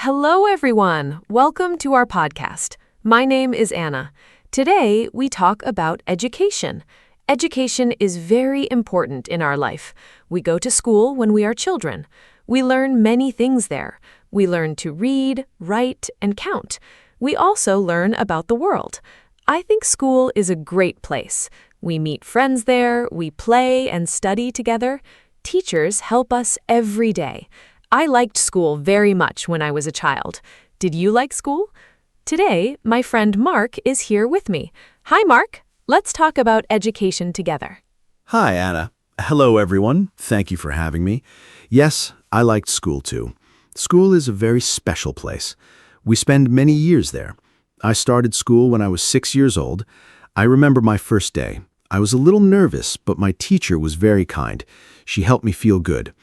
Hello, everyone. Welcome to our podcast. My name is Anna. Today, we talk about education. Education is very important in our life. We go to school when we are children. We learn many things there. We learn to read, write, and count. We also learn about the world. I think school is a great place. We meet friends there, we play and study together. Teachers help us every day. I liked school very much when I was a child. Did you like school? Today, my friend Mark is here with me. Hi, Mark. Let's talk about education together. Hi, Anna. Hello, everyone. Thank you for having me. Yes, I liked school too. School is a very special place. We spend many years there. I started school when I was 6 years old. I remember my first day. I was a little nervous, but my teacher was very kind. She helped me feel good.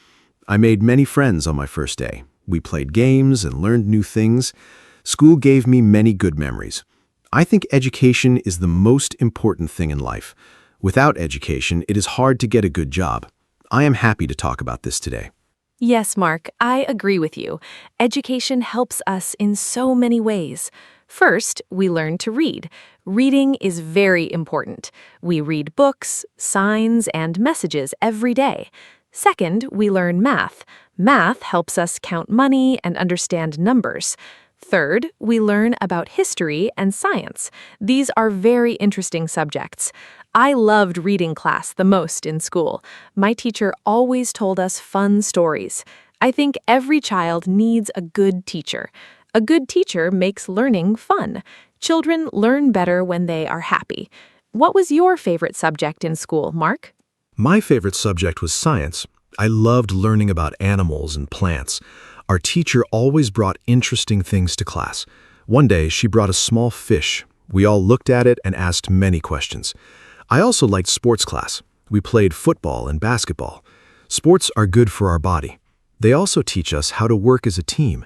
I made many friends on my first day. We played games and learned new things. School gave me many good memories. I think education is the most important thing in life. Without education, it is hard to get a good job. I am happy to talk about this today. Yes, Mark, I agree with you. Education helps us in so many ways. First, we learn to read. Reading is very important. We read books, signs, and messages every day. Second, we learn math. Math helps us count money and understand numbers. Third, we learn about history and science. These are very interesting subjects. I loved reading class the most in school. My teacher always told us fun stories. I think every child needs a good teacher. A good teacher makes learning fun. Children learn better when they are happy. What was your favorite subject in school, Mark? My favorite subject was science. I loved learning about animals and plants. Our teacher always brought interesting things to class. One day, she brought a small fish. We all looked at it and asked many questions. I also liked sports class. We played football and basketball. Sports are good for our body. They also teach us how to work as a team.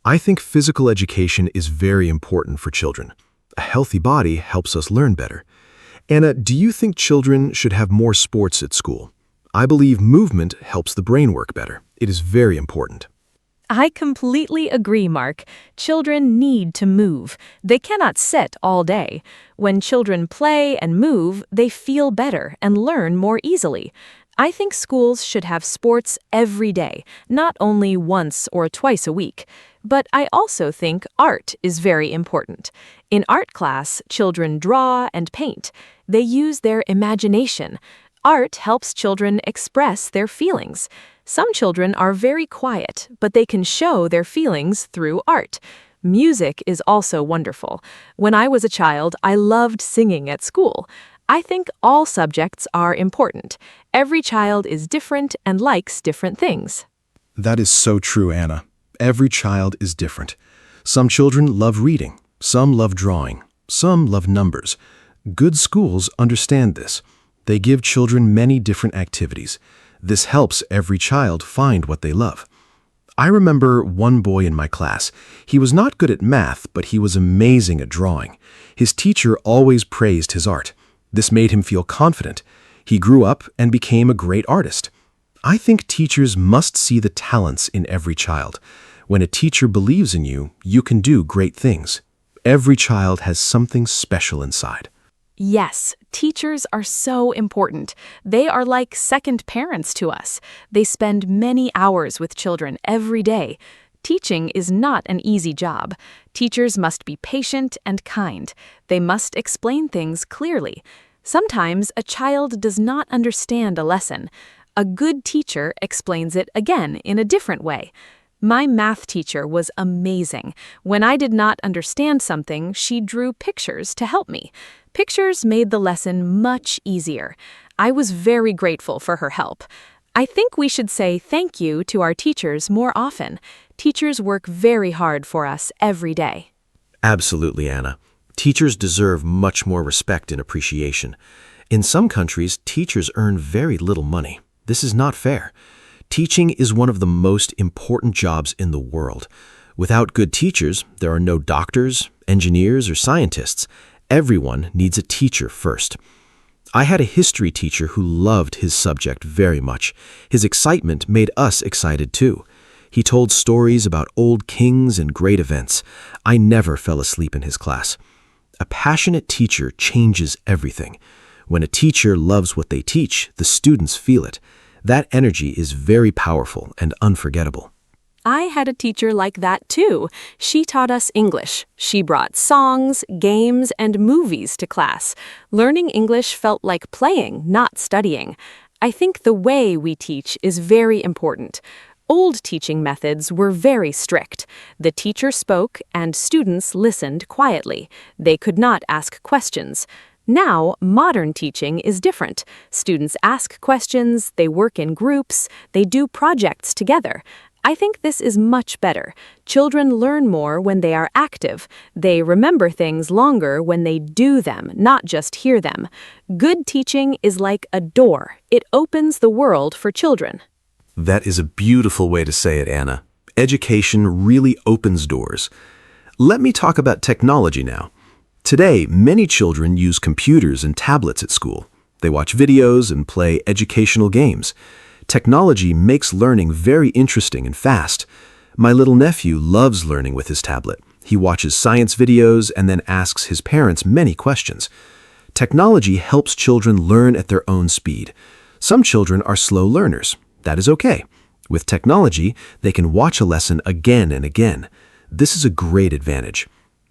I think physical education is very important for children. A healthy body helps us learn better. Anna, do you think children should have more sports at school? I believe movement helps the brain work better. It is very important. I completely agree, Mark. Children need to move. They cannot sit all day. When children play and move, they feel better and learn more easily. I think schools should have sports every day, not only once or twice a week. But I also think art is very important. In art class, children draw and paint. They use their imagination. Art helps children express their feelings. Some children are very quiet, but they can show their feelings through art. Music is also wonderful. When I was a child, I loved singing at school. I think all subjects are important. Every child is different and likes different things. That is so true, Anna. Every child is different. Some children love reading. Some love drawing. Some love numbers. Good schools understand this. They give children many different activities. This helps every child find what they love. I remember one boy in my class. He was not good at math, but he was amazing at drawing. His teacher always praised his art. This made him feel confident. He grew up and became a great artist. I think teachers must see the talents in every child. When a teacher believes in you, you can do great things. Every child has something special inside. Yes, teachers are so important. They are like second parents to us. They spend many hours with children every day. Teaching is not an easy job. Teachers must be patient and kind. They must explain things clearly. Sometimes a child does not understand a lesson. A good teacher explains it again in a different way. My math teacher was amazing. When I did not understand something, she drew pictures to help me. Pictures made the lesson much easier. I was very grateful for her help. I think we should say thank you to our teachers more often. Teachers work very hard for us every day. Absolutely, Anna. Teachers deserve much more respect and appreciation. In some countries, teachers earn very little money. This is not fair. Teaching is one of the most important jobs in the world. Without good teachers, there are no doctors, engineers, or scientists. Everyone needs a teacher first. I had a history teacher who loved his subject very much. His excitement made us excited too. He told stories about old kings and great events. I never fell asleep in his class. A passionate teacher changes everything. When a teacher loves what they teach, the students feel it. That energy is very powerful and unforgettable. I had a teacher like that too. She taught us English. She brought songs, games, and movies to class. Learning English felt like playing, not studying. I think the way we teach is very important. Old teaching methods were very strict. The teacher spoke and students listened quietly. They could not ask questions. Now, modern teaching is different. Students ask questions, they work in groups, they do projects together. I think this is much better. Children learn more when they are active. They remember things longer when they do them, not just hear them. Good teaching is like a door. It opens the world for children. That is a beautiful way to say it, Anna. Education really opens doors. Let me talk about technology now. Today, many children use computers and tablets at school. They watch videos and play educational games. Technology makes learning very interesting and fast. My little nephew loves learning with his tablet. He watches science videos and then asks his parents many questions. Technology helps children learn at their own speed. Some children are slow learners. That is okay. With technology, they can watch a lesson again and again. This is a great advantage.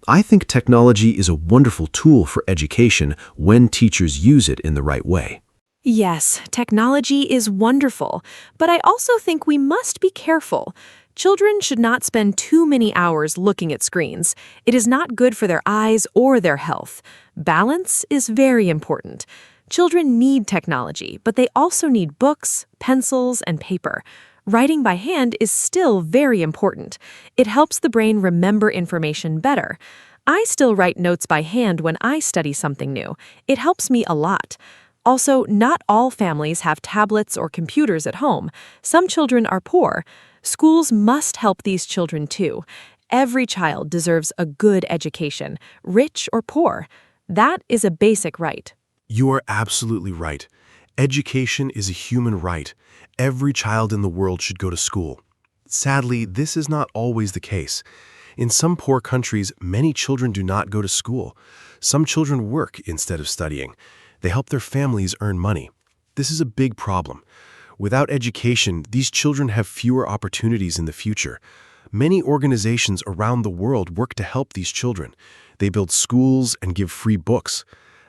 I think technology is a wonderful tool for education when teachers use it in the right way. Yes, technology is wonderful, but I also think we must be careful. Children should not spend too many hours looking at screens. It is not good for their eyes or their health. Balance is very important. Children need technology, but they also need books, pencils, and paper. Writing by hand is still very important. It helps the brain remember information better. I still write notes by hand when I study something new. It helps me a lot. Also, not all families have tablets or computers at home. Some children are poor. Schools must help these children too. Every child deserves a good education, rich or poor. That is a basic right. You are absolutely right. Education is a human right. Every child in the world should go to school. Sadly, this is not always the case. In some poor countries, many children do not go to school. Some children work instead of studying. They help their families earn money. This is a big problem. Without education, these children have fewer opportunities in the future. Many organizations around the world work to help these children. They build schools and give free books.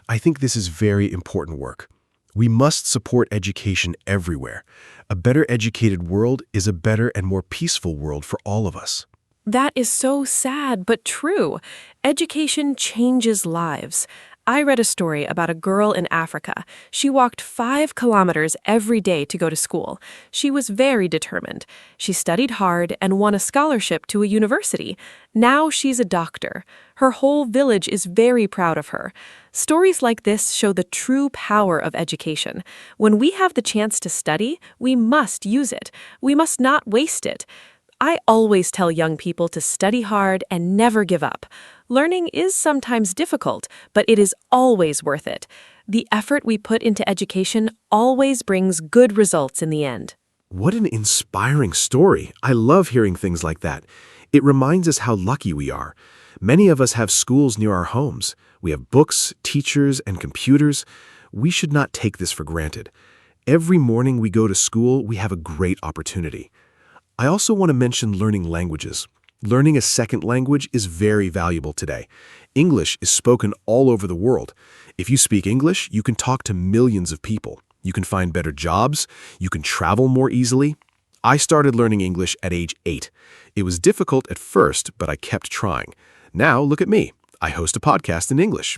I think this is very important work. We must support education everywhere. A better educated world is a better and more peaceful world for all of us. That is so sad, but true. Education changes lives. I read a story about a girl in Africa. She walked 5 kilometers every day to go to school. She was very determined. She studied hard and won a scholarship to a university. Now she's a doctor. Her whole village is very proud of her. Stories like this show the true power of education. When we have the chance to study, we must use it. We must not waste it. I always tell young people to study hard and never give up. Learning is sometimes difficult, but it is always worth it. The effort we put into education always brings good results in the end. What an inspiring story. I love hearing things like that. It reminds us how lucky we are. Many of us have schools near our homes. We have books, teachers, and computers. We should not take this for granted. Every morning we go to school, we have a great opportunity. I also want to mention learning languages. Learning a second language is very valuable today. English is spoken all over the world. If you speak English, you can talk to millions of people. You can find better jobs. You can travel more easily. I started learning English at age 8. It was difficult at first, but I kept trying. Now, look at me. I host a podcast in English.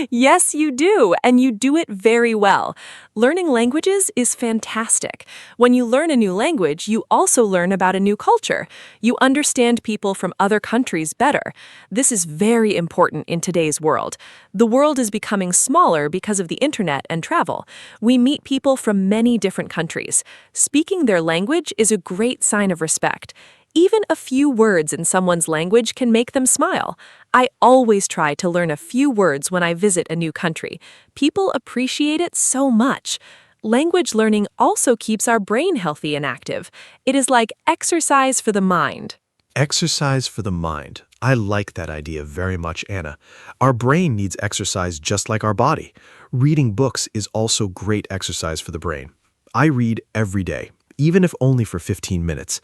Yes, you do, and you do it very well. Learning languages is fantastic. When you learn a new language, you also learn about a new culture. You understand people from other countries better. This is very important in today's world. The world is becoming smaller because of the internet and travel. We meet people from many different countries. Speaking their language is a great sign of respect. Even a few words in someone's language can make them smile. I always try to learn a few words when I visit a new country. People appreciate it so much. Language learning also keeps our brain healthy and active. It is like exercise for the mind. Exercise for the mind. I like that idea very much, Anna. Our brain needs exercise just like our body. Reading books is also great exercise for the brain. I read every day, even if only for 15 minutes.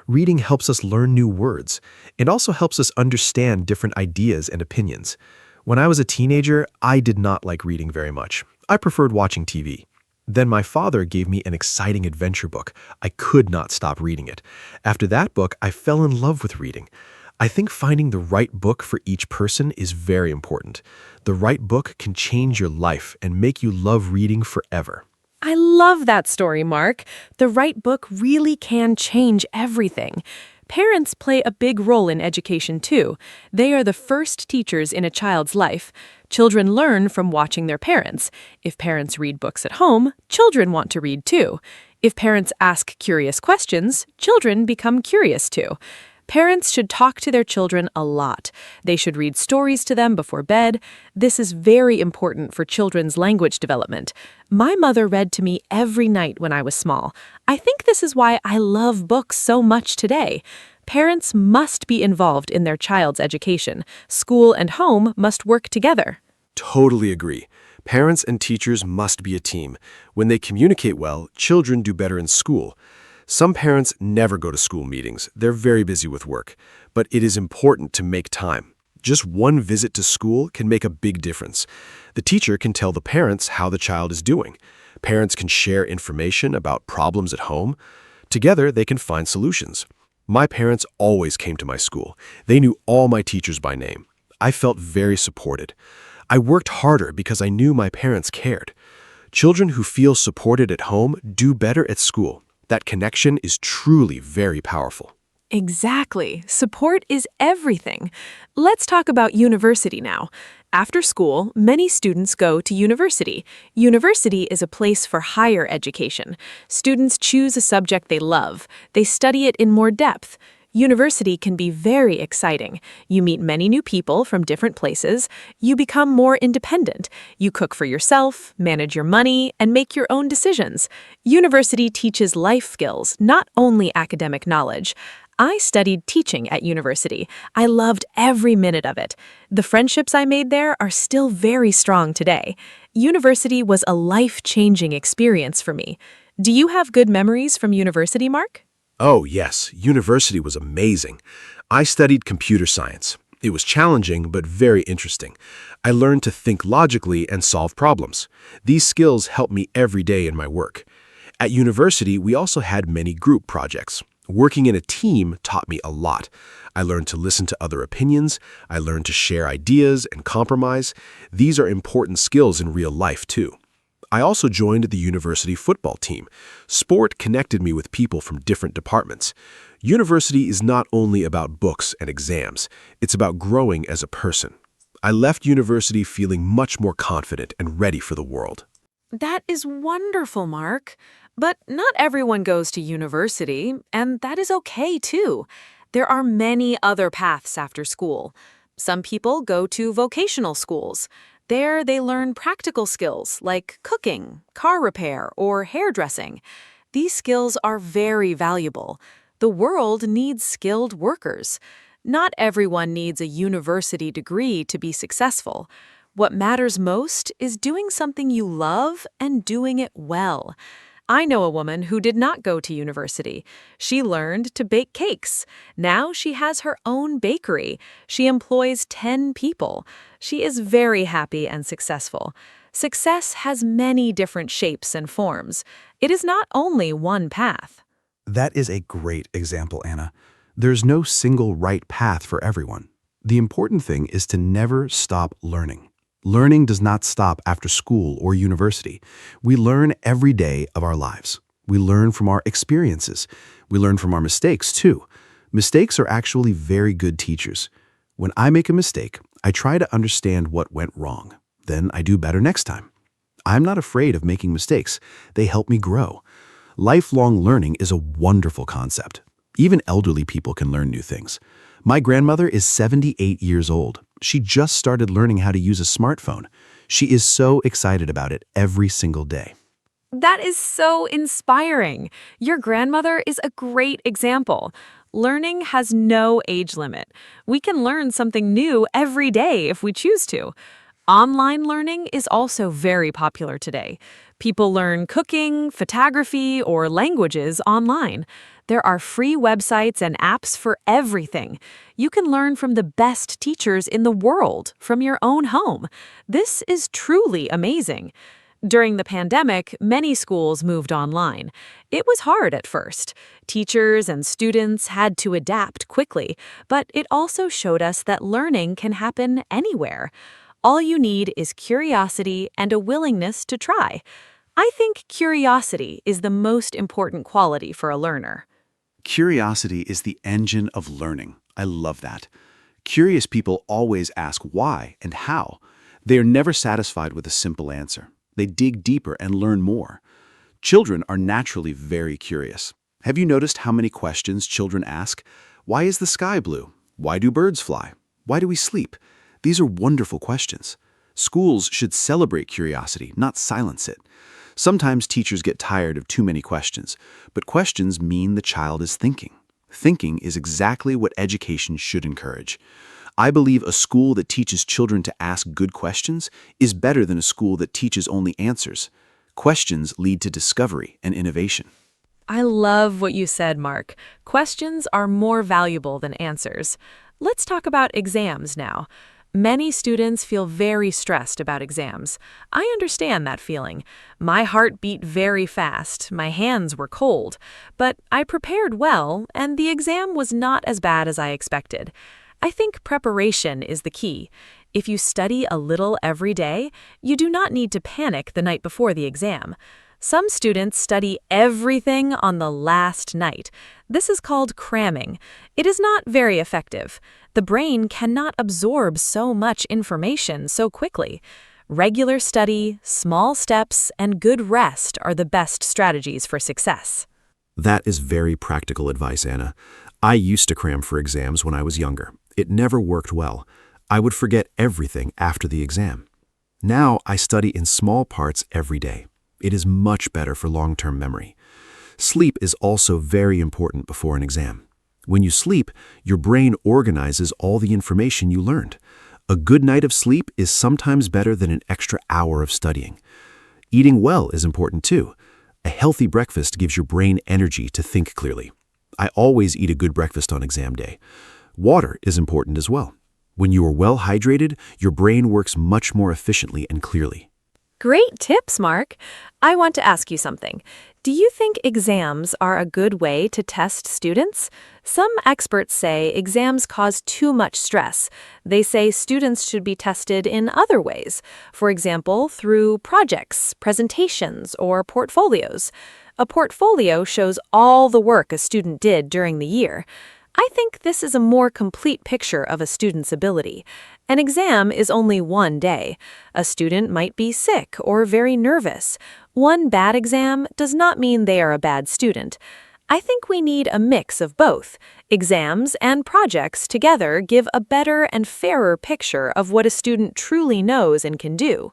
Reading helps us learn new words. It also helps us understand different ideas and opinions. When I was a teenager, I did not like reading very much. I preferred watching TV. Then my father gave me an exciting adventure book. I could not stop reading it. After that book, I fell in love with reading. I think finding the right book for each person is very important. The right book can change your life and make you love reading forever. I love that story, Mark. The right book really can change everything. Parents play a big role in education, too. They are the first teachers in a child's life. Children learn from watching their parents. If parents read books at home, children want to read, too. If parents ask curious questions, children become curious, too. Parents should talk to their children a lot. They should read stories to them before bed. This is very important for children's language development. My mother read to me every night when I was small. I think this is why I love books so much today. Parents must be involved in their child's education. School and home must work together. Totally agree. Parents and teachers must be a team. When they communicate well, children do better in school. Some parents never go to school meetings. They're very busy with work. But it is important to make time. Just one visit to school can make a big difference. The teacher can tell the parents how the child is doing. Parents can share information about problems at home. Together, they can find solutions. My parents always came to my school. They knew all my teachers by name. I felt very supported. I worked harder because I knew my parents cared. Children who feel supported at home do better at school. That connection is truly very powerful. Exactly. Support is everything. Let's talk about university now. After school, many students go to university. University is a place for higher education. Students choose a subject they love. They study it in more depth. University can be very exciting. You meet many new people from different places. You become more independent. You cook for yourself, manage your money, and make your own decisions. University teaches life skills, not only academic knowledge. I studied teaching at university. I loved every minute of it. The friendships I made there are still very strong today. University was a life-changing experience for me. Do you have good memories from university, Mark? Oh, yes, university was amazing. I studied computer science. It was challenging, but very interesting. I learned to think logically and solve problems. These skills help me every day in my work. At university, we also had many group projects. Working in a team taught me a lot. I learned to listen to other opinions. I learned to share ideas and compromise. These are important skills in real life, too. I also joined the university football team. Sport connected me with people from different departments. University is not only about books and exams. It's about growing as a person. I left university feeling much more confident and ready for the world. That is wonderful, Mark. But not everyone goes to university, and that is okay, too. There are many other paths after school. Some people go to vocational schools. There, they learn practical skills like cooking, car repair, or hairdressing. These skills are very valuable. The world needs skilled workers. Not everyone needs a university degree to be successful. What matters most is doing something you love and doing it well. I know a woman who did not go to university. She learned to bake cakes. Now she has her own bakery. She employs 10 people. She is very happy and successful. Success has many different shapes and forms. It is not only one path. That is a great example, Anna. There's no single right path for everyone. The important thing is to never stop learning. Learning does not stop after school or university. We learn every day of our lives. We learn from our experiences. We learn from our mistakes, too. Mistakes are actually very good teachers. When I make a mistake, I try to understand what went wrong. Then I do better next time. I'm not afraid of making mistakes. They help me grow. Lifelong learning is a wonderful concept. Even elderly people can learn new things. My grandmother is 78 years old. She just started learning how to use a smartphone. She is so excited about it every single day. That is so inspiring. Your grandmother is a great example. Learning has no age limit. We can learn something new every day if we choose to. Online learning is also very popular today. People learn cooking, photography, or languages online. There are free websites and apps for everything. You can learn from the best teachers in the world from your own home. This is truly amazing. During the pandemic, many schools moved online. It was hard at first. Teachers and students had to adapt quickly, but it also showed us that learning can happen anywhere. All you need is curiosity and a willingness to try. I think curiosity is the most important quality for a learner. Curiosity is the engine of learning. I love that. Curious people always ask why and how. They are never satisfied with a simple answer. They dig deeper and learn more. Children are naturally very curious. Have you noticed how many questions children ask? Why is the sky blue? Why do birds fly? Why do we sleep? These are wonderful questions. Schools should celebrate curiosity, not silence it. Sometimes teachers get tired of too many questions, but questions mean the child is thinking. Thinking is exactly what education should encourage. I believe a school that teaches children to ask good questions is better than a school that teaches only answers. Questions lead to discovery and innovation. I love what you said, Mark. Questions are more valuable than answers. Let's talk about exams now. Many students feel very stressed about exams. I understand that feeling. My heart beat very fast, my hands were cold, but I prepared well, and the exam was not as bad as I expected. I think preparation is the key. If you study a little every day, you do not need to panic the night before the exam. Some students study everything on the last night. This is called cramming. It is not very effective. The brain cannot absorb so much information so quickly. Regular study, small steps, and good rest are the best strategies for success. That is very practical advice, Anna. I used to cram for exams when I was younger. It never worked well. I would forget everything after the exam. Now I study in small parts every day. It is much better for long-term memory. Sleep is also very important before an exam. When you sleep, your brain organizes all the information you learned. A good night of sleep is sometimes better than an extra hour of studying. Eating well is important too. A healthy breakfast gives your brain energy to think clearly. I always eat a good breakfast on exam day. Water is important as well. When you are well hydrated, your brain works much more efficiently and clearly. Great tips, Mark. I want to ask you something. Do you think exams are a good way to test students? Some experts say exams cause too much stress. They say students should be tested in other ways, for example, through projects, presentations, or portfolios. A portfolio shows all the work a student did during the year. I think this is a more complete picture of a student's ability. An exam is only one day. A student might be sick or very nervous. One bad exam does not mean they are a bad student. I think we need a mix of both. Exams and projects together give a better and fairer picture of what a student truly knows and can do.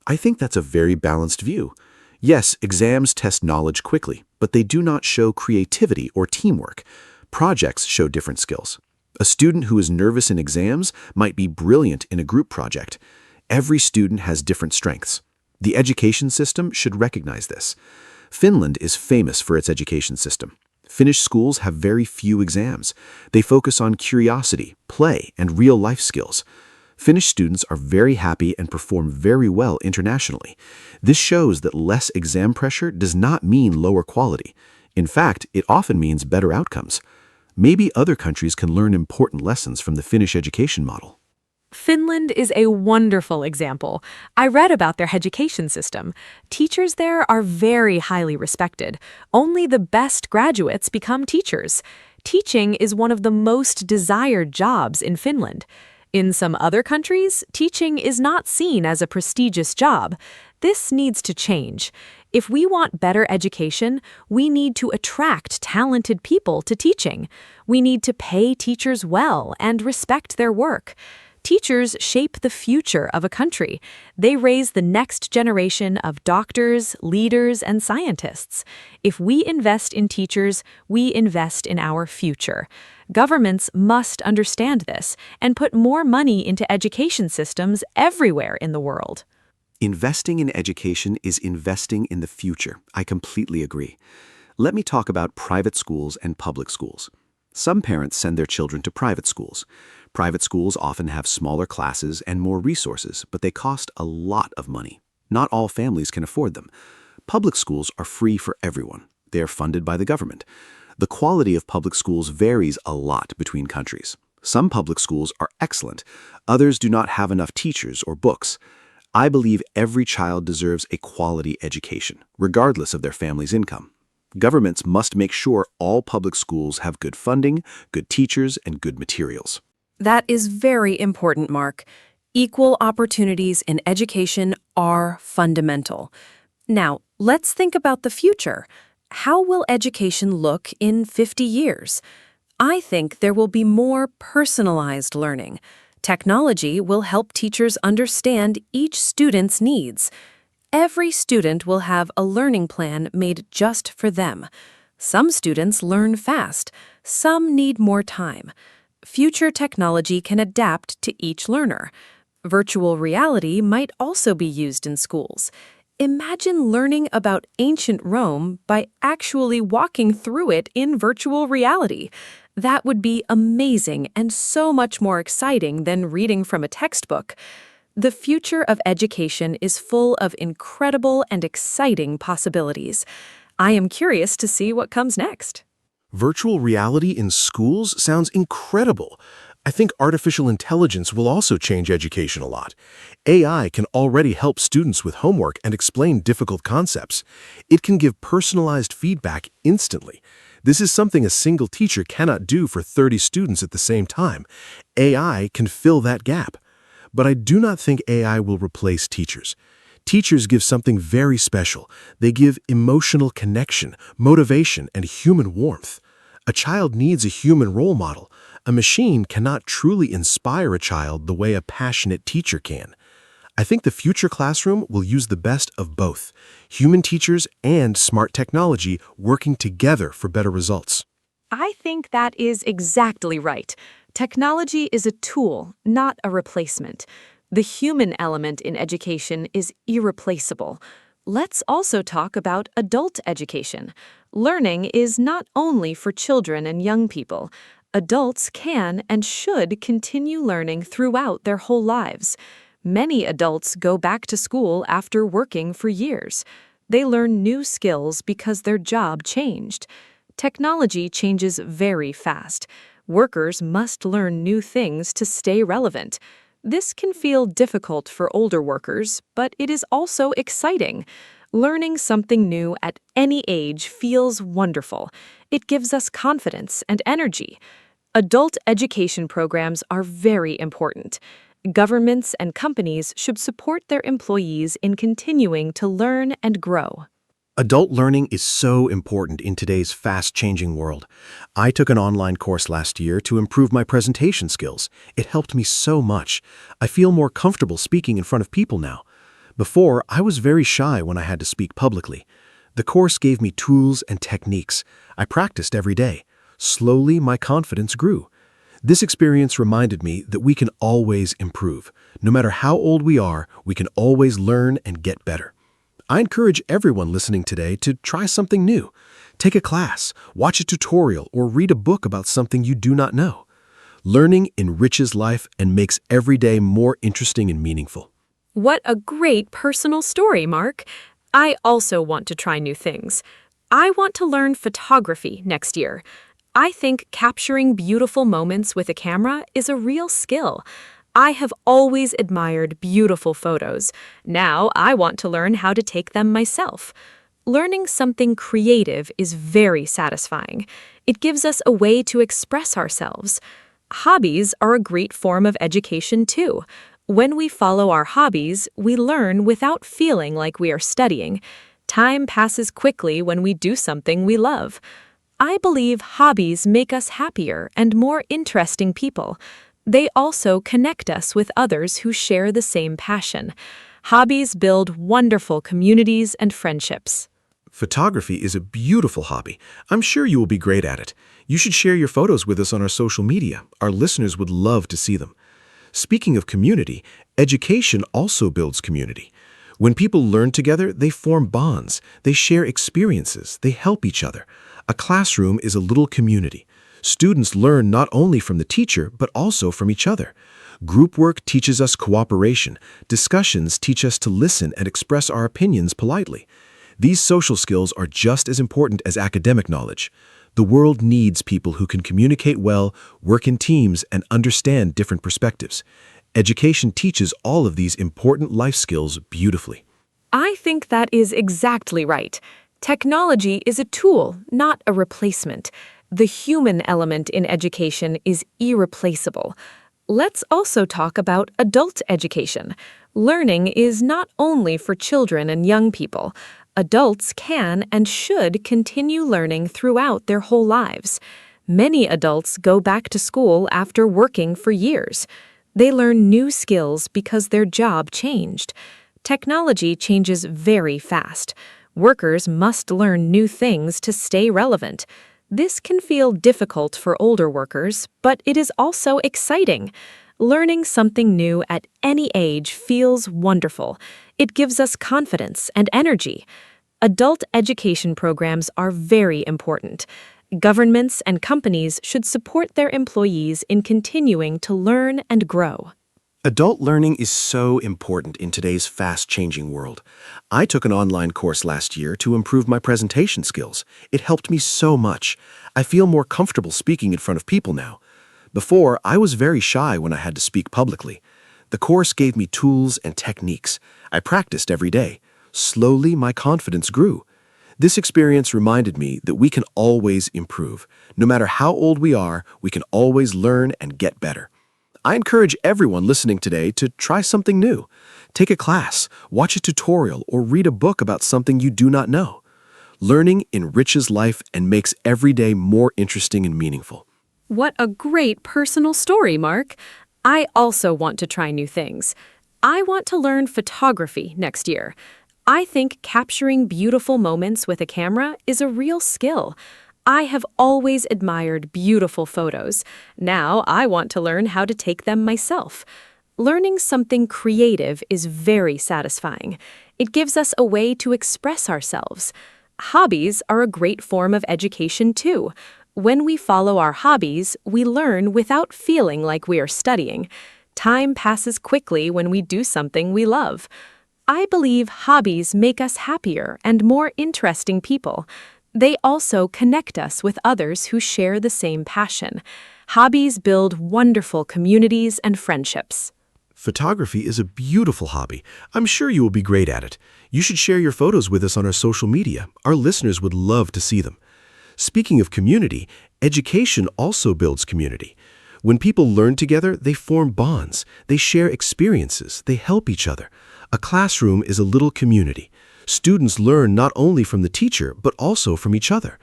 I think that's a very balanced view. Yes, exams test knowledge quickly, but they do not show creativity or teamwork. Projects show different skills. A student who is nervous in exams might be brilliant in a group project. Every student has different strengths. The education system should recognize this. Finland is famous for its education system. Finnish schools have very few exams. They focus on curiosity, play, and real-life skills. Finnish students are very happy and perform very well internationally. This shows that less exam pressure does not mean lower quality. In fact, it often means better outcomes. Maybe other countries can learn important lessons from the Finnish education model. Finland is a wonderful example. I read about their education system. Teachers there are very highly respected. Only the best graduates become teachers. Teaching is one of the most desired jobs in Finland. In some other countries, teaching is not seen as a prestigious job. This needs to change. If we want better education, we need to attract talented people to teaching. We need to pay teachers well and respect their work. Teachers shape the future of a country. They raise the next generation of doctors, leaders, and scientists. If we invest in teachers, we invest in our future. Governments must understand this and put more money into education systems everywhere in the world. Investing in education is investing in the future. I completely agree. Let me talk about private schools and public schools. Some parents send their children to private schools. Private schools often have smaller classes and more resources, but they cost a lot of money. Not all families can afford them. Public schools are free for everyone. They are funded by the government. The quality of public schools varies a lot between countries. Some public schools are excellent. Others do not have enough teachers or books. I believe every child deserves a quality education, regardless of their family's income. Governments must make sure all public schools have good funding, good teachers, and good materials. That is very important, Mark. Equal opportunities in education are fundamental. Now, let's think about the future. How will education look in 50 years? I think there will be more personalized learning. Technology will help teachers understand each student's needs. Every student will have a learning plan made just for them. Some students learn fast, some need more time. Future technology can adapt to each learner. Virtual reality might also be used in schools. Imagine learning about ancient Rome by actually walking through it in virtual reality. That would be amazing and so much more exciting than reading from a textbook. The future of education is full of incredible and exciting possibilities. I am curious to see what comes next. Virtual reality in schools sounds incredible. I think artificial intelligence will also change education a lot. AI can already help students with homework and explain difficult concepts. It can give personalized feedback instantly. This is something a single teacher cannot do for 30 students at the same time. AI can fill that gap. But I do not think AI will replace teachers. Teachers give something very special. They give emotional connection, motivation, and human warmth. A child needs a human role model. A machine cannot truly inspire a child the way a passionate teacher can. I think the future classroom will use the best of both, human teachers and smart technology working together for better results. I think that is exactly right. Technology is a tool, not a replacement. The human element in education is irreplaceable. Let's also talk about adult education. Learning is not only for children and young people. Adults can and should continue learning throughout their whole lives. Many adults go back to school after working for years. They learn new skills because their job changed. Technology changes very fast. Workers must learn new things to stay relevant. This can feel difficult for older workers, but it is also exciting. Learning something new at any age feels wonderful. It gives us confidence and energy. Adult education programs are very important. Governments and companies should support their employees in continuing to learn and grow. Adult learning is so important in today's fast-changing world. I took an online course last year to improve my presentation skills. It helped me so much. I feel more comfortable speaking in front of people now. Before, I was very shy when I had to speak publicly. The course gave me tools and techniques. I practiced every day. Slowly, my confidence grew. This experience reminded me that we can always improve. No matter how old we are, we can always learn and get better. I encourage everyone listening today to try something new. Take a class, watch a tutorial, or read a book about something you do not know. Learning enriches life and makes every day more interesting and meaningful. What a great personal story, Mark. I also want to try new things. I want to learn photography next year. I think capturing beautiful moments with a camera is a real skill. I have always admired beautiful photos. Now I want to learn how to take them myself. Learning something creative is very satisfying. It gives us a way to express ourselves. Hobbies are a great form of education too. When we follow our hobbies, we learn without feeling like we are studying. Time passes quickly when we do something we love. I believe hobbies make us happier and more interesting people. They also connect us with others who share the same passion. Hobbies build wonderful communities and friendships. Photography is a beautiful hobby. I'm sure you will be great at it. You should share your photos with us on our social media. Our listeners would love to see them. Speaking of community, education also builds community. When people learn together, they form bonds, they share experiences, they help each other. A classroom is a little community. Students learn not only from the teacher, but also from each other. Group work teaches us cooperation. Discussions teach us to listen and express our opinions politely. These social skills are just as important as academic knowledge. The world needs people who can communicate well, work in teams, and understand different perspectives. Education teaches all of these important life skills beautifully. I think that is exactly right. Technology is a tool, not a replacement. The human element in education is irreplaceable. Let's also talk about adult education. Learning is not only for children and young people. Adults can and should continue learning throughout their whole lives. Many adults go back to school after working for years. They learn new skills because their job changed. Technology changes very fast. Workers must learn new things to stay relevant. This can feel difficult for older workers, but it is also exciting. Learning something new at any age feels wonderful. It gives us confidence and energy. Adult education programs are very important. Governments and companies should support their employees in continuing to learn and grow. Adult learning is so important in today's fast-changing world. I took an online course last year to improve my presentation skills. It helped me so much. I feel more comfortable speaking in front of people now. Before, I was very shy when I had to speak publicly. The course gave me tools and techniques. I practiced every day. Slowly, my confidence grew. This experience reminded me that we can always improve. No matter how old we are, we can always learn and get better. I encourage everyone listening today to try something new. Take a class, watch a tutorial, or read a book about something you do not know. Learning enriches life and makes every day more interesting and meaningful. What a great personal story, Mark. I also want to try new things. I want to learn photography next year. I think capturing beautiful moments with a camera is a real skill. I have always admired beautiful photos. Now I want to learn how to take them myself. Learning something creative is very satisfying. It gives us a way to express ourselves. Hobbies are a great form of education too. When we follow our hobbies, we learn without feeling like we are studying. Time passes quickly when we do something we love. I believe hobbies make us happier and more interesting people. They also connect us with others who share the same passion. Hobbies build wonderful communities and friendships. Photography is a beautiful hobby. I'm sure you will be great at it. You should share your photos with us on our social media. Our listeners would love to see them. Speaking of community, education also builds community. When people learn together, they form bonds. They share experiences. They help each other. A classroom is a little community. Students learn not only from the teacher, but also from each other.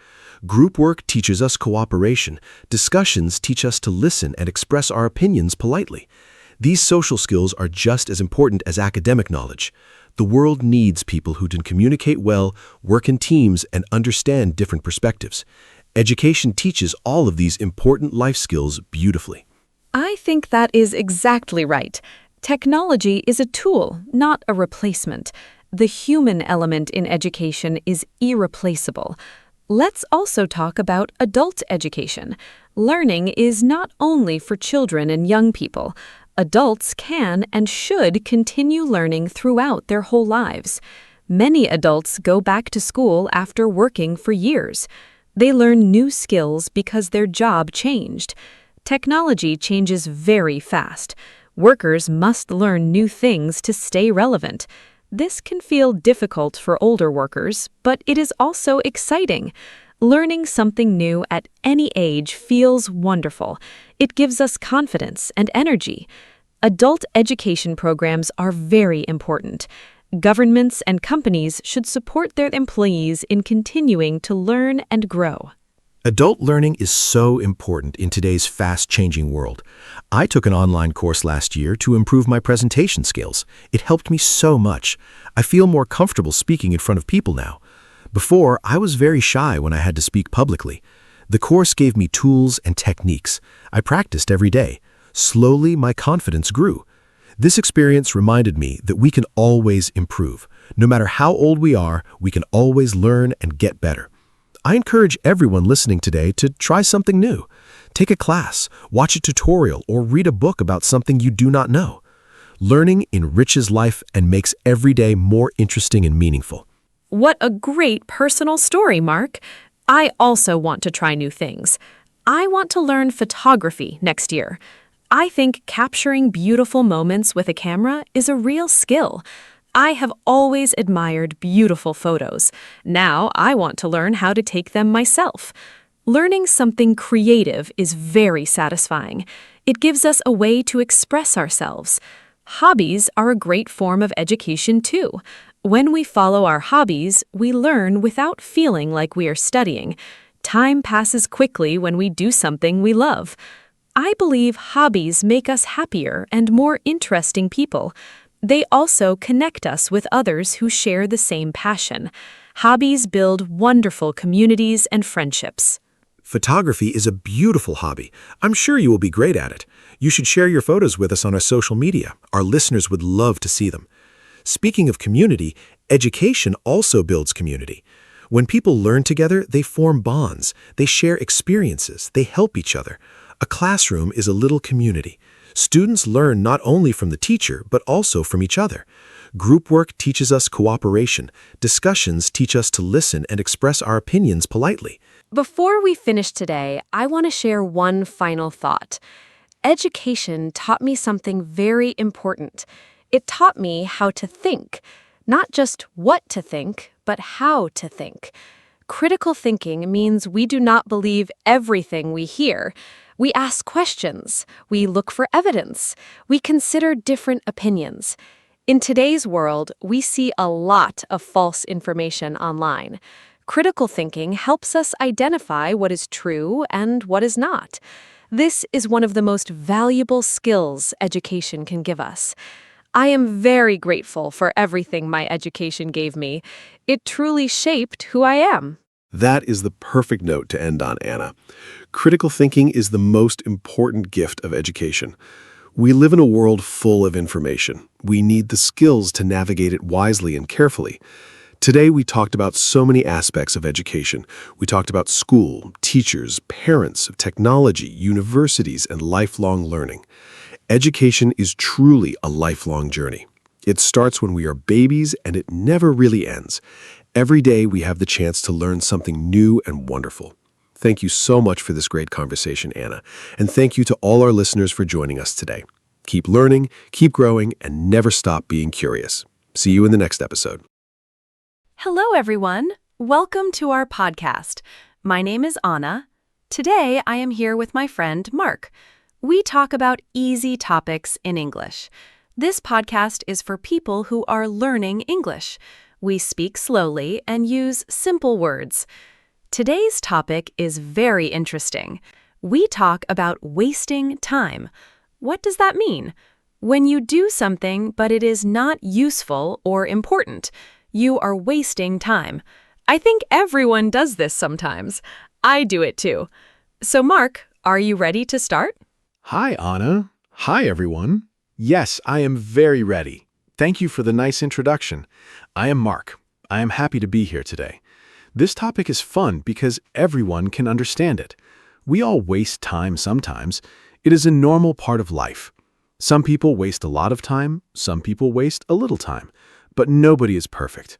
Group work teaches us cooperation. Discussions teach us to listen and express our opinions politely. These social skills are just as important as academic knowledge. The world needs people who can communicate well, work in teams, and understand different perspectives. Education teaches all of these important life skills beautifully. I think that is exactly right. Technology is a tool, not a replacement. The human element in education is irreplaceable. Let's also talk about adult education. Learning is not only for children and young people. Adults can and should continue learning throughout their whole lives. Many adults go back to school after working for years. They learn new skills because their job changed. Technology changes very fast. Workers must learn new things to stay relevant. This can feel difficult for older workers, but it is also exciting. Learning something new at any age feels wonderful. It gives us confidence and energy. Adult education programs are very important. Governments and companies should support their employees in continuing to learn and grow. Adult learning is so important in today's fast-changing world. I took an online course last year to improve my presentation skills. It helped me so much. I feel more comfortable speaking in front of people now. Before, I was very shy when I had to speak publicly. The course gave me tools and techniques. I practiced every day. Slowly, my confidence grew. This experience reminded me that we can always improve. No matter how old we are, we can always learn and get better. I encourage everyone listening today to try something new. Take a class, watch a tutorial, or read a book about something you do not know. Learning enriches life and makes every day more interesting and meaningful. What a great personal story, Mark. I also want to try new things. I want to learn photography next year. I think capturing beautiful moments with a camera is a real skill. I have always admired beautiful photos. Now I want to learn how to take them myself. Learning something creative is very satisfying. It gives us a way to express ourselves. Hobbies are a great form of education too. When we follow our hobbies, we learn without feeling like we are studying. Time passes quickly when we do something we love. I believe hobbies make us happier and more interesting people. They also connect us with others who share the same passion. Hobbies build wonderful communities and friendships. Photography is a beautiful hobby. I'm sure you will be great at it. You should share your photos with us on our social media. Our listeners would love to see them. Speaking of community, education also builds community. When people learn together, they form bonds. They share experiences. They help each other. A classroom is a little community. Students learn not only from the teacher, but also from each other. Group work teaches us cooperation. Discussions teach us to listen and express our opinions politely. Before we finish today, I want to share one final thought. Education taught me something very important. It taught me how to think. Not just what to think, but how to think. Critical thinking means we do not believe everything we hear. We ask questions. We look for evidence. We consider different opinions. In today's world, we see a lot of false information online. Critical thinking helps us identify what is true and what is not. This is one of the most valuable skills education can give us. I am very grateful for everything my education gave me. It truly shaped who I am. That is the perfect note to end on, Anna. Critical thinking is the most important gift of education. We live in a world full of information. We need the skills to navigate it wisely and carefully. Today, we talked about so many aspects of education. We talked about school, teachers, parents, technology, universities, and lifelong learning. Education is truly a lifelong journey. It starts when we are babies, and it never really ends. Every day, we have the chance to learn something new and wonderful. Thank you so much for this great conversation, Anna. And thank you to all our listeners for joining us today. Keep learning, keep growing, and never stop being curious. See you in the next episode. Hello, everyone. Welcome to our podcast. My name is Anna. Today, I am here with my friend, Mark. We talk about easy topics in English. This podcast is for people who are learning English. We speak slowly and use simple words. Today's topic is very interesting. We talk about wasting time. What does that mean? When you do something but it is not useful or important, you are wasting time. I think everyone does this sometimes. I do it too. So Mark, are you ready to start? Hi, Anna. Hi, everyone. Yes, I am very ready. Thank you for the nice introduction. I am Mark. I am happy to be here today. This topic is fun because everyone can understand it. We all waste time sometimes. It is a normal part of life. Some people waste a lot of time, some people waste a little time, but nobody is perfect.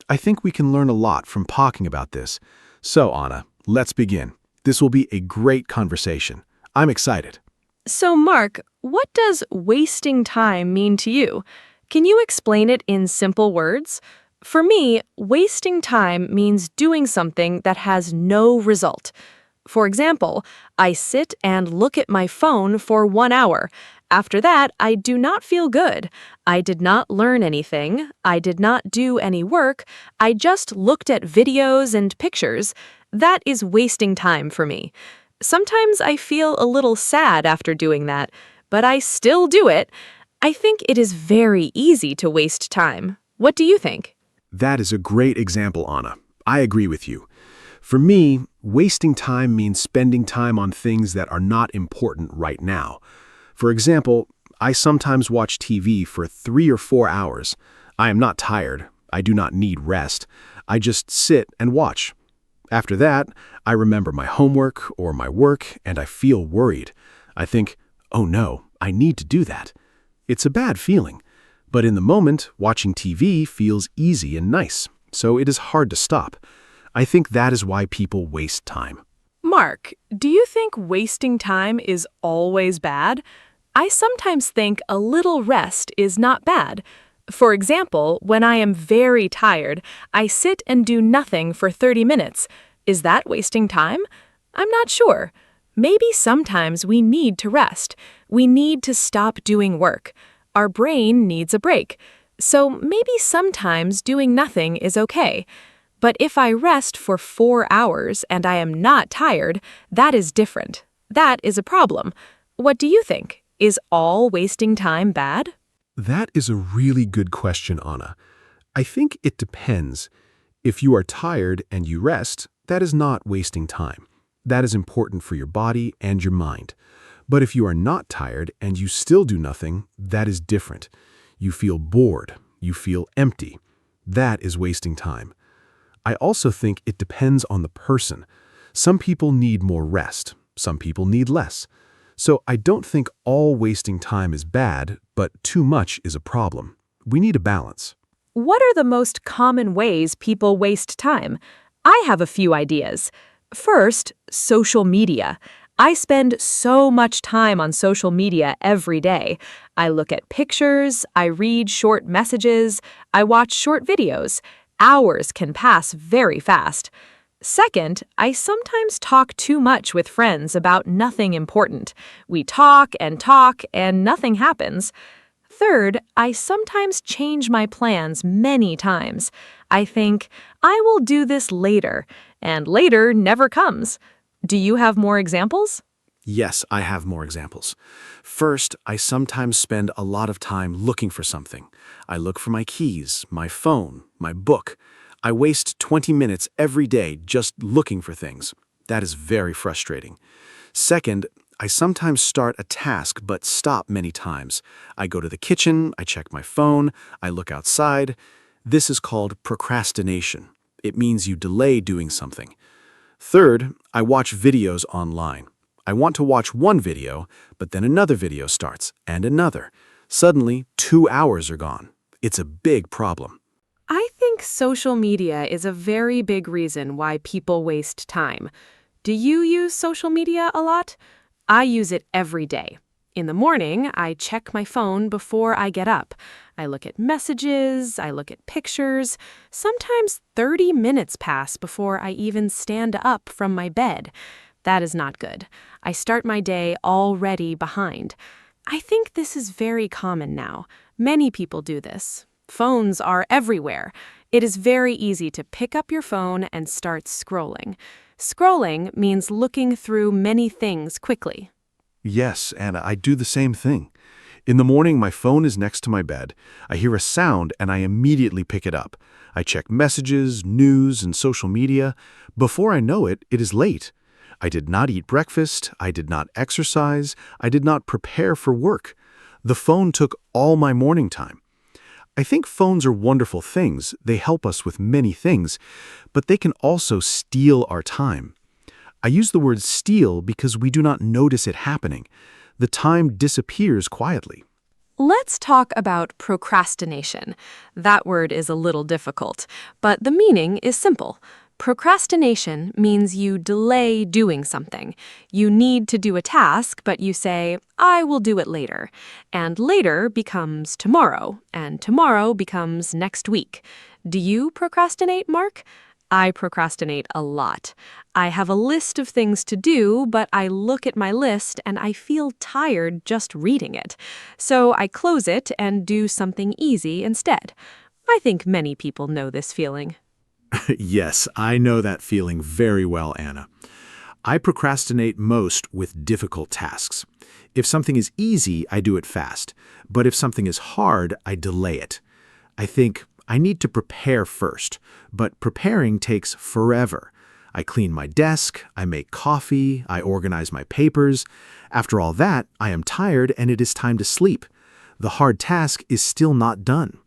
I think we can learn a lot from talking about this. So, Anna, let's begin. This will be a great conversation. I'm excited. So, Mark, what does wasting time mean to you? Can you explain it in simple words? For me, wasting time means doing something that has no result. For example, I sit and look at my phone for 1 hour. After that, I do not feel good. I did not learn anything. I did not do any work. I just looked at videos and pictures. That is wasting time for me. Sometimes I feel a little sad after doing that, but I still do it. I think it is very easy to waste time. What do you think? That is a great example, Anna. I agree with you. For me, wasting time means spending time on things that are not important right now. For example, I sometimes watch TV for 3 or 4 hours. I am not tired. I do not need rest. I just sit and watch. After that, I remember my homework or my work, and I feel worried. I think, oh no, I need to do that. It's a bad feeling. But in the moment, watching TV feels easy and nice, so it is hard to stop. I think that is why people waste time. Mark, do you think wasting time is always bad? I sometimes think a little rest is not bad. For example, when I am very tired, I sit and do nothing for 30 minutes. Is that wasting time? I'm not sure. Maybe sometimes we need to rest. We need to stop doing work. Our brain needs a break. So maybe sometimes doing nothing is okay. But if I rest for 4 hours and I am not tired, that is different. That is a problem. What do you think? Is all wasting time bad? That is a really good question, Anna. I think it depends. If you are tired and you rest, that is not wasting time. That is important for your body and your mind. But if you are not tired and you still do nothing, that is different. You feel bored. You feel empty. That is wasting time. I also think it depends on the person. Some people need more rest. Some people need less. So I don't think all wasting time is bad, but too much is a problem. We need a balance. What are the most common ways people waste time? I have a few ideas. First, social media. I spend so much time on social media every day. I look at pictures, I read short messages, I watch short videos. Hours can pass very fast. Second, I sometimes talk too much with friends about nothing important. We talk and nothing happens. Third, I sometimes change my plans many times. I think, I will do this later, and later never comes. Do you have more examples? Yes, I have more examples. First, I sometimes spend a lot of time looking for something. I look for my keys, my phone, my book. I waste 20 minutes every day just looking for things. That is very frustrating. Second, I sometimes start a task but stop many times. I go to the kitchen, I check my phone, I look outside. This is called procrastination. It means you delay doing something. Third, I watch videos online. I want to watch one video, but then another video starts, and another. Suddenly, 2 hours are gone. It's a big problem. I think social media is a very big reason why people waste time. Do you use social media a lot? I use it every day. In the morning, I check my phone before I get up. I look at messages, I look at pictures. Sometimes 30 minutes pass before I even stand up from my bed. That is not good. I start my day already behind. I think this is very common now. Many people do this. Phones are everywhere. It is very easy to pick up your phone and start scrolling. Scrolling means looking through many things quickly. Yes, Anna, I do the same thing. In the morning, my phone is next to my bed. I hear a sound and I immediately pick it up. I check messages, news, and social media. Before I know it, it is late. I did not eat breakfast. I did not exercise. I did not prepare for work. The phone took all my morning time. I think phones are wonderful things. They help us with many things, but they can also steal our time. I use the word steal because we do not notice it happening. The time disappears quietly. Let's talk about procrastination. That word is a little difficult, but the meaning is simple. Procrastination means you delay doing something. You need to do a task, but you say, I will do it later. And later becomes tomorrow, and tomorrow becomes next week. Do you procrastinate, Mark? I procrastinate a lot. I have a list of things to do, but I look at my list and I feel tired just reading it. So I close it and do something easy instead. I think many people know this feeling. Yes, I know that feeling very well, Anna. I procrastinate most with difficult tasks. If something is easy, I do it fast. But if something is hard, I delay it. I think I need to prepare first, but preparing takes forever. I clean my desk, I make coffee, I organize my papers. After all that, I am tired and it is time to sleep. The hard task is still not done.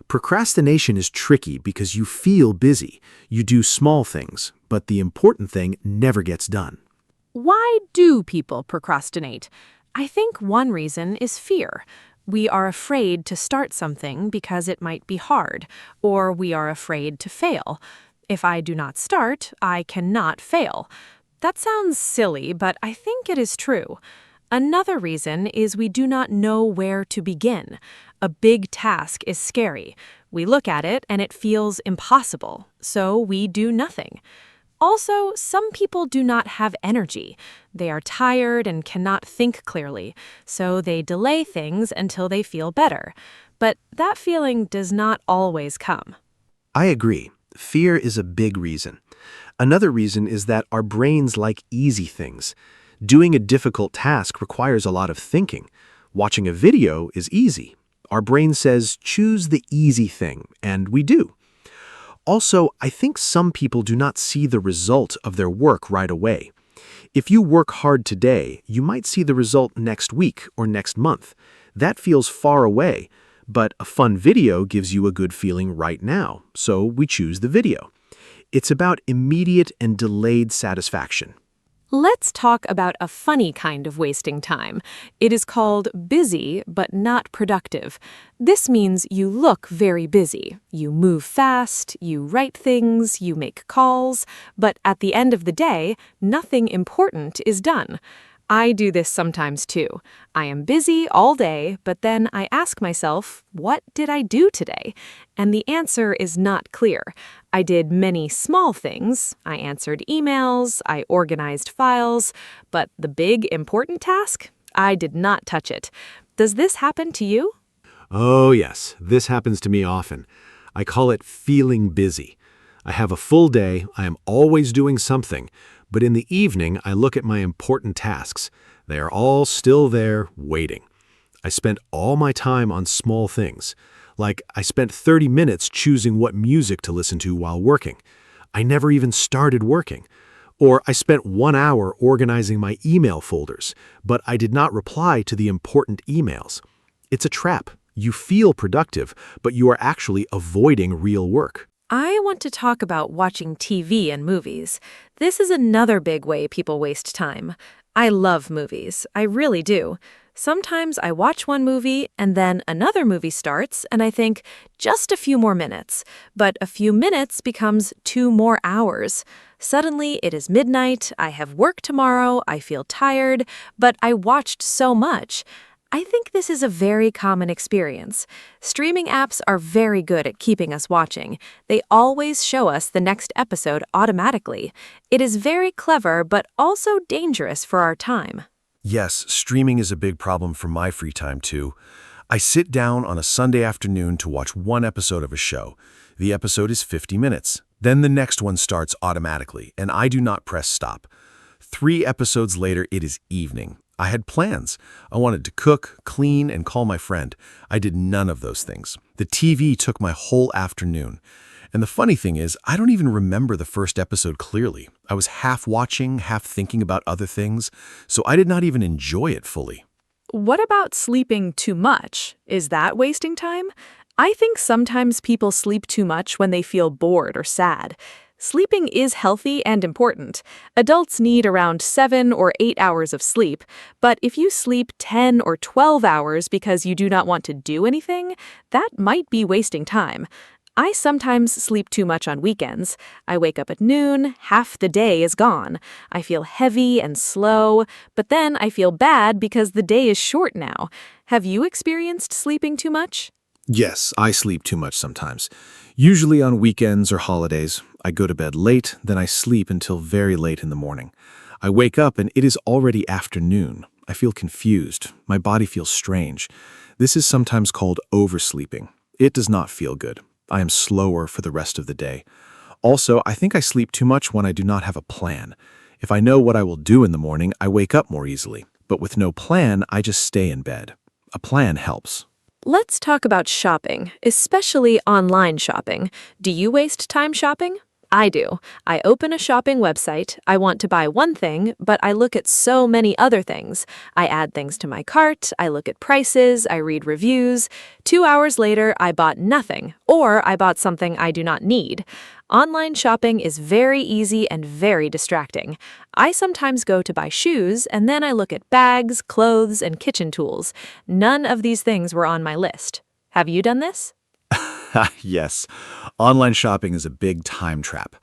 Procrastination is tricky because you feel busy. You do small things, but the important thing never gets done. Why do people procrastinate? I think one reason is fear. We are afraid to start something because it might be hard, or we are afraid to fail. If I do not start, I cannot fail. That sounds silly, but I think it is true. Another reason is we do not know where to begin. A big task is scary. We look at it and it feels impossible, so we do nothing. Also, some people do not have energy. They are tired and cannot think clearly, so they delay things until they feel better. But that feeling does not always come. I agree. Fear is a big reason. Another reason is that our brains like easy things. Doing a difficult task requires a lot of thinking. Watching a video is easy. Our brain says, choose the easy thing, and we do. Also, I think some people do not see the result of their work right away. If you work hard today, you might see the result next week or next month. That feels far away, but a fun video gives you a good feeling right now, so we choose the video. It's about immediate and delayed satisfaction. Let's talk about a funny kind of wasting time. It is called busy but not productive. This means you look very busy. You move fast, you write things, you make calls, but at the end of the day, nothing important is done. I do this sometimes too. I am busy all day, but then I ask myself, what did I do today? And the answer is not clear. I did many small things. I answered emails, I organized files, but the big important task? I did not touch it. Does this happen to you? Oh yes, this happens to me often. I call it feeling busy. I have a full day, I am always doing something, but in the evening I look at my important tasks. They are all still there, waiting. I spent all my time on small things. Like, I spent 30 minutes choosing what music to listen to while working. I never even started working. Or I spent 1 hour organizing my email folders, but I did not reply to the important emails. It's a trap. You feel productive, but you are actually avoiding real work. I want to talk about watching TV and movies. This is another big way people waste time. I love movies. I really do. Sometimes I watch one movie and then another movie starts and I think, just a few more minutes. But a few minutes becomes 2 more hours. Suddenly it is midnight, I have work tomorrow, I feel tired, but I watched so much. I think this is a very common experience. Streaming apps are very good at keeping us watching. They always show us the next episode automatically. It is very clever, but also dangerous for our time. Yes, streaming is a big problem for my free time too. I sit down on a Sunday afternoon to watch one episode of a show. The episode is 50 minutes. Then the next one starts automatically, and I do not press stop. 3 episodes later, it is evening. I had plans. I wanted to cook, clean, and call my friend. I did none of those things. The TV took my whole afternoon. And the funny thing is, I don't even remember the first episode clearly. I was half watching, half thinking about other things, so I did not even enjoy it fully. What about sleeping too much? Is that wasting time? I think sometimes people sleep too much when they feel bored or sad. Sleeping is healthy and important. Adults need around 7 or 8 hours of sleep, but if you sleep 10 or 12 hours because you do not want to do anything, that might be wasting time. I sometimes sleep too much on weekends. I wake up at noon, half the day is gone. I feel heavy and slow, but then I feel bad because the day is short now. Have you experienced sleeping too much? Yes, I sleep too much sometimes. Usually on weekends or holidays, I go to bed late, then I sleep until very late in the morning. I wake up and it is already afternoon. I feel confused. My body feels strange. This is sometimes called oversleeping. It does not feel good. I am slower for the rest of the day. Also, I think I sleep too much when I do not have a plan. If I know what I will do in the morning, I wake up more easily. But with no plan, I just stay in bed. A plan helps. Let's talk about shopping, especially online shopping. Do you waste time shopping? I do. I open a shopping website. I want to buy one thing, but I look at so many other things. I add things to my cart, I look at prices, I read reviews. 2 hours later, I bought nothing, or I bought something I do not need. Online shopping is very easy and very distracting. I sometimes go to buy shoes, and then I look at bags, clothes, and kitchen tools. None of these things were on my list. Have you done this? Yes, online shopping is a big time trap.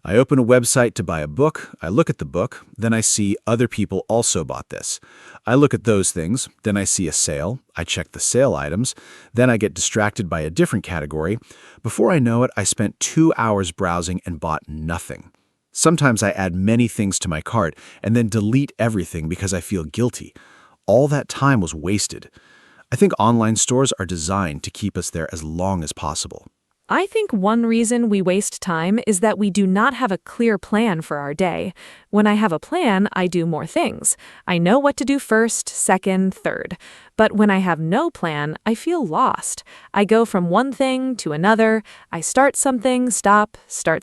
I open a website to buy a book, I look at the book, then I see other people also bought this. I look at those things, then I see a sale, I check the sale items, then I get distracted by a different category. Before I know it, I spent 2 hours browsing and bought nothing. Sometimes I add many things to my cart and then delete everything because I feel guilty. All that time was wasted. I think online stores are designed to keep us there as long as possible. I think one reason we waste time is that we do not have a clear plan for our day. When I have a plan, I do more things. I know what to do first, second, third. But when I have no plan, I feel lost. I go from one thing to another. I start something, start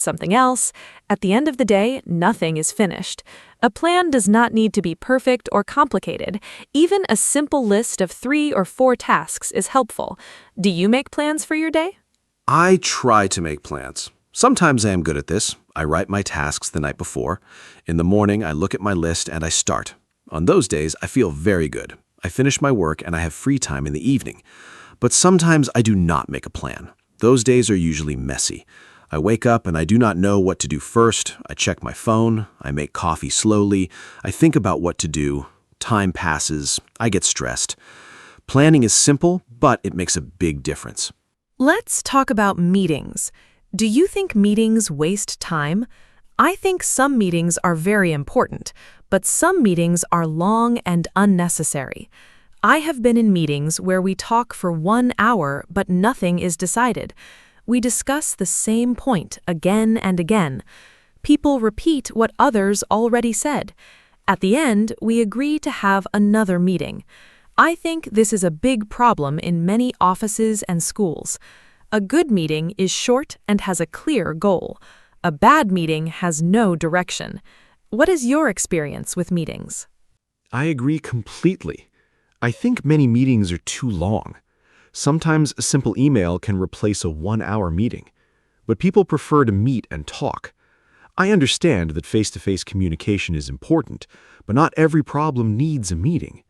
something else. At the end of the day, nothing is finished. A plan does not need to be perfect or complicated. Even a simple list of 3 or 4 tasks is helpful. Do you make plans for your day? I try to make plans. Sometimes I am good at this. I write my tasks the night before. In the morning, I look at my list and I start. On those days, I feel very good. I finish my work and I have free time in the evening. But sometimes I do not make a plan. Those days are usually messy. I wake up and I do not know what to do first. I check my phone. I make coffee slowly. I think about what to do. Time passes. I get stressed. Planning is simple, but it makes a big difference. Let's talk about meetings. Do you think meetings waste time? I think some meetings are very important, but some meetings are long and unnecessary. I have been in meetings where we talk for 1 hour, but nothing is decided. We discuss the same point again and again. People repeat what others already said. At the end, we agree to have another meeting. I think this is a big problem in many offices and schools. A good meeting is short and has a clear goal. A bad meeting has no direction. What is your experience with meetings? I agree completely. I think many meetings are too long. Sometimes a simple email can replace a 1-hour meeting, but people prefer to meet and talk. I understand that face-to-face communication is important, but not every problem needs a meeting.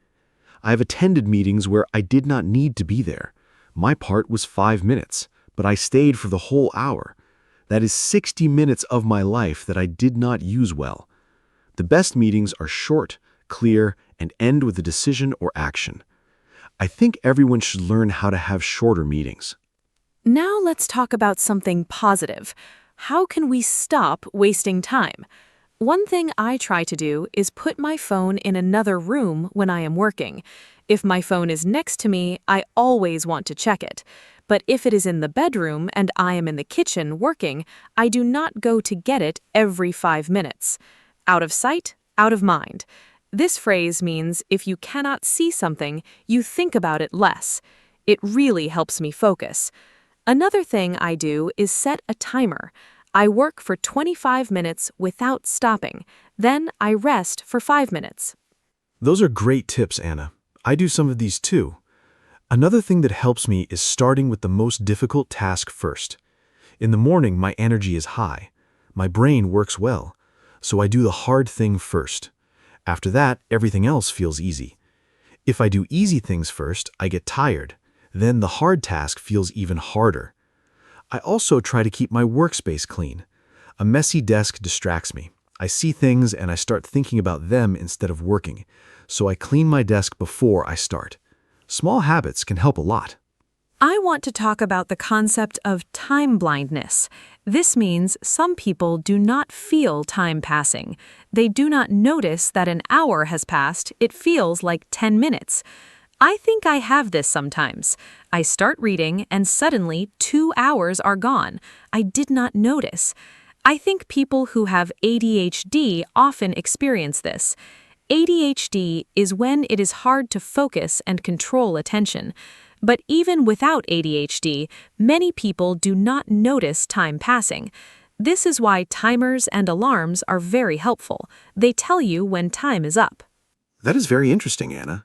I have attended meetings where I did not need to be there. My part was 5 minutes, but I stayed for the whole hour. That is 60 minutes of my life that I did not use well. The best meetings are short, clear, and end with a decision or action. I think everyone should learn how to have shorter meetings. Now let's talk about something positive. How can we stop wasting time? One thing I try to do is put my phone in another room when I am working. If my phone is next to me, I always want to check it. But if it is in the bedroom and I am in the kitchen working, I do not go to get it every 5 minutes. Out of sight, out of mind. This phrase means if you cannot see something, you think about it less. It really helps me focus. Another thing I do is set a timer. I work for 25 minutes without stopping. Then I rest for 5 minutes. Those are great tips, Anna. I do some of these too. Another thing that helps me is starting with the most difficult task first. In the morning, my energy is high. My brain works well, so I do the hard thing first. After that, everything else feels easy. If I do easy things first, I get tired. Then the hard task feels even harder. I also try to keep my workspace clean. A messy desk distracts me. I see things and I start thinking about them instead of working, so I clean my desk before I start. Small habits can help a lot. I want to talk about the concept of time blindness. This means some people do not feel time passing. They do not notice that an hour has passed. It feels like 10 minutes. I think I have this sometimes. I start reading and suddenly 2 hours are gone. I did not notice. I think people who have ADHD often experience this. ADHD is when it is hard to focus and control attention. But even without ADHD, many people do not notice time passing. This is why timers and alarms are very helpful. They tell you when time is up. That is very interesting, Anna.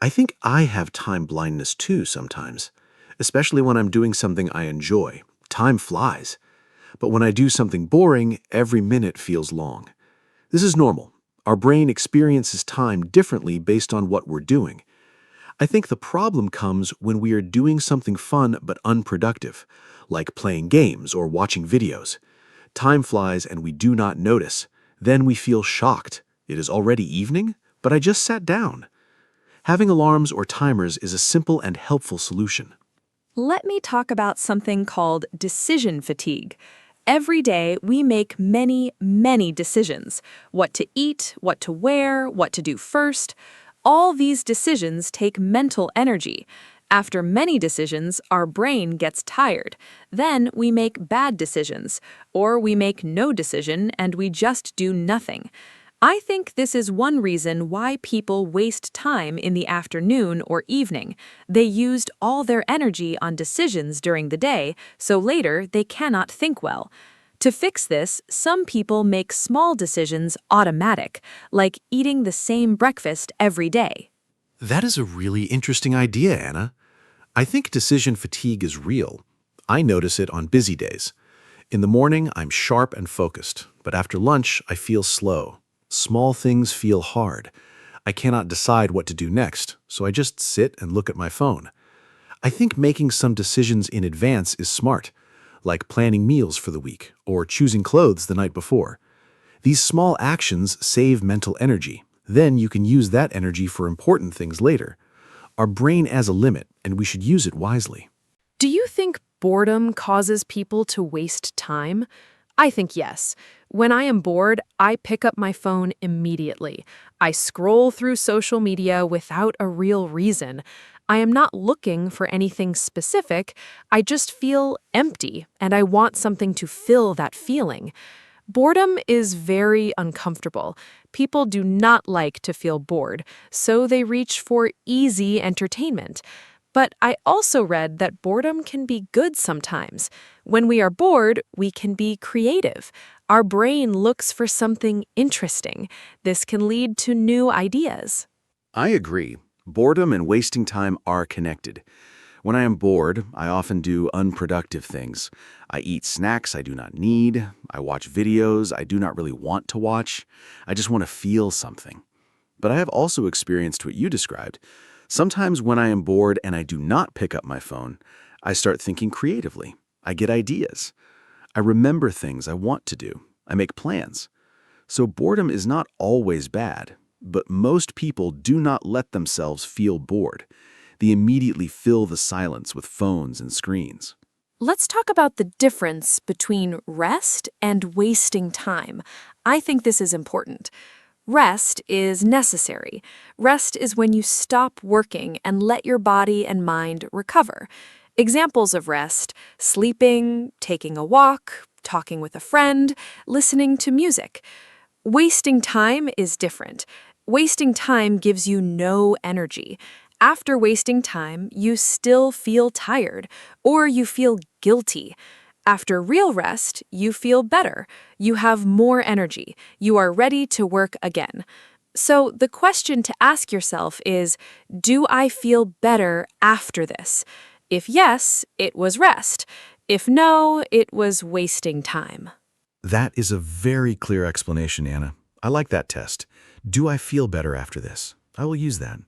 I think I have time blindness too sometimes, especially when I'm doing something I enjoy. Time flies. But when I do something boring, every minute feels long. This is normal. Our brain experiences time differently based on what we're doing. I think the problem comes when we are doing something fun but unproductive, like playing games or watching videos. Time flies and we do not notice. Then we feel shocked. It is already evening, but I just sat down. Having alarms or timers is a simple and helpful solution. Let me talk about something called decision fatigue. Every day, we make many, many decisions. What to eat, what to wear, what to do first. All these decisions take mental energy. After many decisions, our brain gets tired. Then we make bad decisions, or we make no decision and we just do nothing. I think this is one reason why people waste time in the afternoon or evening. They used all their energy on decisions during the day, so later they cannot think well. To fix this, some people make small decisions automatic, like eating the same breakfast every day. That is a really interesting idea, Anna. I think decision fatigue is real. I notice it on busy days. In the morning, I'm sharp and focused, but after lunch, I feel slow. Small things feel hard. I cannot decide what to do next, so I just sit and look at my phone. I think making some decisions in advance is smart, like planning meals for the week or choosing clothes the night before. These small actions save mental energy. Then you can use that energy for important things later. Our brain has a limit, and we should use it wisely. Do you think boredom causes people to waste time? I think yes. When I am bored, I pick up my phone immediately. I scroll through social media without a real reason. I am not looking for anything specific. I just feel empty, and I want something to fill that feeling. Boredom is very uncomfortable. People do not like to feel bored, so they reach for easy entertainment. But I also read that boredom can be good sometimes. When we are bored, we can be creative. Our brain looks for something interesting. This can lead to new ideas. I agree. Boredom and wasting time are connected. When I am bored, I often do unproductive things. I eat snacks I do not need. I watch videos I do not really want to watch. I just want to feel something. But I have also experienced what you described. Sometimes when I am bored and I do not pick up my phone, I start thinking creatively. I get ideas. I remember things I want to do. I make plans. So boredom is not always bad, but most people do not let themselves feel bored. They immediately fill the silence with phones and screens. Let's talk about the difference between rest and wasting time. I think this is important. Rest is necessary. Rest is when you stop working and let your body and mind recover. Examples of rest: sleeping, taking a walk, talking with a friend, listening to music. Wasting time is different. Wasting time gives you no energy. After wasting time, you still feel tired, or you feel guilty. After real rest, you feel better. You have more energy. You are ready to work again. So the question to ask yourself is, do I feel better after this? If yes, it was rest. If no, it was wasting time. That is a very clear explanation, Anna. I like that test. Do I feel better after this? I will use that.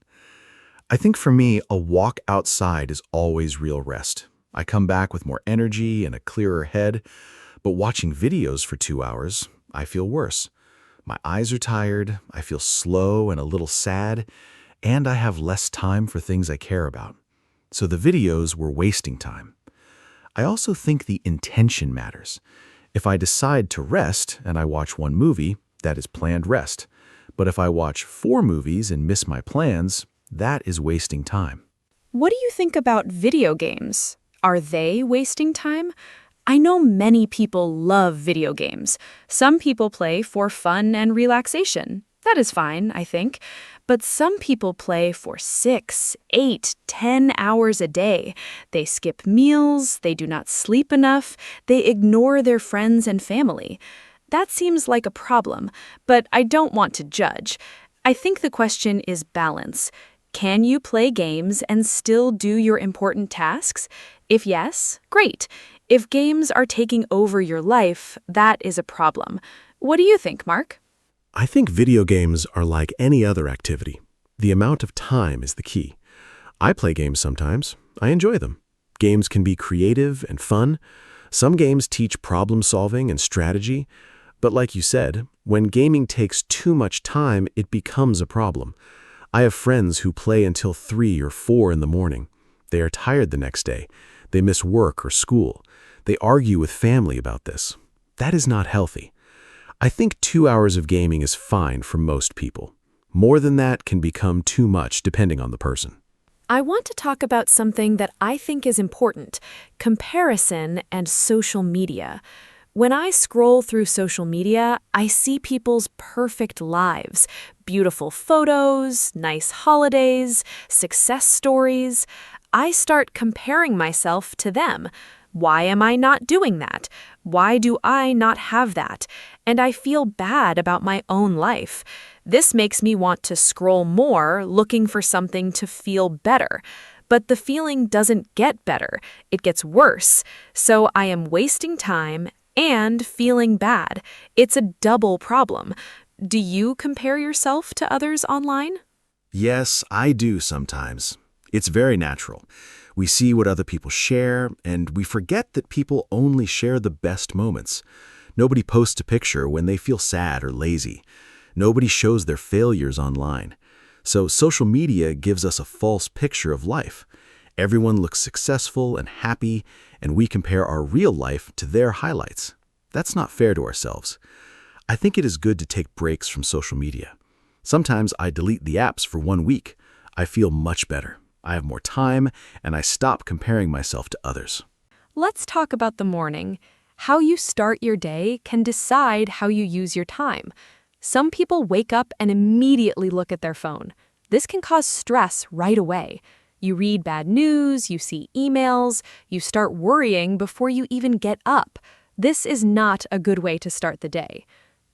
I think for me, a walk outside is always real rest. I come back with more energy and a clearer head, but watching videos for 2 hours, I feel worse. My eyes are tired, I feel slow and a little sad, and I have less time for things I care about. So the videos were wasting time. I also think the intention matters. If I decide to rest and I watch one movie, that is planned rest. But if I watch 4 movies and miss my plans, that is wasting time. What do you think about video games? Are they wasting time? I know many people love video games. Some people play for fun and relaxation. That is fine, I think. But some people play for 6, 8, 10 hours a day. They skip meals, they do not sleep enough, they ignore their friends and family. That seems like a problem, but I don't want to judge. I think the question is balance. Can you play games and still do your important tasks? If yes, great. If games are taking over your life, that is a problem. What do you think, Mark? I think video games are like any other activity. The amount of time is the key. I play games sometimes. I enjoy them. Games can be creative and fun. Some games teach problem solving and strategy. But like you said, when gaming takes too much time, it becomes a problem. I have friends who play until 3 or 4 in the morning. They are tired the next day. They miss work or school. They argue with family about this. That is not healthy. I think 2 hours of gaming is fine for most people. More than that can become too much depending on the person. I want to talk about something that I think is important: comparison and social media. When I scroll through social media, I see people's perfect lives, beautiful photos, nice holidays, success stories. I start comparing myself to them. Why am I not doing that? Why do I not have that? And I feel bad about my own life. This makes me want to scroll more, looking for something to feel better. But the feeling doesn't get better. It gets worse. So I am wasting time and feeling bad. It's a double problem. Do you compare yourself to others online? Yes, I do sometimes. It's very natural. We see what other people share, and we forget that people only share the best moments. Nobody posts a picture when they feel sad or lazy. Nobody shows their failures online. So social media gives us a false picture of life. Everyone looks successful and happy, and we compare our real life to their highlights. That's not fair to ourselves. I think it is good to take breaks from social media. Sometimes I delete the apps for 1 week. I feel much better. I have more time, and I stop comparing myself to others. Let's talk about the morning. How you start your day can decide how you use your time. Some people wake up and immediately look at their phone. This can cause stress right away. You read bad news, you see emails, you start worrying before you even get up. This is not a good way to start the day.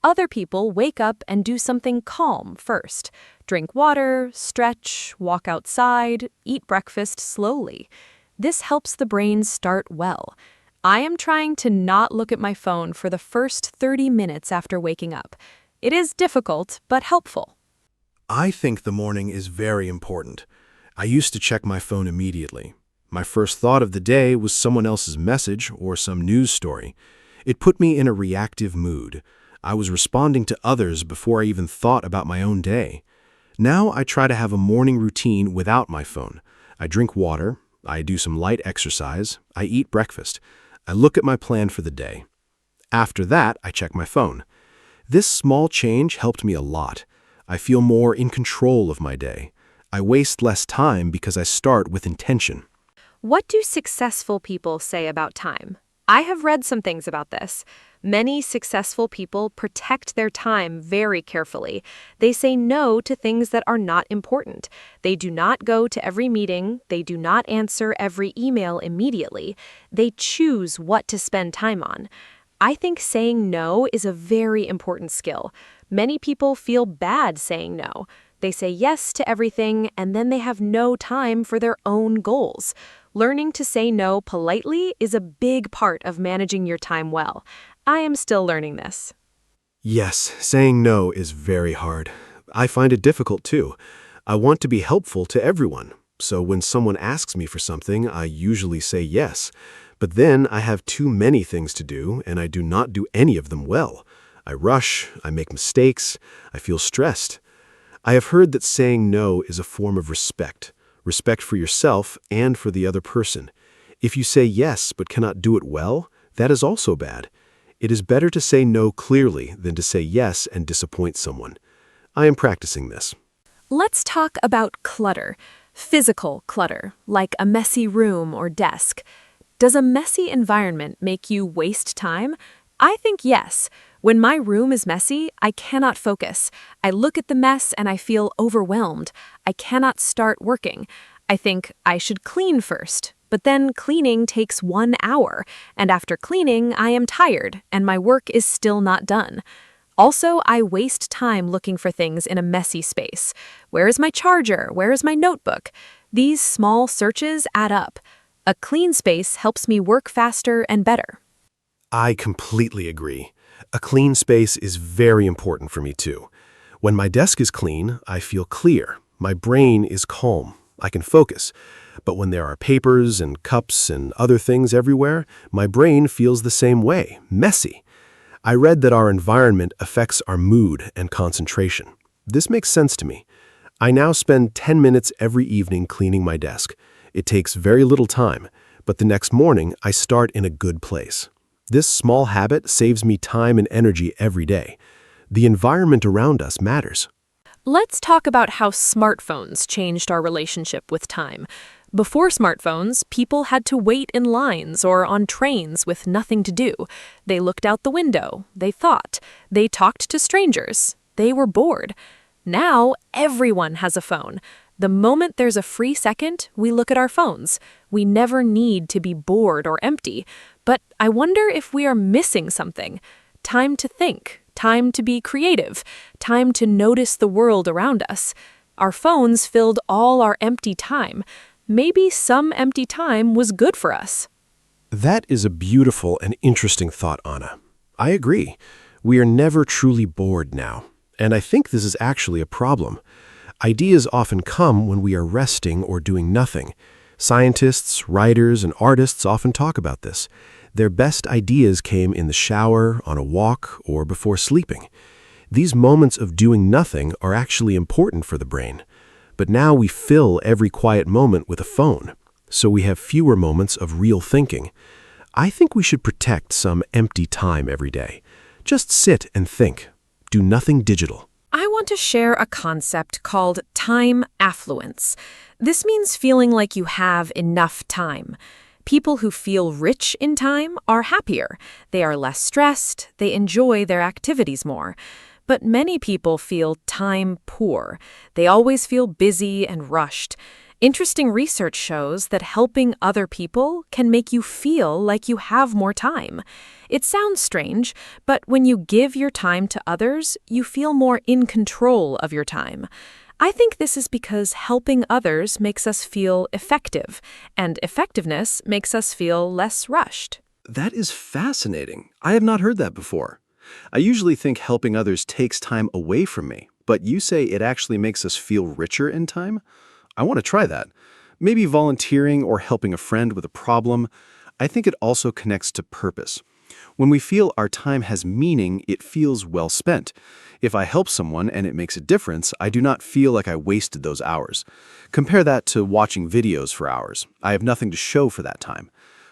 Other people wake up and do something calm first. Drink water, stretch, walk outside, eat breakfast slowly. This helps the brain start well. I am trying to not look at my phone for the first 30 minutes after waking up. It is difficult, but helpful. I think the morning is very important. I used to check my phone immediately. My first thought of the day was someone else's message or some news story. It put me in a reactive mood. I was responding to others before I even thought about my own day. Now I try to have a morning routine without my phone. I drink water, I do some light exercise, I eat breakfast. I look at my plan for the day. After that, I check my phone. This small change helped me a lot. I feel more in control of my day. I waste less time because I start with intention. What do successful people say about time? I have read some things about this. Many successful people protect their time very carefully. They say no to things that are not important. They do not go to every meeting. They do not answer every email immediately. They choose what to spend time on. I think saying no is a very important skill. Many people feel bad saying no. They say yes to everything, and then they have no time for their own goals. Learning to say no politely is a big part of managing your time well. I am still learning this. Yes, saying no is very hard. I find it difficult too. I want to be helpful to everyone, so when someone asks me for something, I usually say yes. But then I have too many things to do, and I do not do any of them well. I rush, I make mistakes, I feel stressed. I have heard that saying no is a form of respect for yourself and for the other person. If you say yes but cannot do it well, that is also bad. It is better to say no clearly than to say yes and disappoint someone. I am practicing this. Let's talk about clutter. Physical clutter, like a messy room or desk. Does a messy environment make you waste time? I think yes. When my room is messy, I cannot focus. I look at the mess and I feel overwhelmed. I cannot start working. I think I should clean first. But then cleaning takes 1 hour, and after cleaning, I am tired, and my work is still not done. Also, I waste time looking for things in a messy space. Where is my charger? Where is my notebook? These small searches add up. A clean space helps me work faster and better. I completely agree. A clean space is very important for me too. When my desk is clean, I feel clear. My brain is calm. I can focus. But when there are papers and cups and other things everywhere, my brain feels the same way, messy. I read that our environment affects our mood and concentration. This makes sense to me. I now spend 10 minutes every evening cleaning my desk. It takes very little time, but the next morning I start in a good place. This small habit saves me time and energy every day. The environment around us matters. Let's talk about how smartphones changed our relationship with time. Before smartphones, people had to wait in lines or on trains with nothing to do. They looked out the window, they thought, they talked to strangers, they were bored. Now, everyone has a phone. The moment there's a free second, we look at our phones. We never need to be bored or empty. But I wonder if we are missing something. Time to think, time to be creative, time to notice the world around us. Our phones filled all our empty time. Maybe some empty time was good for us. That is a beautiful and interesting thought, Anna. I agree. We are never truly bored now. And I think this is actually a problem. Ideas often come when we are resting or doing nothing. Scientists, writers, and artists often talk about this. Their best ideas came in the shower, on a walk, or before sleeping. These moments of doing nothing are actually important for the brain. But now we fill every quiet moment with a phone, so we have fewer moments of real thinking. I think we should protect some empty time every day. Just sit and think. Do nothing digital. I want to share a concept called time affluence. This means feeling like you have enough time. People who feel rich in time are happier. They are less stressed. They enjoy their activities more. But many people feel time poor. They always feel busy and rushed. Interesting research shows that helping other people can make you feel like you have more time. It sounds strange, but when you give your time to others, you feel more in control of your time. I think this is because helping others makes us feel effective, and effectiveness makes us feel less rushed. That is fascinating. I have not heard that before. I usually think helping others takes time away from me, but you say it actually makes us feel richer in time? I want to try that. Maybe volunteering or helping a friend with a problem. I think it also connects to purpose. When we feel our time has meaning, it feels well spent. If I help someone and it makes a difference, I do not feel like I wasted those hours. Compare that to watching videos for hours. I have nothing to show for that time.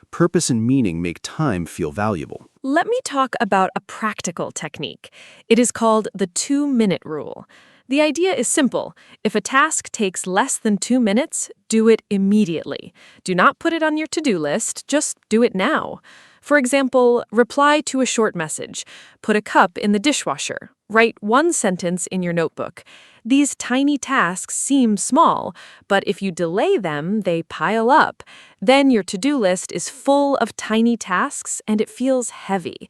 Purpose and meaning make time feel valuable. Let me talk about a practical technique. It is called the 2-minute rule. The idea is simple. If a task takes less than 2 minutes, do it immediately. Do not put it on your to-do list, just do it now. For example, reply to a short message. Put a cup in the dishwasher. Write 1 sentence in your notebook. These tiny tasks seem small, but if you delay them, they pile up. Then your to-do list is full of tiny tasks and it feels heavy.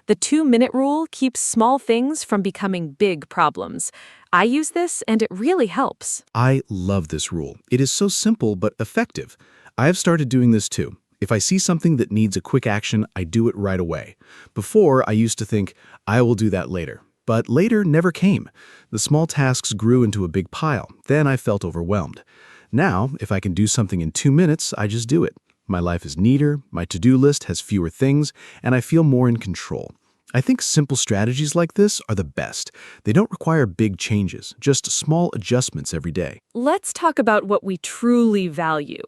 The 2-minute rule keeps small things from becoming big problems. I use this and it really helps. I love this rule. It is so simple but effective. I have started doing this too. If I see something that needs a quick action, I do it right away. Before, I used to think, I will do that later. But later never came. The small tasks grew into a big pile. Then I felt overwhelmed. Now, if I can do something in 2 minutes, I just do it. My life is neater, my to-do list has fewer things, and I feel more in control. I think simple strategies like this are the best. They don't require big changes, just small adjustments every day. Let's talk about what we truly value.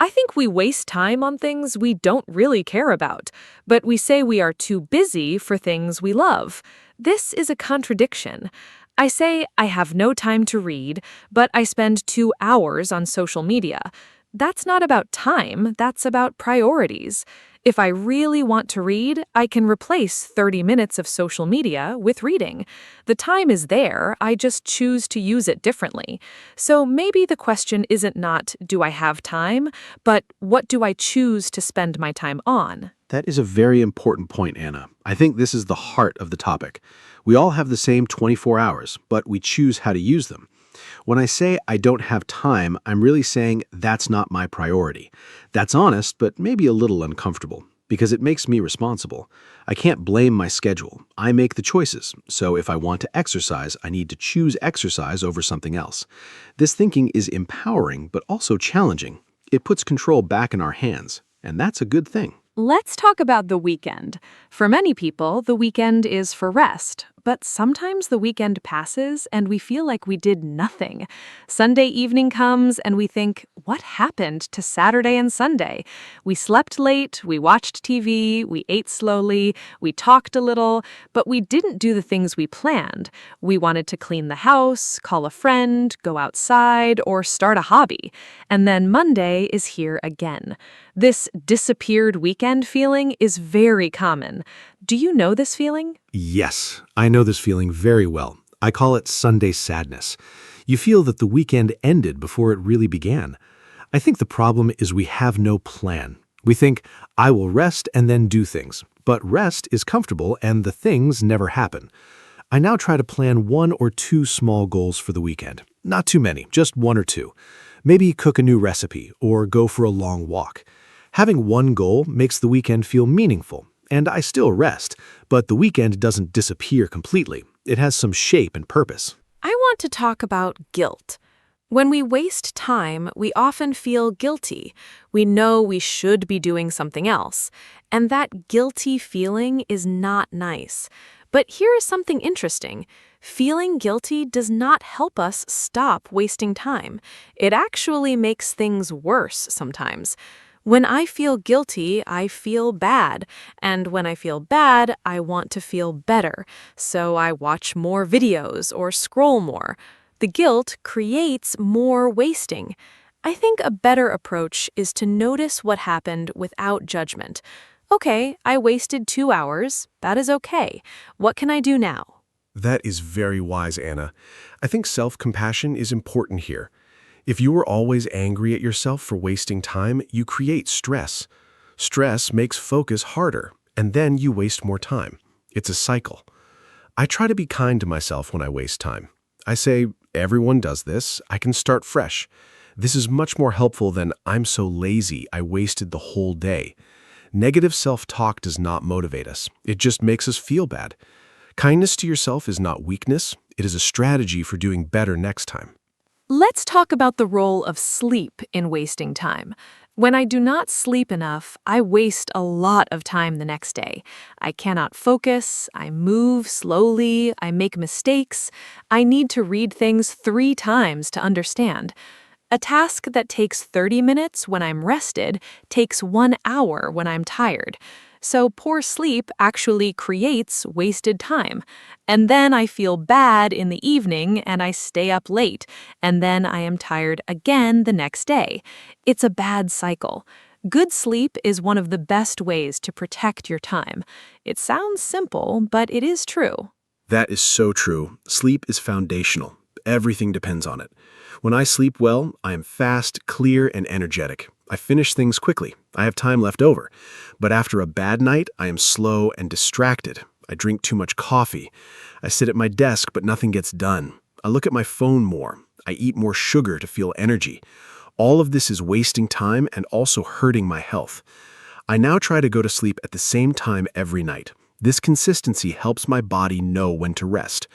I think we waste time on things we don't really care about, but we say we are too busy for things we love. This is a contradiction. I say I have no time to read, but I spend 2 hours on social media. That's not about time, that's about priorities. If I really want to read, I can replace 30 minutes of social media with reading. The time is there, I just choose to use it differently. So maybe the question isn't not, do I have time, but what do I choose to spend my time on? That is a very important point, Anna. I think this is the heart of the topic. We all have the same 24 hours, but we choose how to use them. When I say I don't have time, I'm really saying that's not my priority. That's honest, but maybe a little uncomfortable, because it makes me responsible. I can't blame my schedule. I make the choices. So if I want to exercise, I need to choose exercise over something else. This thinking is empowering, but also challenging. It puts control back in our hands, and that's a good thing. Let's talk about the weekend. For many people, the weekend is for rest, but sometimes the weekend passes and we feel like we did nothing. Sunday evening comes and we think, what happened to Saturday and Sunday? We slept late, we watched TV, we ate slowly, we talked a little, but we didn't do the things we planned. We wanted to clean the house, call a friend, go outside, or start a hobby. And then Monday is here again. This disappeared weekend feeling is very common. Do you know this feeling? Yes, I know this feeling very well. I call it Sunday sadness. You feel that the weekend ended before it really began. I think the problem is we have no plan. We think, I will rest and then do things. But rest is comfortable and the things never happen. I now try to plan 1 or 2 small goals for the weekend. Not too many, just 1 or 2. Maybe cook a new recipe or go for a long walk. Having one goal makes the weekend feel meaningful. And I still rest, but the weekend doesn't disappear completely. It has some shape and purpose. I want to talk about guilt. When we waste time, we often feel guilty. We know we should be doing something else. And that guilty feeling is not nice. But here is something interesting. Feeling guilty does not help us stop wasting time. It actually makes things worse sometimes. When I feel guilty, I feel bad. And when I feel bad, I want to feel better. So I watch more videos or scroll more. The guilt creates more wasting. I think a better approach is to notice what happened without judgment. Okay, I wasted 2 hours. That is okay. What can I do now? That is very wise, Anna. I think self-compassion is important here. If you are always angry at yourself for wasting time, you create stress. Stress makes focus harder, and then you waste more time. It's a cycle. I try to be kind to myself when I waste time. I say, everyone does this, I can start fresh. This is much more helpful than I'm so lazy, I wasted the whole day. Negative self-talk does not motivate us. It just makes us feel bad. Kindness to yourself is not weakness. It is a strategy for doing better next time. Let's talk about the role of sleep in wasting time. When I do not sleep enough, I waste a lot of time the next day. I cannot focus, I move slowly, I make mistakes. I need to read things 3 times to understand. A task that takes 30 minutes when I'm rested takes 1 hour when I'm tired. So poor sleep actually creates wasted time. And then I feel bad in the evening and I stay up late. And then I am tired again the next day. It's a bad cycle. Good sleep is one of the best ways to protect your time. It sounds simple, but it is true. That is so true. Sleep is foundational. Everything depends on it. When I sleep well, I am fast, clear, and energetic. I finish things quickly. I have time left over. But after a bad night, I am slow and distracted. I drink too much coffee. I sit at my desk, but nothing gets done. I look at my phone more. I eat more sugar to feel energy. All of this is wasting time and also hurting my health. I now try to go to sleep at the same time every night. This consistency helps my body know when to rest.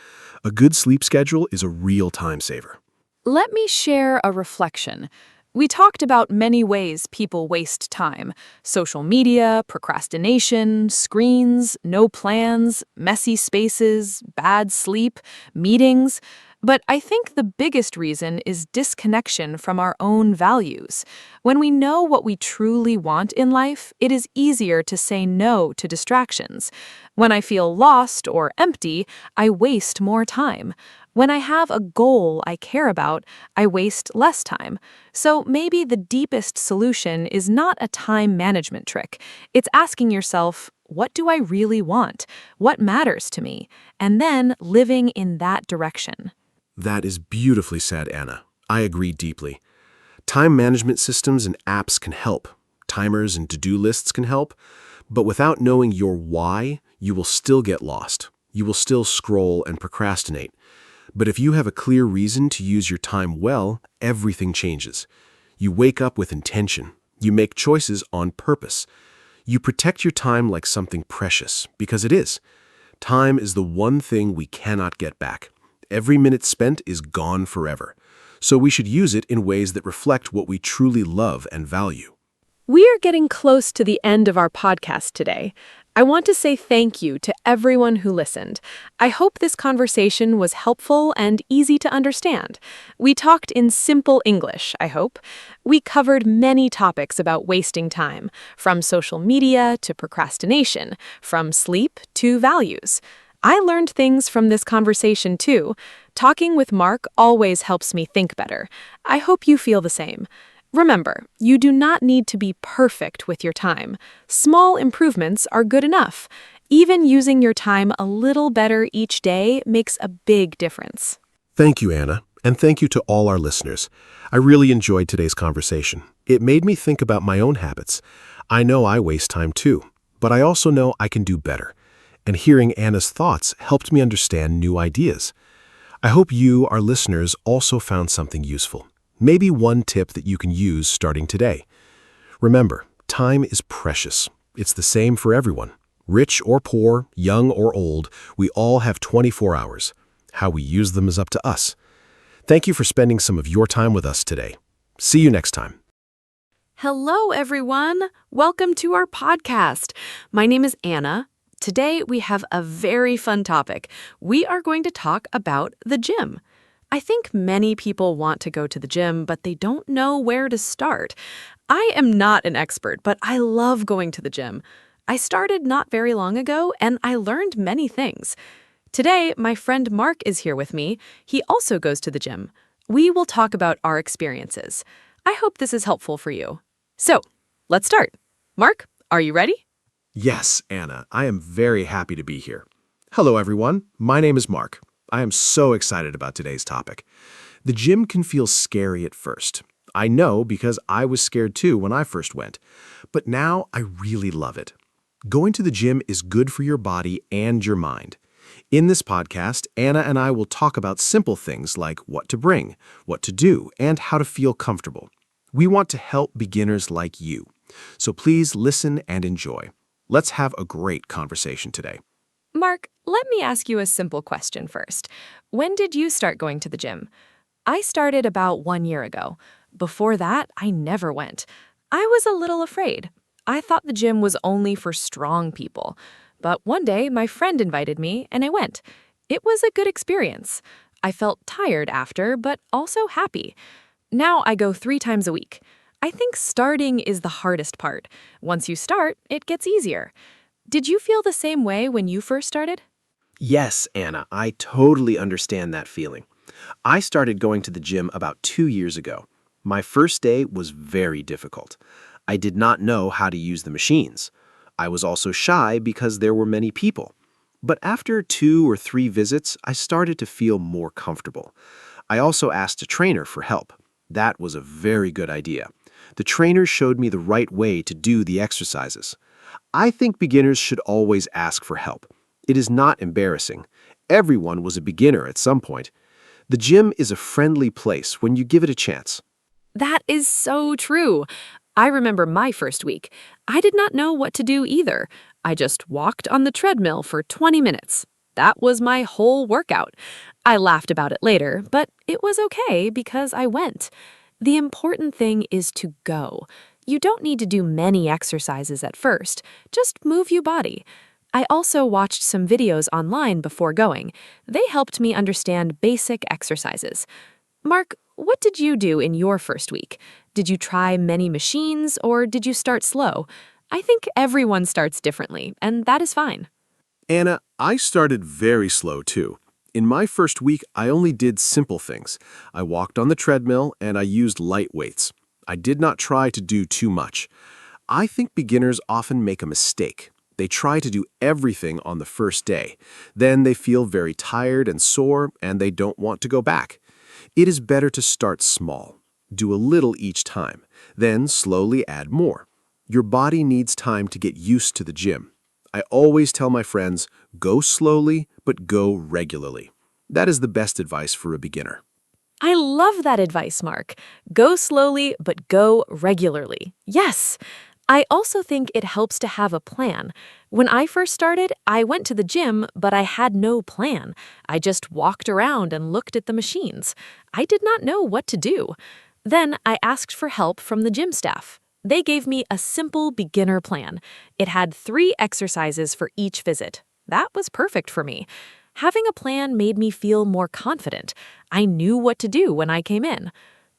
A good sleep schedule is a real time saver. Let me share a reflection. We talked about many ways people waste time. Social media, procrastination, screens, no plans, messy spaces, bad sleep, meetings. But I think the biggest reason is disconnection from our own values. When we know what we truly want in life, it is easier to say no to distractions. When I feel lost or empty, I waste more time. When I have a goal I care about, I waste less time. So maybe the deepest solution is not a time management trick. It's asking yourself, what do I really want? What matters to me? And then living in that direction. That is beautifully said, Anna. I agree deeply. Time management systems and apps can help. Timers and to-do lists can help. But without knowing your why, you will still get lost. You will still scroll and procrastinate. But if you have a clear reason to use your time well, everything changes. You wake up with intention. You make choices on purpose. You protect your time like something precious, because it is. Time is the one thing we cannot get back. Every minute spent is gone forever. So we should use it in ways that reflect what we truly love and value. We are getting close to the end of our podcast today. I want to say thank you to everyone who listened. I hope this conversation was helpful and easy to understand. We talked in simple English, I hope. We covered many topics about wasting time, from social media to procrastination, from sleep to values. I learned things from this conversation too. Talking with Mark always helps me think better. I hope you feel the same. Remember, you do not need to be perfect with your time. Small improvements are good enough. Even using your time a little better each day makes a big difference. Thank you, Anna, and thank you to all our listeners. I really enjoyed today's conversation. It made me think about my own habits. I know I waste time too, but I also know I can do better. And hearing Anna's thoughts helped me understand new ideas. I hope you, our listeners, also found something useful. Maybe one tip that you can use starting today. Remember, time is precious. It's the same for everyone. Rich or poor, young or old, we all have 24 hours. How we use them is up to us. Thank you for spending some of your time with us today. See you next time. Hello, everyone. Welcome to our podcast. My name is Anna. Today, we have a very fun topic. We are going to talk about the gym. I think many people want to go to the gym, but they don't know where to start. I am not an expert, but I love going to the gym. I started not very long ago, and I learned many things. Today, my friend Mark is here with me. He also goes to the gym. We will talk about our experiences. I hope this is helpful for you. So, let's start. Mark, are you ready? Yes, Anna, I am very happy to be here. Hello, everyone. My name is Mark. I am so excited about today's topic. The gym can feel scary at first. I know because I was scared too when I first went. But now I really love it. Going to the gym is good for your body and your mind. In this podcast, Anna and I will talk about simple things like what to bring, what to do, and how to feel comfortable. We want to help beginners like you. So please listen and enjoy. Let's have a great conversation today. Mark, let me ask you a simple question first. When did you start going to the gym? I started about 1 year ago. Before that, I never went. I was a little afraid. I thought the gym was only for strong people. But one day, my friend invited me, and I went. It was a good experience. I felt tired after, but also happy. Now I go 3 times a week. I think starting is the hardest part. Once you start, it gets easier. Did you feel the same way when you first started? Yes, Anna, I totally understand that feeling. I started going to the gym about 2 years ago. My first day was very difficult. I did not know how to use the machines. I was also shy because there were many people. But after 2 or 3 visits, I started to feel more comfortable. I also asked a trainer for help. That was a very good idea. The trainer showed me the right way to do the exercises. I think beginners should always ask for help. It is not embarrassing. Everyone was a beginner at some point. The gym is a friendly place when you give it a chance. That is so true. I remember my first week. I did not know what to do either. I just walked on the treadmill for 20 minutes. That was my whole workout. I laughed about it later, but it was okay because I went. The important thing is to go. You don't need to do many exercises at first. Just move your body. I also watched some videos online before going. They helped me understand basic exercises. Mark, what did you do in your first week? Did you try many machines or did you start slow? I think everyone starts differently, and that is fine. Anna, I started very slow too. In my first week, I only did simple things. I walked on the treadmill and I used light weights. I did not try to do too much. I think beginners often make a mistake. They try to do everything on the first day. Then they feel very tired and sore and they don't want to go back. It is better to start small. Do a little each time, then slowly add more. Your body needs time to get used to the gym. I always tell my friends, go slowly, but go regularly. That is the best advice for a beginner. I love that advice, Mark. Go slowly, but go regularly. Yes. I also think it helps to have a plan. When I first started, I went to the gym, but I had no plan. I just walked around and looked at the machines. I did not know what to do. Then I asked for help from the gym staff. They gave me a simple beginner plan. It had 3 exercises for each visit. That was perfect for me. Having a plan made me feel more confident. I knew what to do when I came in.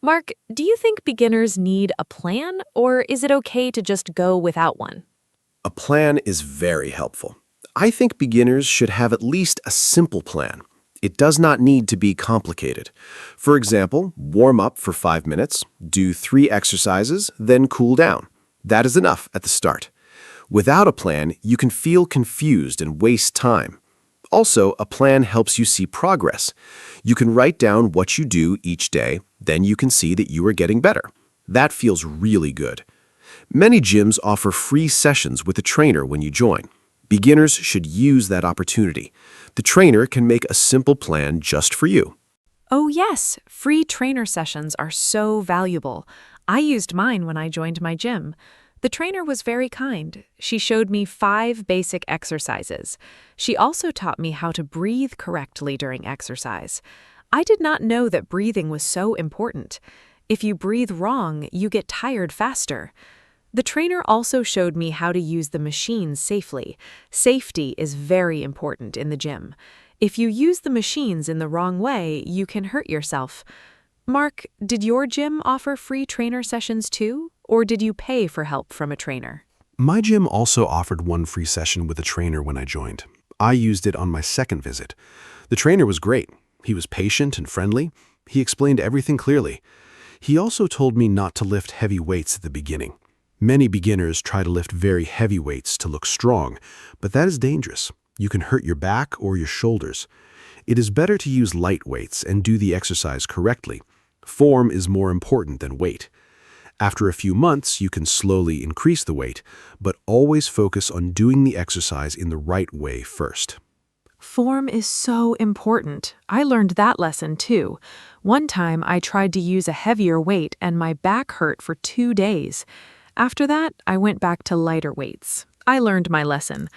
Mark, do you think beginners need a plan, or is it okay to just go without one? A plan is very helpful. I think beginners should have at least a simple plan. It does not need to be complicated. For example, warm up for 5 minutes, do 3 exercises, then cool down. That is enough at the start. Without a plan, you can feel confused and waste time. Also, a plan helps you see progress. You can write down what you do each day, then you can see that you are getting better. That feels really good. Many gyms offer free sessions with a trainer when you join. Beginners should use that opportunity. The trainer can make a simple plan just for you. Oh yes, free trainer sessions are so valuable. I used mine when I joined my gym. The trainer was very kind. She showed me 5 basic exercises. She also taught me how to breathe correctly during exercise. I did not know that breathing was so important. If you breathe wrong, you get tired faster. The trainer also showed me how to use the machines safely. Safety is very important in the gym. If you use the machines in the wrong way, you can hurt yourself. Mark, did your gym offer free trainer sessions too, or did you pay for help from a trainer? My gym also offered one free session with a trainer when I joined. I used it on my second visit. The trainer was great. He was patient and friendly. He explained everything clearly. He also told me not to lift heavy weights at the beginning. Many beginners try to lift very heavy weights to look strong, but that is dangerous. You can hurt your back or your shoulders. It is better to use light weights and do the exercise correctly. Form is more important than weight. After a few months, you can slowly increase the weight, but always focus on doing the exercise in the right way first. Form is so important. I learned that lesson too. One time I tried to use a heavier weight and my back hurt for 2 days. After that, I went back to lighter weights. I learned my lesson.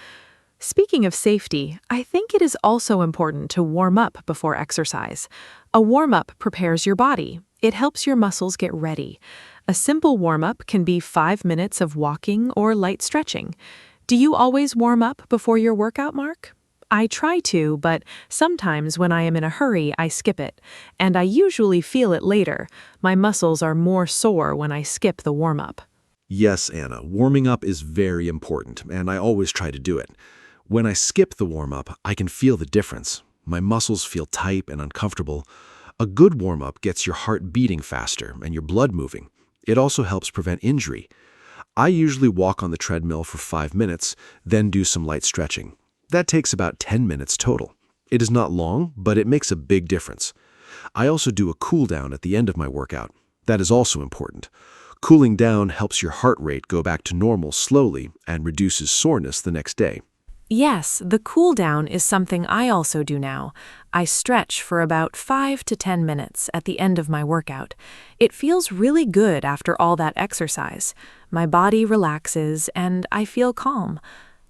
Speaking of safety, I think it is also important to warm up before exercise. A warm-up prepares your body. It helps your muscles get ready. A simple warm-up can be 5 minutes of walking or light stretching. Do you always warm up before your workout, Mark? I try to, but sometimes when I am in a hurry, I skip it. And I usually feel it later. My muscles are more sore when I skip the warm-up. Yes, Anna, warming up is very important, and I always try to do it. When I skip the warm-up, I can feel the difference. My muscles feel tight and uncomfortable. A good warm-up gets your heart beating faster and your blood moving. It also helps prevent injury. I usually walk on the treadmill for 5 minutes, then do some light stretching. That takes about 10 minutes total. It is not long, but it makes a big difference. I also do a cool down at the end of my workout. That is also important. Cooling down helps your heart rate go back to normal slowly and reduces soreness the next day. Yes, the cool down is something I also do now. I stretch for about 5 to 10 minutes at the end of my workout. It feels really good after all that exercise. My body relaxes and I feel calm.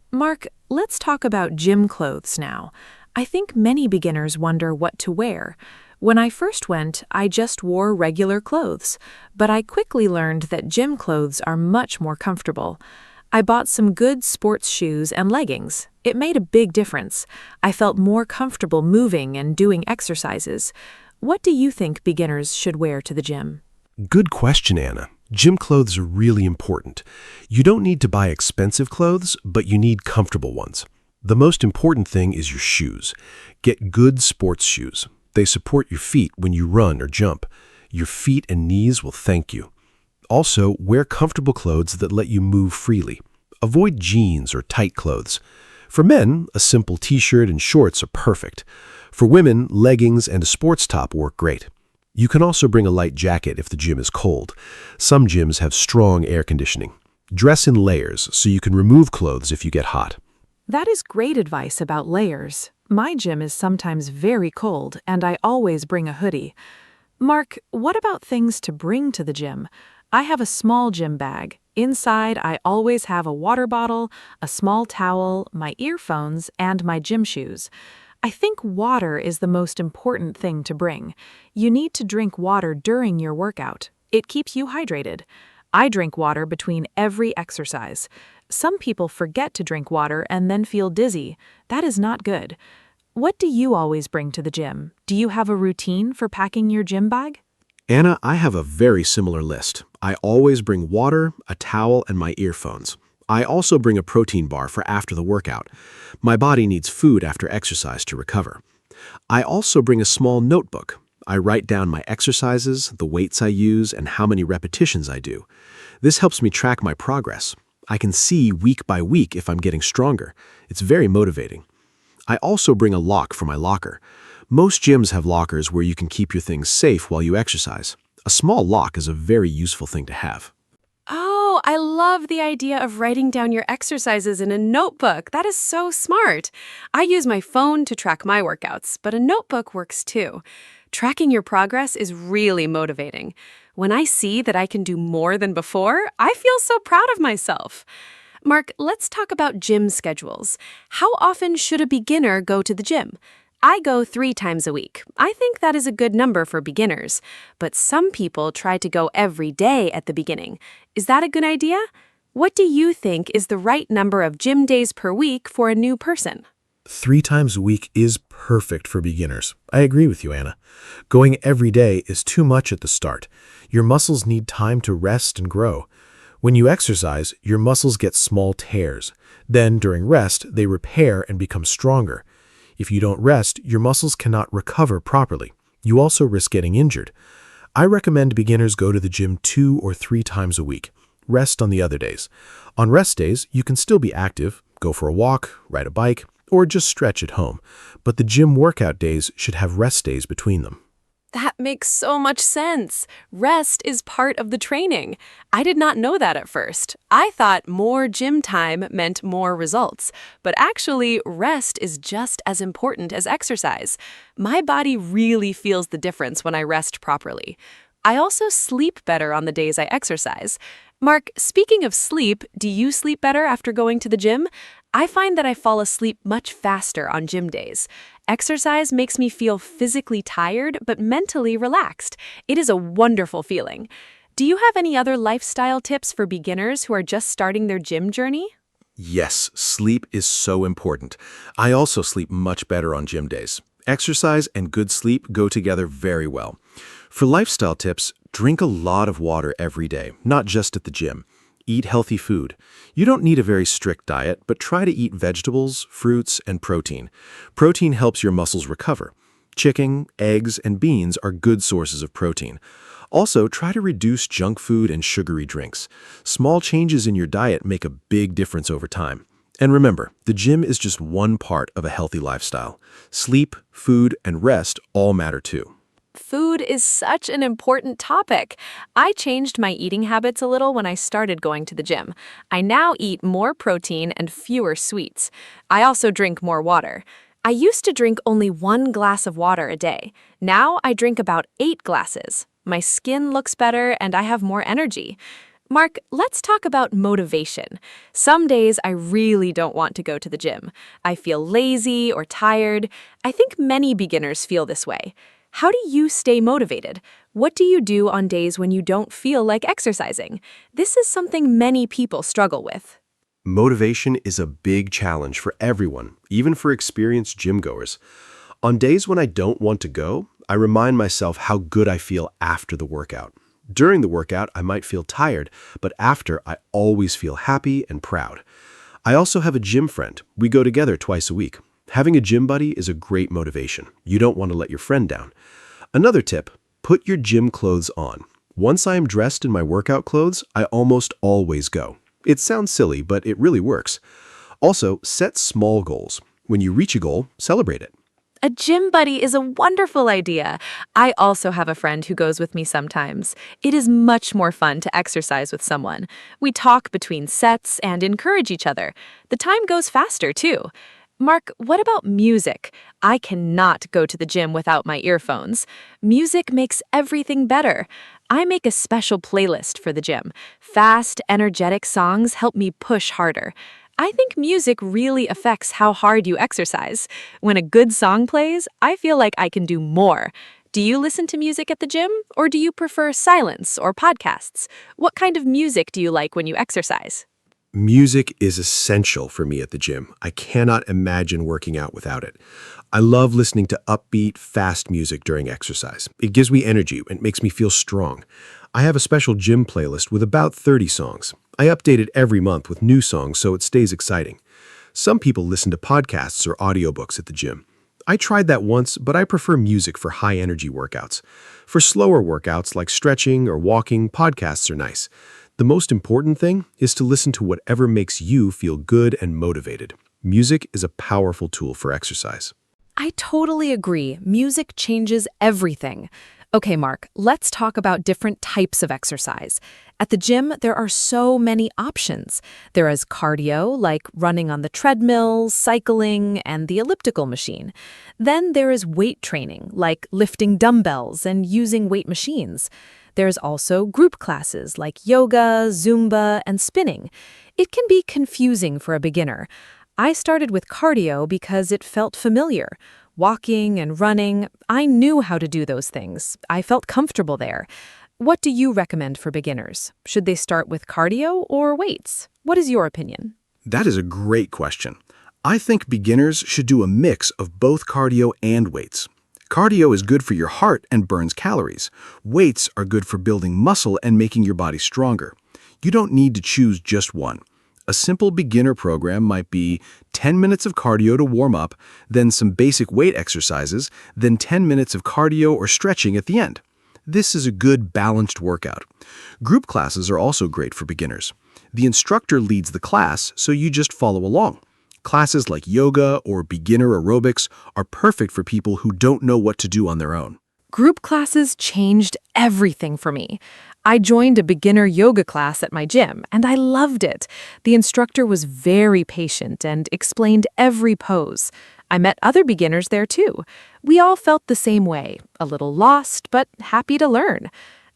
Mark, let's talk about gym clothes now. I think many beginners wonder what to wear. When I first went, I just wore regular clothes, but I quickly learned that gym clothes are much more comfortable. I bought some good sports shoes and leggings. It made a big difference. I felt more comfortable moving and doing exercises. What do you think beginners should wear to the gym? Good question, Anna. Gym clothes are really important. You don't need to buy expensive clothes, but you need comfortable ones. The most important thing is your shoes. Get good sports shoes. They support your feet when you run or jump. Your feet and knees will thank you. Also, wear comfortable clothes that let you move freely. Avoid jeans or tight clothes. For men, a simple t-shirt and shorts are perfect. For women, leggings and a sports top work great. You can also bring a light jacket if the gym is cold. Some gyms have strong air conditioning. Dress in layers so you can remove clothes if you get hot. That is great advice about layers. My gym is sometimes very cold, and I always bring a hoodie. Mark, what about things to bring to the gym? I have a small gym bag. Inside, I always have a water bottle, a small towel, my earphones, and my gym shoes. I think water is the most important thing to bring. You need to drink water during your workout. It keeps you hydrated. I drink water between every exercise. Some people forget to drink water and then feel dizzy. That is not good. What do you always bring to the gym? Do you have a routine for packing your gym bag? Anna, I have a very similar list. I always bring water, a towel, and my earphones. I also bring a protein bar for after the workout. My body needs food after exercise to recover. I also bring a small notebook. I write down my exercises, the weights I use, and how many repetitions I do. This helps me track my progress. I can see week by week if I'm getting stronger. It's very motivating. I also bring a lock for my locker. Most gyms have lockers where you can keep your things safe while you exercise. A small lock is a very useful thing to have. Oh, I love the idea of writing down your exercises in a notebook. That is so smart. I use my phone to track my workouts, but a notebook works too. Tracking your progress is really motivating. When I see that I can do more than before, I feel so proud of myself. Mark, let's talk about gym schedules. How often should a beginner go to the gym? I go 3 times a week. I think that is a good number for beginners. But some people try to go every day at the beginning. Is that a good idea? What do you think is the right number of gym days per week for a new person? 3 times a week is perfect for beginners. I agree with you, Anna. Going every day is too much at the start. Your muscles need time to rest and grow. When you exercise, your muscles get small tears. Then, during rest, they repair and become stronger. If you don't rest, your muscles cannot recover properly. You also risk getting injured. I recommend beginners go to the gym 2 or 3 times a week. Rest on the other days. On rest days, you can still be active, go for a walk, ride a bike, or just stretch at home. But the gym workout days should have rest days between them. That makes so much sense. Rest is part of the training. I did not know that at first. I thought more gym time meant more results. But actually, rest is just as important as exercise. My body really feels the difference when I rest properly. I also sleep better on the days I exercise. Mark, speaking of sleep, do you sleep better after going to the gym? I find that I fall asleep much faster on gym days. Exercise makes me feel physically tired but mentally relaxed. It is a wonderful feeling. Do you have any other lifestyle tips for beginners who are just starting their gym journey? Yes, sleep is so important. I also sleep much better on gym days. Exercise and good sleep go together very well. For lifestyle tips, drink a lot of water every day, not just at the gym. Eat healthy food. You don't need a very strict diet, but try to eat vegetables, fruits, and protein. Protein helps your muscles recover. Chicken, eggs, and beans are good sources of protein. Also, try to reduce junk food and sugary drinks. Small changes in your diet make a big difference over time. And remember, the gym is just one part of a healthy lifestyle. Sleep, food, and rest all matter too. Food is such an important topic. I changed my eating habits a little when I started going to the gym. I now eat more protein and fewer sweets. I also drink more water. I used to drink only 1 glass of water a day. Now I drink about 8 glasses. My skin looks better and I have more energy. Mark, let's talk about motivation. Some days I really don't want to go to the gym. I feel lazy or tired. I think many beginners feel this way. How do you stay motivated? What do you do on days when you don't feel like exercising? This is something many people struggle with. Motivation is a big challenge for everyone, even for experienced gym goers. On days when I don't want to go, I remind myself how good I feel after the workout. During the workout, I might feel tired, but after, I always feel happy and proud. I also have a gym friend. We go together twice a week. Having a gym buddy is a great motivation. You don't want to let your friend down. Another tip, put your gym clothes on. Once I am dressed in my workout clothes, I almost always go. It sounds silly, but it really works. Also, set small goals. When you reach a goal, celebrate it. A gym buddy is a wonderful idea. I also have a friend who goes with me sometimes. It is much more fun to exercise with someone. We talk between sets and encourage each other. The time goes faster, too. Mark, what about music? I cannot go to the gym without my earphones. Music makes everything better. I make a special playlist for the gym. Fast, energetic songs help me push harder. I think music really affects how hard you exercise. When a good song plays, I feel like I can do more. Do you listen to music at the gym, or do you prefer silence or podcasts? What kind of music do you like when you exercise? Music is essential for me at the gym. I cannot imagine working out without it. I love listening to upbeat, fast music during exercise. It gives me energy and makes me feel strong. I have a special gym playlist with about 30 songs. I update it every month with new songs so it stays exciting. Some people listen to podcasts or audiobooks at the gym. I tried that once, but I prefer music for high-energy workouts. For slower workouts like stretching or walking, podcasts are nice. The most important thing is to listen to whatever makes you feel good and motivated. Music is a powerful tool for exercise. I totally agree. Music changes everything. Okay, Mark, let's talk about different types of exercise. At the gym, there are so many options. There is cardio, like running on the treadmill, cycling, and the elliptical machine. Then there is weight training, like lifting dumbbells and using weight machines. There's also group classes like yoga, Zumba, and spinning. It can be confusing for a beginner. I started with cardio because it felt familiar. Walking and running, I knew how to do those things. I felt comfortable there. What do you recommend for beginners? Should they start with cardio or weights? What is your opinion? That is a great question. I think beginners should do a mix of both cardio and weights. Cardio is good for your heart and burns calories. Weights are good for building muscle and making your body stronger. You don't need to choose just one. A simple beginner program might be 10 minutes of cardio to warm up, then some basic weight exercises, then 10 minutes of cardio or stretching at the end. This is a good balanced workout. Group classes are also great for beginners. The instructor leads the class, so you just follow along. Classes like yoga or beginner aerobics are perfect for people who don't know what to do on their own. Group classes changed everything for me. I joined a beginner yoga class at my gym, and I loved it. The instructor was very patient and explained every pose. I met other beginners there too. We all felt the same way, a little lost, but happy to learn.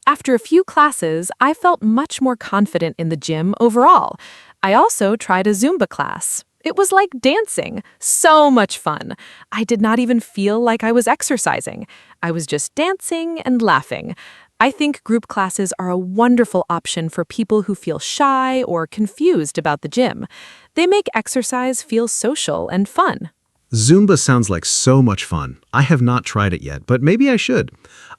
After a few classes, I felt much more confident in the gym overall. I also tried a Zumba class. It was like dancing. So much fun. I did not even feel like I was exercising. I was just dancing and laughing. I think group classes are a wonderful option for people who feel shy or confused about the gym. They make exercise feel social and fun. Zumba sounds like so much fun. I have not tried it yet, but maybe I should.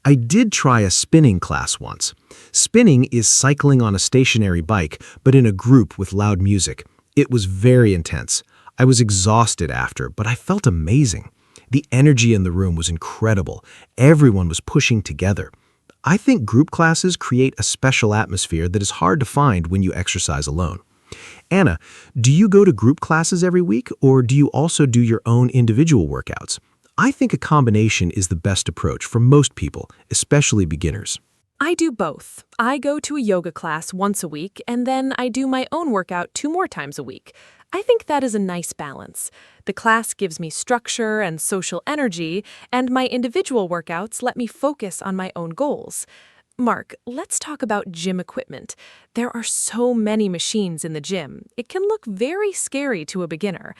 I did try a spinning class once. Spinning is cycling on a stationary bike, but in a group with loud music. It was very intense. I was exhausted after, but I felt amazing. The energy in the room was incredible. Everyone was pushing together. I think group classes create a special atmosphere that is hard to find when you exercise alone. Anna, do you go to group classes every week, or do you also do your own individual workouts? I think a combination is the best approach for most people, especially beginners. I do both. I go to a yoga class once a week, and then I do my own workout 2 more times a week. I think that is a nice balance. The class gives me structure and social energy, and my individual workouts let me focus on my own goals. Mark, let's talk about gym equipment. There are so many machines in the gym. It can look very scary to a beginner.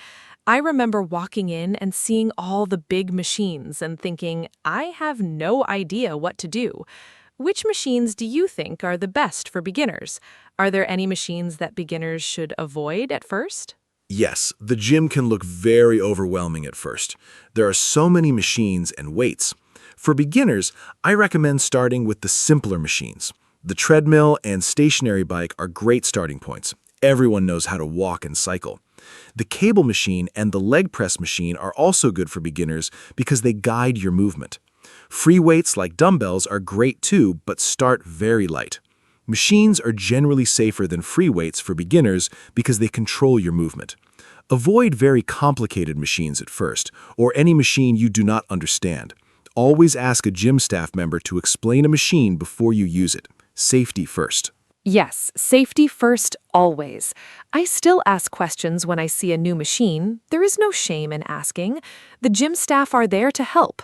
I remember walking in and seeing all the big machines and thinking, I have no idea what to do. Which machines do you think are the best for beginners? Are there any machines that beginners should avoid at first? Yes, the gym can look very overwhelming at first. There are so many machines and weights. For beginners, I recommend starting with the simpler machines. The treadmill and stationary bike are great starting points. Everyone knows how to walk and cycle. The cable machine and the leg press machine are also good for beginners because they guide your movement. Free weights like dumbbells are great too, but start very light. Machines are generally safer than free weights for beginners because they control your movement. Avoid very complicated machines at first, or any machine you do not understand. Always ask a gym staff member to explain a machine before you use it. Safety first. Yes, safety first always. I still ask questions when I see a new machine. There is no shame in asking. The gym staff are there to help.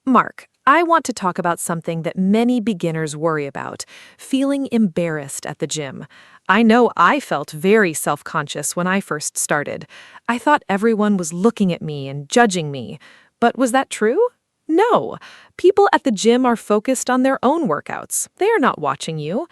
Mark, I want to talk about something that many beginners worry about, feeling embarrassed at the gym. I know I felt very self-conscious when I first started. I thought everyone was looking at me and judging me. But was that true? No. People at the gym are focused on their own workouts. They are not watching you.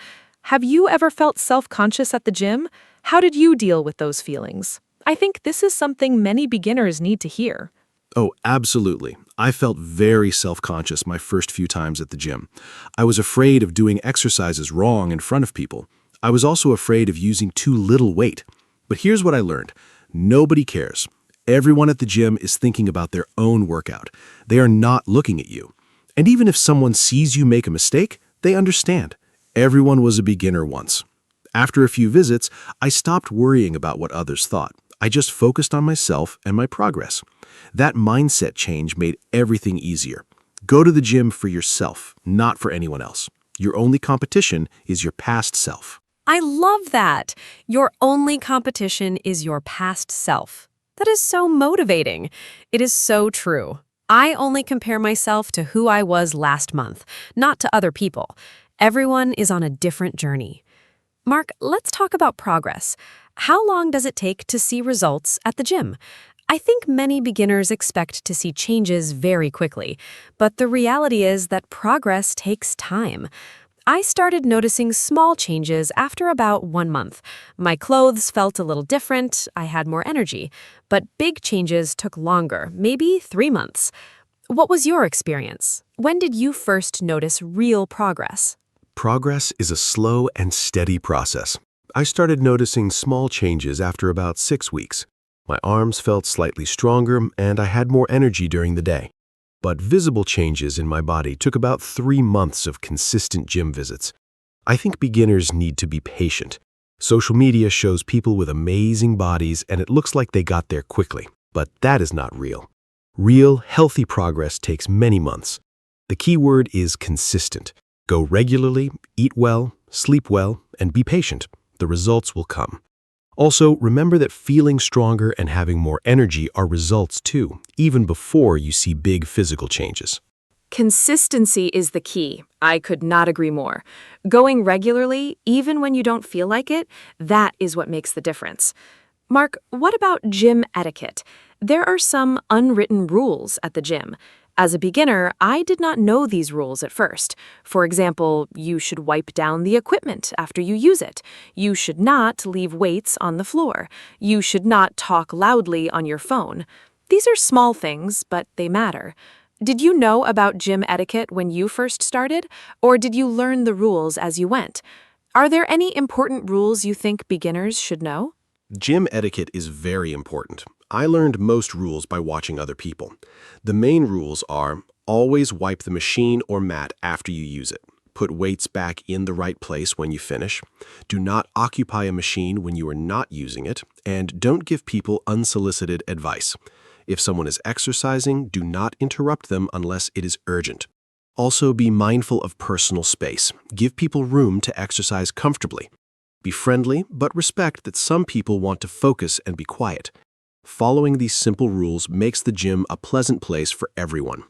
Have you ever felt self-conscious at the gym? How did you deal with those feelings? I think this is something many beginners need to hear. Oh, absolutely. I felt very self-conscious my first few times at the gym. I was afraid of doing exercises wrong in front of people. I was also afraid of using too little weight. But here's what I learned. Nobody cares. Everyone at the gym is thinking about their own workout. They are not looking at you. And even if someone sees you make a mistake, they understand. Everyone was a beginner once. After a few visits, I stopped worrying about what others thought. I just focused on myself and my progress. That mindset change made everything easier. Go to the gym for yourself, not for anyone else. Your only competition is your past self. I love that. Your only competition is your past self. That is so motivating. It is so true. I only compare myself to who I was last month, not to other people. Everyone is on a different journey. Mark, let's talk about progress. How long does it take to see results at the gym? I think many beginners expect to see changes very quickly, but the reality is that progress takes time. I started noticing small changes after about 1 month. My clothes felt a little different, I had more energy, but big changes took longer, maybe 3 months. What was your experience? When did you first notice real progress? Progress is a slow and steady process. I started noticing small changes after about 6 weeks. My arms felt slightly stronger and I had more energy during the day. But visible changes in my body took about 3 months of consistent gym visits. I think beginners need to be patient. Social media shows people with amazing bodies and it looks like they got there quickly, but that is not real. Real, healthy progress takes many months. The key word is consistent. Go regularly, eat well, sleep well, and be patient. The results will come. Also, remember that feeling stronger and having more energy are results too, even before you see big physical changes. Consistency is the key. I could not agree more. Going regularly, even when you don't feel like it, that is what makes the difference. Mark, what about gym etiquette? There are some unwritten rules at the gym. As a beginner, I did not know these rules at first. For example, you should wipe down the equipment after you use it. You should not leave weights on the floor. You should not talk loudly on your phone. These are small things, but they matter. Did you know about gym etiquette when you first started, or did you learn the rules as you went? Are there any important rules you think beginners should know? Gym etiquette is very important. I learned most rules by watching other people. The main rules are always wipe the machine or mat after you use it. Put weights back in the right place when you finish. Do not occupy a machine when you are not using it. And don't give people unsolicited advice. If someone is exercising, do not interrupt them unless it is urgent. Also, be mindful of personal space. Give people room to exercise comfortably. Be friendly, but respect that some people want to focus and be quiet. Following these simple rules makes the gym a pleasant place for everyone.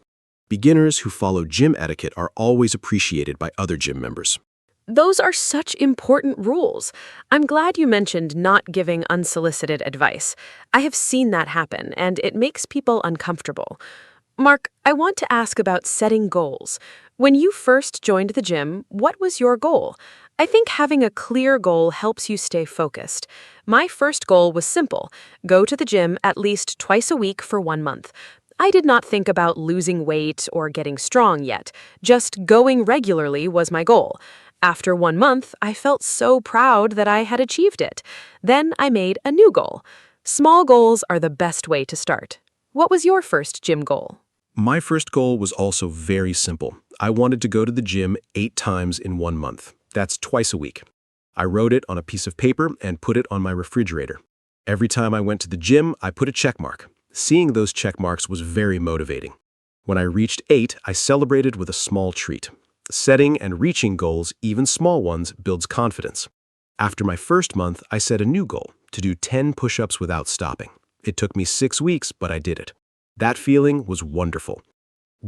Beginners who follow gym etiquette are always appreciated by other gym members. Those are such important rules. I'm glad you mentioned not giving unsolicited advice. I have seen that happen, and it makes people uncomfortable. Mark, I want to ask about setting goals. When you first joined the gym, what was your goal? I think having a clear goal helps you stay focused. My first goal was simple: go to the gym at least twice a week for 1 month. I did not think about losing weight or getting strong yet. Just going regularly was my goal. After 1 month, I felt so proud that I had achieved it. Then I made a new goal. Small goals are the best way to start. What was your first gym goal? My first goal was also very simple. I wanted to go to the gym 8 times in 1 month. That's twice a week. I wrote it on a piece of paper and put it on my refrigerator. Every time I went to the gym, I put a check mark. Seeing those check marks was very motivating. When I reached 8, I celebrated with a small treat. Setting and reaching goals, even small ones, builds confidence. After my first month, I set a new goal, to do 10 push-ups without stopping. It took me 6 weeks, but I did it. That feeling was wonderful.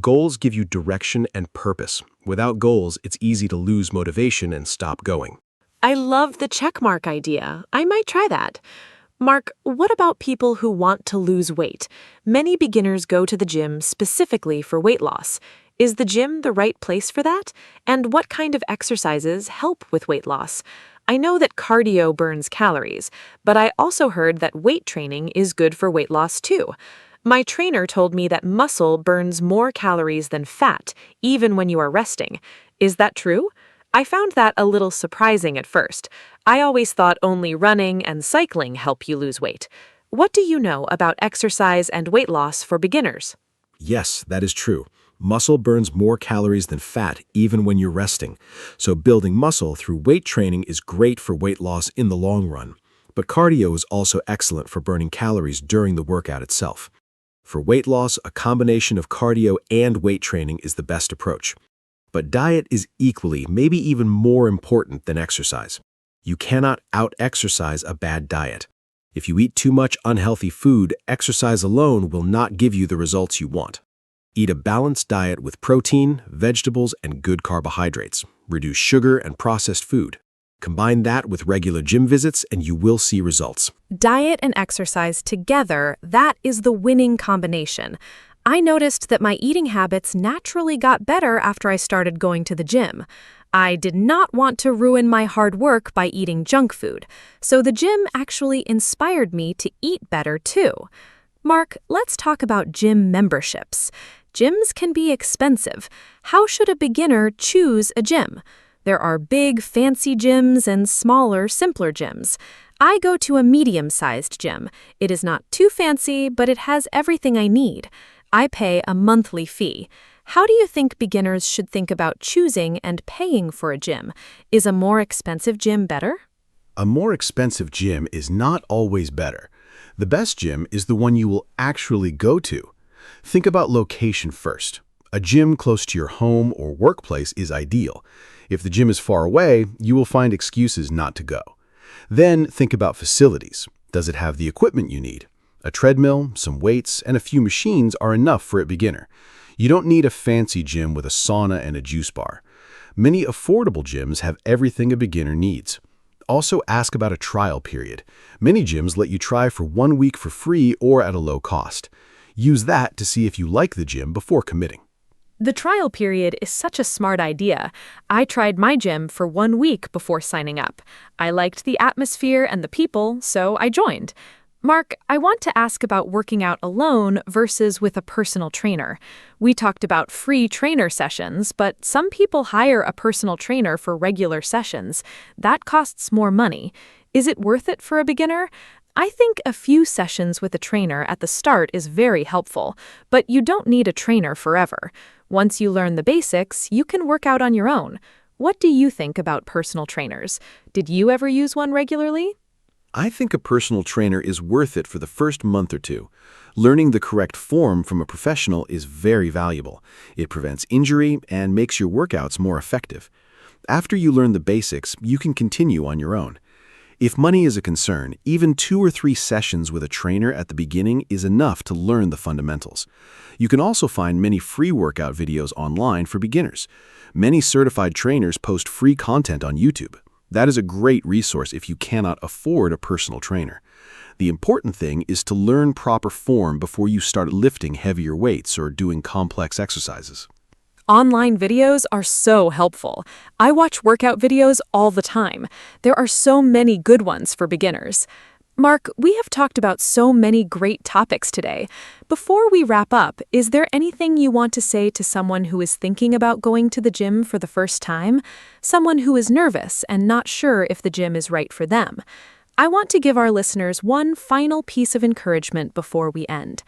Goals give you direction and purpose. Without goals, it's easy to lose motivation and stop going. I love the checkmark idea. I might try that. Mark, what about people who want to lose weight? Many beginners go to the gym specifically for weight loss. Is the gym the right place for that? And what kind of exercises help with weight loss? I know that cardio burns calories, but I also heard that weight training is good for weight loss too. My trainer told me that muscle burns more calories than fat, even when you are resting. Is that true? I found that a little surprising at first. I always thought only running and cycling help you lose weight. What do you know about exercise and weight loss for beginners? Yes, that is true. Muscle burns more calories than fat even when you're resting. So building muscle through weight training is great for weight loss in the long run. But cardio is also excellent for burning calories during the workout itself. For weight loss, a combination of cardio and weight training is the best approach. But diet is equally, maybe even more important than exercise. You cannot out-exercise a bad diet. If you eat too much unhealthy food, exercise alone will not give you the results you want. Eat a balanced diet with protein, vegetables, and good carbohydrates. Reduce sugar and processed food. Combine that with regular gym visits and you will see results. Diet and exercise together, that is the winning combination. I noticed that my eating habits naturally got better after I started going to the gym. I did not want to ruin my hard work by eating junk food, so the gym actually inspired me to eat better too. Mark, let's talk about gym memberships. Gyms can be expensive. How should a beginner choose a gym? There are big, fancy gyms and smaller, simpler gyms. I go to a medium-sized gym. It is not too fancy, but it has everything I need. I pay a monthly fee. How do you think beginners should think about choosing and paying for a gym? Is a more expensive gym better? A more expensive gym is not always better. The best gym is the one you will actually go to. Think about location first. A gym close to your home or workplace is ideal. If the gym is far away, you will find excuses not to go. Then think about facilities. Does it have the equipment you need? A treadmill, some weights, and a few machines are enough for a beginner. You don't need a fancy gym with a sauna and a juice bar. Many affordable gyms have everything a beginner needs. Also ask about a trial period. Many gyms let you try for 1 week for free or at a low cost. Use that to see if you like the gym before committing. The trial period is such a smart idea. I tried my gym for 1 week before signing up. I liked the atmosphere and the people, so I joined. Mark, I want to ask about working out alone versus with a personal trainer. We talked about free trainer sessions, but some people hire a personal trainer for regular sessions. That costs more money. Is it worth it for a beginner? I think a few sessions with a trainer at the start is very helpful, but you don't need a trainer forever. Once you learn the basics, you can work out on your own. What do you think about personal trainers? Did you ever use one regularly? I think a personal trainer is worth it for the first month or two. Learning the correct form from a professional is very valuable. It prevents injury and makes your workouts more effective. After you learn the basics, you can continue on your own. If money is a concern, even 2 or 3 sessions with a trainer at the beginning is enough to learn the fundamentals. You can also find many free workout videos online for beginners. Many certified trainers post free content on YouTube. That is a great resource if you cannot afford a personal trainer. The important thing is to learn proper form before you start lifting heavier weights or doing complex exercises. Online videos are so helpful. I watch workout videos all the time. There are so many good ones for beginners. Mark, we have talked about so many great topics today. Before we wrap up, is there anything you want to say to someone who is thinking about going to the gym for the first time? Someone who is nervous and not sure if the gym is right for them. I want to give our listeners one final piece of encouragement before we end.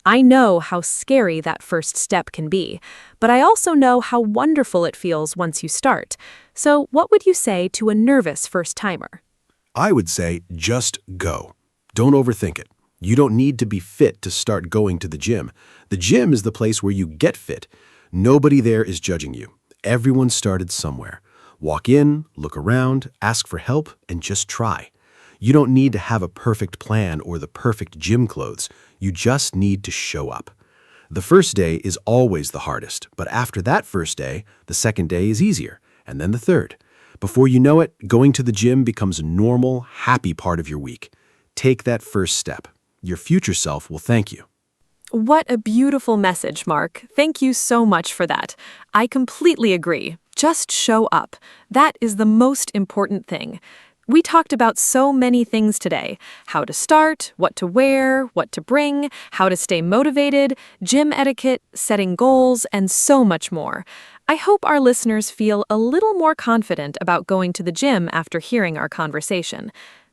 I know how scary that first step can be, but I also know how wonderful it feels once you start. So, what would you say to a nervous first-timer? I would say just go. Don't overthink it. You don't need to be fit to start going to the gym. The gym is the place where you get fit. Nobody there is judging you. Everyone started somewhere. Walk in, look around, ask for help, and just try. You don't need to have a perfect plan or the perfect gym clothes. You just need to show up. The first day is always the hardest, but after that first day, the second day is easier, and then the third. Before you know it, going to the gym becomes a normal, happy part of your week. Take that first step. Your future self will thank you. What a beautiful message, Mark. Thank you so much for that. I completely agree. Just show up. That is the most important thing. We talked about so many things today: how to start, what to wear, what to bring, how to stay motivated, gym etiquette, setting goals, and so much more. I hope our listeners feel a little more confident about going to the gym after hearing our conversation.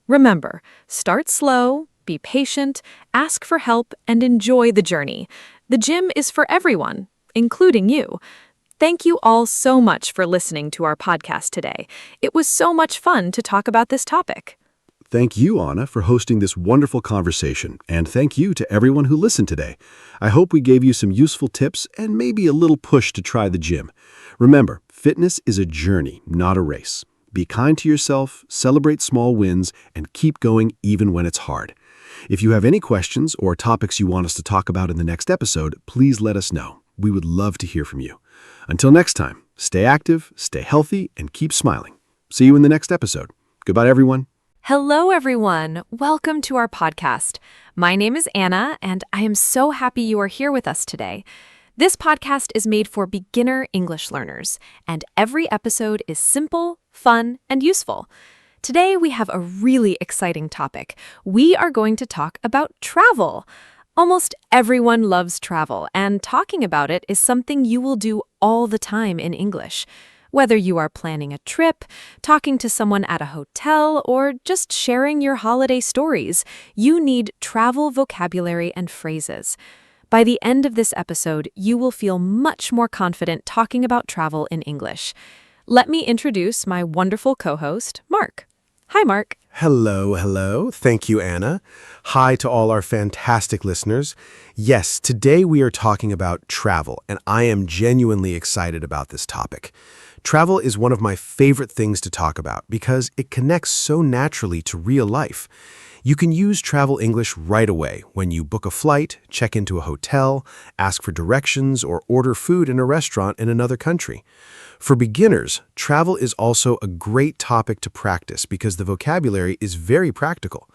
Remember, start slow, be patient, ask for help, and enjoy the journey. The gym is for everyone, including you. Thank you all so much for listening to our podcast today. It was so much fun to talk about this topic. Thank you, Anna, for hosting this wonderful conversation, and thank you to everyone who listened today. I hope we gave you some useful tips and maybe a little push to try the gym. Remember, fitness is a journey, not a race. Be kind to yourself, celebrate small wins, and keep going even when it's hard. If you have any questions or topics you want us to talk about in the next episode, please let us know. We would love to hear from you. Until next time, stay active, stay healthy, and keep smiling. See you in the next episode. Goodbye, everyone. Hello, everyone. Welcome to our podcast. My name is Anna, and I am so happy you are here with us today. This podcast is made for beginner English learners, and every episode is simple, fun, and useful. Today, we have a really exciting topic. We are going to talk about travel. Almost everyone loves travel, and talking about it is something you will do all the time in English. Whether you are planning a trip, talking to someone at a hotel, or just sharing your holiday stories, you need travel vocabulary and phrases. By the end of this episode, you will feel much more confident talking about travel in English. Let me introduce my wonderful co-host, Mark. Hi, Mark. Hello. Thank you, Anna. Hi to all our fantastic listeners. Yes, today we are talking about travel, and I am genuinely excited about this topic. Travel is one of my favorite things to talk about because it connects so naturally to real life. You can use travel English right away when you book a flight, check into a hotel, ask for directions, or order food in a restaurant in another country. For beginners, travel is also a great topic to practice because the vocabulary is very practical.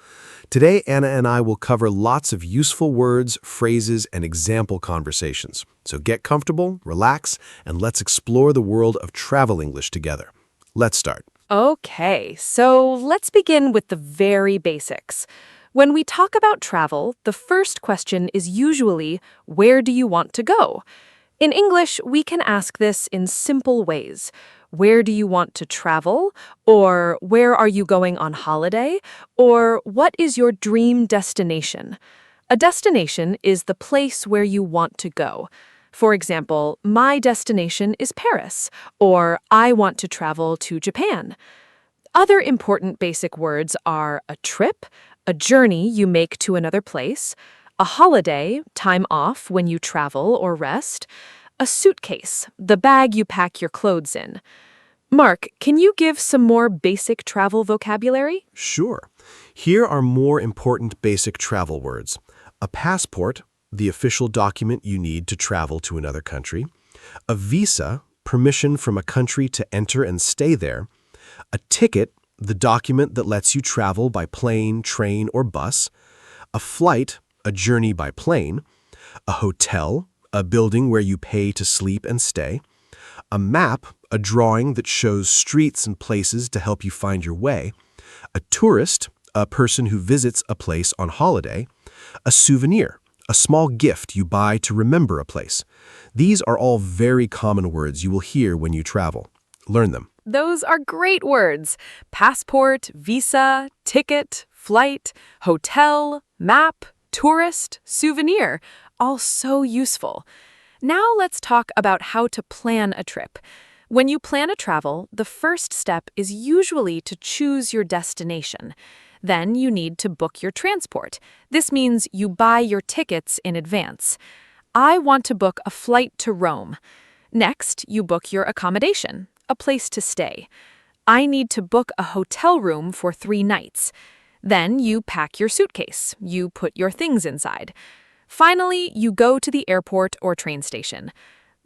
Today, Anna and I will cover lots of useful words, phrases, and example conversations. So get comfortable, relax, and let's explore the world of travel English together. Let's start. Okay, so let's begin with the very basics. When we talk about travel, the first question is usually, where do you want to go? In English, we can ask this in simple ways. Where do you want to travel? Or where are you going on holiday? Or what is your dream destination? A destination is the place where you want to go. For example, my destination is Paris, or I want to travel to Japan. Other important basic words are a trip, a journey you make to another place, a holiday, time off when you travel or rest, a suitcase, the bag you pack your clothes in. Mark, can you give some more basic travel vocabulary? Sure. Here are more important basic travel words. A passport, the official document you need to travel to another country. A visa, permission from a country to enter and stay there. A ticket, the document that lets you travel by plane, train, or bus. A flight, a journey by plane. A hotel, a building where you pay to sleep and stay. A map, a drawing that shows streets and places to help you find your way. A tourist, a person who visits a place on holiday. A souvenir, a small gift you buy to remember a place. These are all very common words you will hear when you travel. Learn them. Those are great words. Passport, visa, ticket, flight, hotel, map, tourist, souvenir, all so useful. Now let's talk about how to plan a trip. When you plan a travel, the first step is usually to choose your destination. Then you need to book your transport. This means you buy your tickets in advance. I want to book a flight to Rome. Next, you book your accommodation, a place to stay. I need to book a hotel room for 3 nights. Then you pack your suitcase. You put your things inside. Finally, you go to the airport or train station.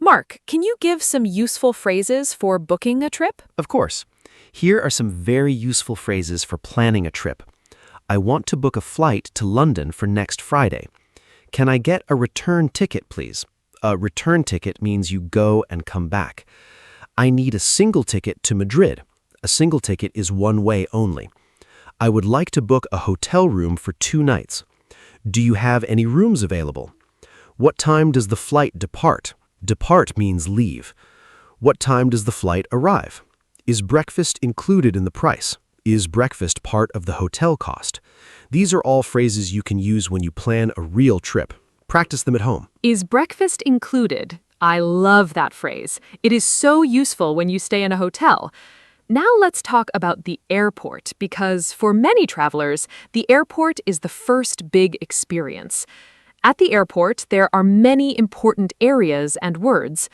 Mark, can you give some useful phrases for booking a trip? Of course. Here are some very useful phrases for planning a trip. I want to book a flight to London for next Friday. Can I get a return ticket, please? A return ticket means you go and come back. I need a single ticket to Madrid. A single ticket is one way only. I would like to book a hotel room for 2 nights. Do you have any rooms available? What time does the flight depart? Depart means leave. What time does the flight arrive? Is breakfast included in the price? Is breakfast part of the hotel cost? These are all phrases you can use when you plan a real trip. Practice them at home. Is breakfast included? I love that phrase. It is so useful when you stay in a hotel. Now let's talk about the airport, because for many travelers, the airport is the first big experience. At the airport, there are many important areas and words.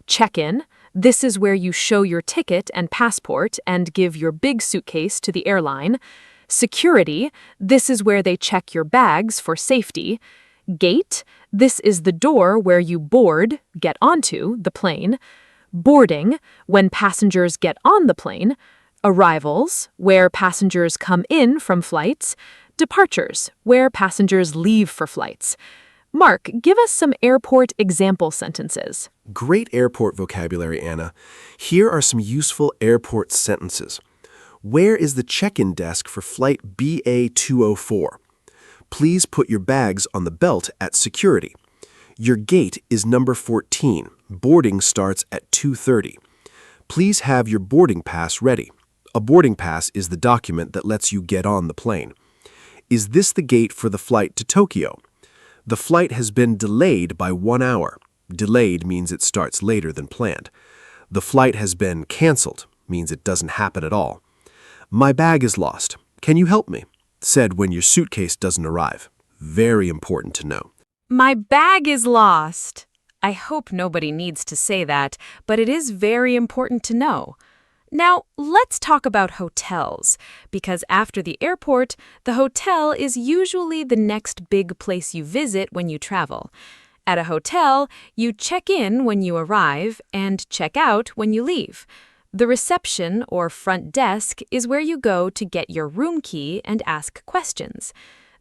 Check-in. This is where you show your ticket and passport and give your big suitcase to the airline. Security. This is where they check your bags for safety. Gate. This is the door where you board, get onto, the plane. Boarding, when passengers get on the plane. Arrivals, where passengers come in from flights. Departures, where passengers leave for flights. Mark, give us some airport example sentences. Great airport vocabulary, Anna. Here are some useful airport sentences. Where is the check-in desk for flight BA204? Please put your bags on the belt at security. Your gate is number 14. Boarding starts at 2:30. Please have your boarding pass ready. A boarding pass is the document that lets you get on the plane. Is this the gate for the flight to Tokyo? The flight has been delayed by 1 hour. Delayed means it starts later than planned. The flight has been canceled, means it doesn't happen at all. My bag is lost. Can you help me? Said when your suitcase doesn't arrive. Very important to know. My bag is lost. I hope nobody needs to say that, but it is very important to know. Now, let's talk about hotels, because after the airport, the hotel is usually the next big place you visit when you travel. At a hotel, you check in when you arrive and check out when you leave. The reception or front desk is where you go to get your room key and ask questions.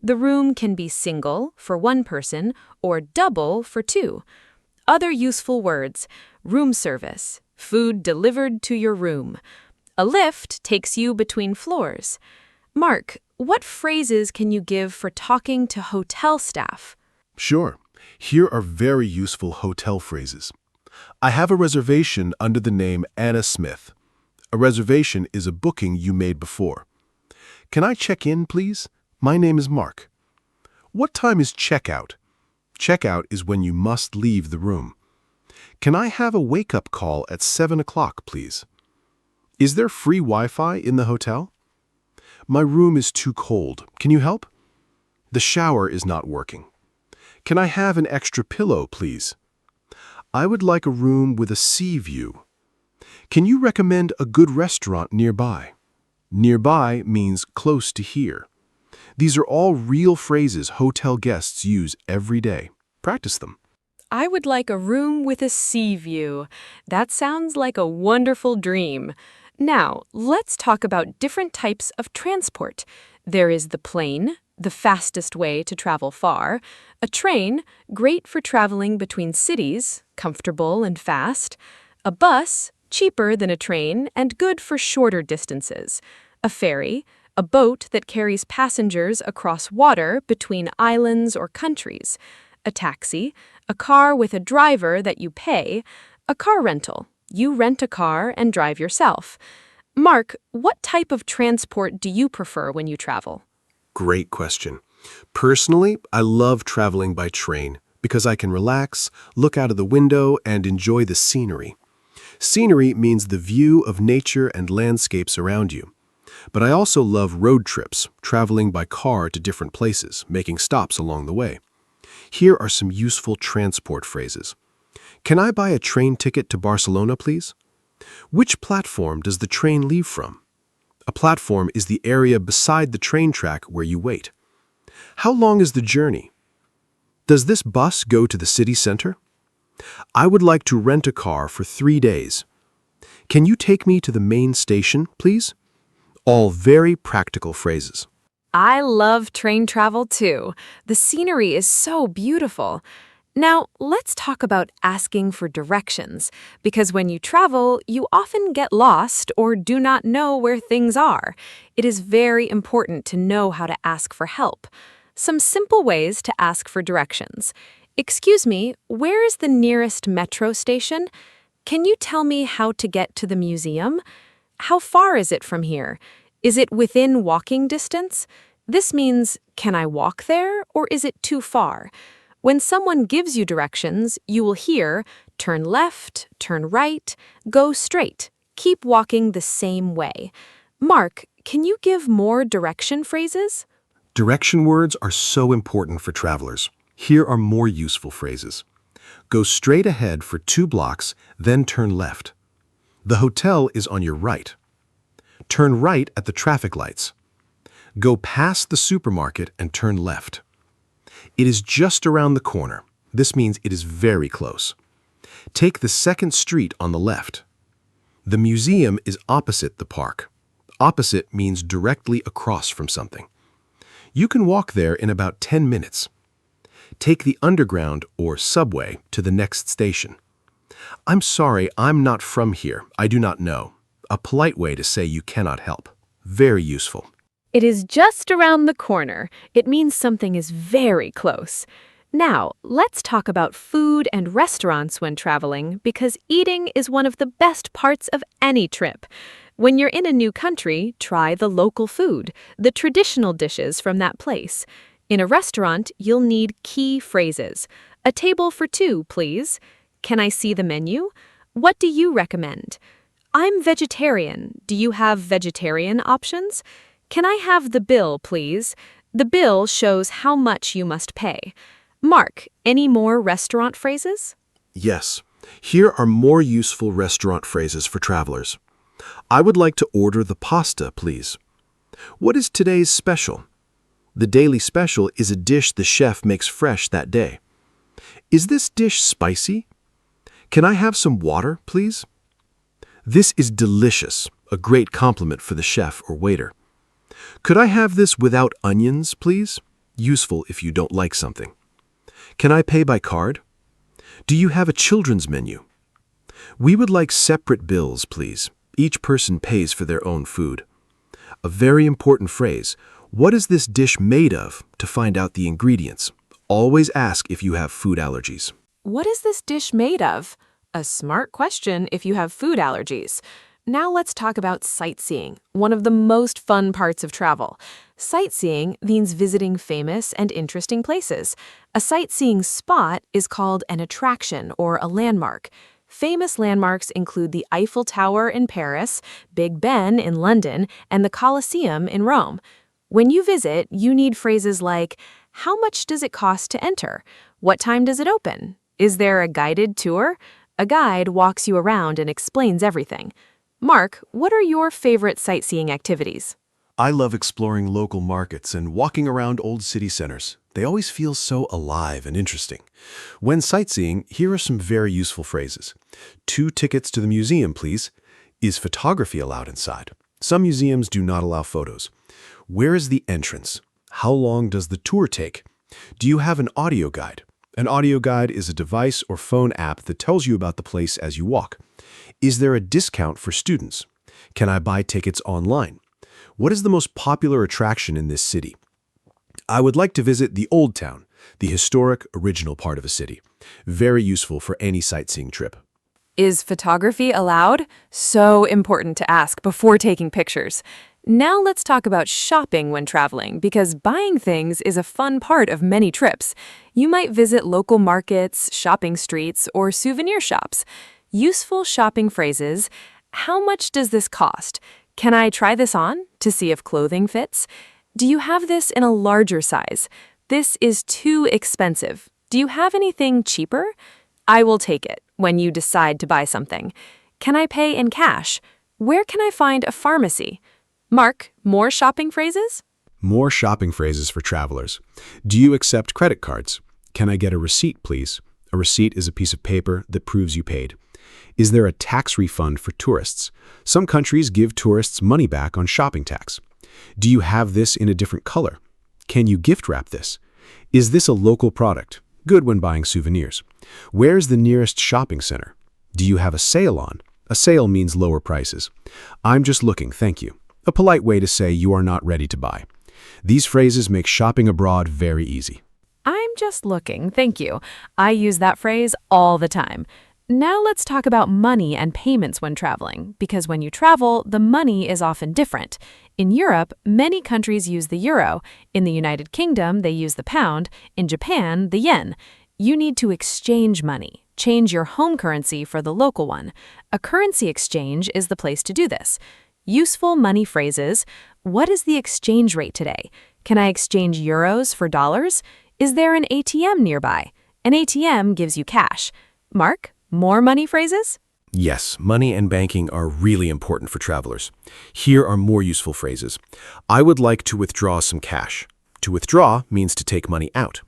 The room can be single for 1 person or double for 2. Other useful words: room service, food delivered to your room. A lift takes you between floors. Mark, what phrases can you give for talking to hotel staff? Sure. Here are very useful hotel phrases. I have a reservation under the name Anna Smith. A reservation is a booking you made before. Can I check in, please? My name is Mark. What time is checkout? Checkout is when you must leave the room. Can I have a wake-up call at 7 o'clock, please? Is there free Wi-Fi in the hotel? My room is too cold. Can you help? The shower is not working. Can I have an extra pillow, please? I would like a room with a sea view. Can you recommend a good restaurant nearby? Nearby means close to here. These are all real phrases hotel guests use every day. Practice them. I would like a room with a sea view. That sounds like a wonderful dream. Now, let's talk about different types of transport. There is the plane, the fastest way to travel far. A train, great for traveling between cities, comfortable and fast. A bus, cheaper than a train and good for shorter distances. A ferry, a boat that carries passengers across water between islands or countries. A taxi, a car with a driver that you pay. A car rental, You rent a car and drive yourself. Mark, what type of transport do you prefer when you travel? Great question. Personally, I love traveling by train because I can relax, look out of the window, and enjoy the scenery. Scenery means the view of nature and landscapes around you. But I also love road trips, traveling by car to different places, making stops along the way. Here are some useful transport phrases. Can I buy a train ticket to Barcelona, please? Which platform does the train leave from? A platform is the area beside the train track where you wait. How long is the journey? Does this bus go to the city center? I would like to rent a car for 3 days. Can you take me to the main station, please? All very practical phrases. I love train travel too. The scenery is so beautiful. Now, let's talk about asking for directions, because when you travel, you often get lost or do not know where things are. It is very important to know how to ask for help. Some simple ways to ask for directions. Excuse me, where is the nearest metro station? Can you tell me how to get to the museum? How far is it from here? Is it within walking distance? This means, can I walk there, or is it too far? When someone gives you directions, you will hear, turn left, turn right, go straight. Keep walking the same way. Mark, can you give more direction phrases? Direction words are so important for travelers. Here are more useful phrases. Go straight ahead for 2 blocks, then turn left. The hotel is on your right. Turn right at the traffic lights. Go past the supermarket and turn left. It is just around the corner. This means it is very close. Take the second street on the left. The museum is opposite the park. Opposite means directly across from something. You can walk there in about 10 minutes. Take the underground or subway to the next station. I'm sorry, I'm not from here. I do not know. A polite way to say you cannot help. Very useful. It is just around the corner. It means something is very close. Now, let's talk about food and restaurants when traveling, because eating is one of the best parts of any trip. When you're in a new country, try the local food, the traditional dishes from that place. In a restaurant, you'll need key phrases. A table for 2, please. Can I see the menu? What do you recommend? I'm vegetarian. Do you have vegetarian options? Can I have the bill, please? The bill shows how much you must pay. Mark, any more restaurant phrases? Yes, here are more useful restaurant phrases for travelers. I would like to order the pasta, please. What is today's special? The daily special is a dish the chef makes fresh that day. Is this dish spicy? Can I have some water, please? This is delicious, a great compliment for the chef or waiter. Could I have this without onions, please? Useful if you don't like something. Can I pay by card? Do you have a children's menu? We would like separate bills, please. Each person pays for their own food. A very important phrase. What is this dish made of? To find out the ingredients. Always ask if you have food allergies. What is this dish made of? A smart question if you have food allergies. Now let's talk about sightseeing, one of the most fun parts of travel. Sightseeing means visiting famous and interesting places. A sightseeing spot is called an attraction or a landmark. Famous landmarks include the Eiffel Tower in Paris, Big Ben in London, and the Colosseum in Rome. When you visit, you need phrases like, how much does it cost to enter? What time does it open? Is there a guided tour? A guide walks you around and explains everything. Mark, what are your favorite sightseeing activities? I love exploring local markets and walking around old city centers. They always feel so alive and interesting. When sightseeing, here are some very useful phrases. 2 tickets to the museum, please. Is photography allowed inside? Some museums do not allow photos. Where is the entrance? How long does the tour take? Do you have an audio guide? An audio guide is a device or phone app that tells you about the place as you walk. Is there a discount for students? Can I buy tickets online? What is the most popular attraction in this city? I would like to visit the Old Town, the historic, original part of a city. Very useful for any sightseeing trip. Is photography allowed? So important to ask before taking pictures. Now let's talk about shopping when traveling, because buying things is a fun part of many trips. You might visit local markets, shopping streets, or souvenir shops. Useful shopping phrases. How much does this cost? Can I try this on to see if clothing fits? Do you have this in a larger size? This is too expensive. Do you have anything cheaper? I will take it when you decide to buy something. Can I pay in cash? Where can I find a pharmacy? Mark, more shopping phrases? More shopping phrases for travelers. Do you accept credit cards? Can I get a receipt, please? A receipt is a piece of paper that proves you paid. Is there a tax refund for tourists? Some countries give tourists money back on shopping tax. Do you have this in a different color? Can you gift wrap this? Is this a local product? Good when buying souvenirs. Where's the nearest shopping center? Do you have a sale on? A sale means lower prices. I'm just looking, thank you. A polite way to say you are not ready to buy. These phrases make shopping abroad very easy. I'm just looking, thank you. I use that phrase all the time. Now let's talk about money and payments when traveling, because when you travel, the money is often different. In Europe, many countries use the euro. In the United Kingdom, they use the pound. In Japan, the yen. You need to exchange money. Change your home currency for the local one. A currency exchange is the place to do this. Useful money phrases. What is the exchange rate today? Can I exchange euros for dollars? Is there an ATM nearby? An ATM gives you cash. Mark, more money phrases? Yes, money and banking are really important for travelers. Here are more useful phrases. I would like to withdraw some cash. To withdraw means to take money out.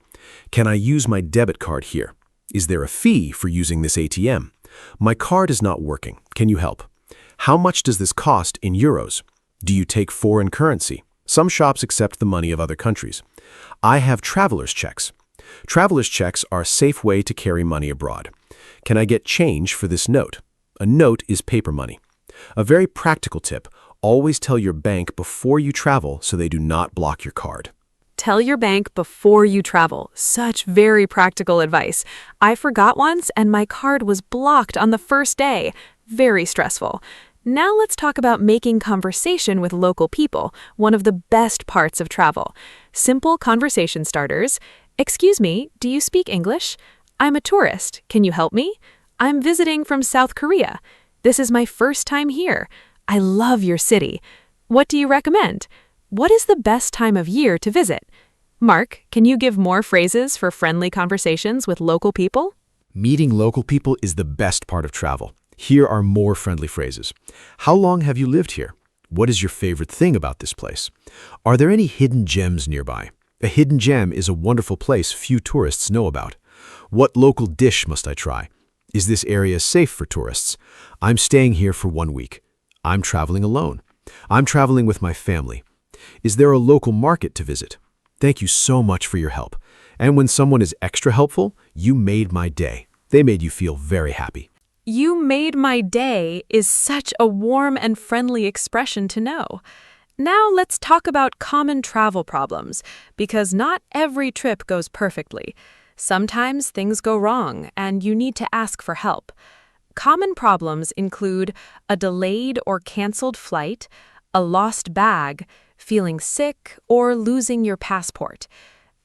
Can I use my debit card here? Is there a fee for using this ATM? My card is not working. Can you help? How much does this cost in euros? Do you take foreign currency? Some shops accept the money of other countries. I have traveler's checks. Traveler's checks are a safe way to carry money abroad. Can I get change for this note? A note is paper money. A very practical tip, always tell your bank before you travel so they do not block your card. Tell your bank before you travel. Such very practical advice. I forgot once and my card was blocked on the first day. Very stressful. Now let's talk about making conversation with local people, one of the best parts of travel. Simple conversation starters. Excuse me, do you speak English? I'm a tourist. Can you help me? I'm visiting from South Korea. This is my first time here. I love your city. What do you recommend? What is the best time of year to visit? Mark, can you give more phrases for friendly conversations with local people? Meeting local people is the best part of travel. Here are more friendly phrases. How long have you lived here? What is your favorite thing about this place? Are there any hidden gems nearby? A hidden gem is a wonderful place few tourists know about. What local dish must I try? Is this area safe for tourists? I'm staying here for 1 week. I'm traveling alone. I'm traveling with my family. Is there a local market to visit? Thank you so much for your help. And when someone is extra helpful, you made my day. They made you feel very happy. You made my day is such a warm and friendly expression to know. Now let's talk about common travel problems, because not every trip goes perfectly. Sometimes things go wrong and you need to ask for help. Common problems include a delayed or canceled flight, a lost bag, feeling sick, or losing your passport.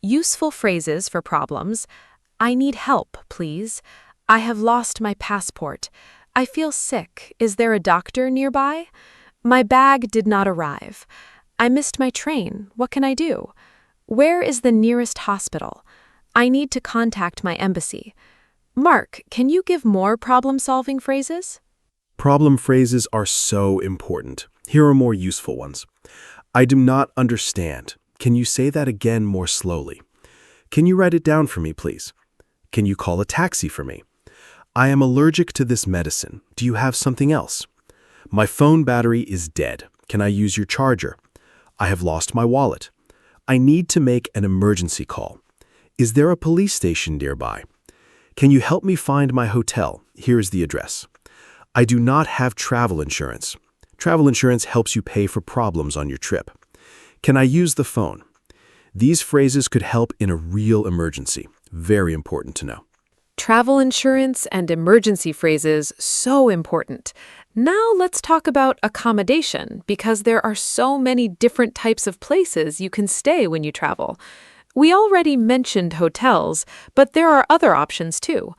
Useful phrases for problems. I need help, please. I have lost my passport. I feel sick. Is there a doctor nearby? My bag did not arrive. I missed my train. What can I do? Where is the nearest hospital? I need to contact my embassy. Mark, can you give more problem-solving phrases? Problem phrases are so important. Here are more useful ones. I do not understand. Can you say that again more slowly? Can you write it down for me, please? Can you call a taxi for me? I am allergic to this medicine. Do you have something else? My phone battery is dead. Can I use your charger? I have lost my wallet. I need to make an emergency call. Is there a police station nearby? Can you help me find my hotel? Here is the address. I do not have travel insurance. Travel insurance helps you pay for problems on your trip. Can I use the phone? These phrases could help in a real emergency. Very important to know. Travel insurance and emergency phrases, so important. Now let's talk about accommodation, because there are so many different types of places you can stay when you travel. We already mentioned hotels, but there are other options too.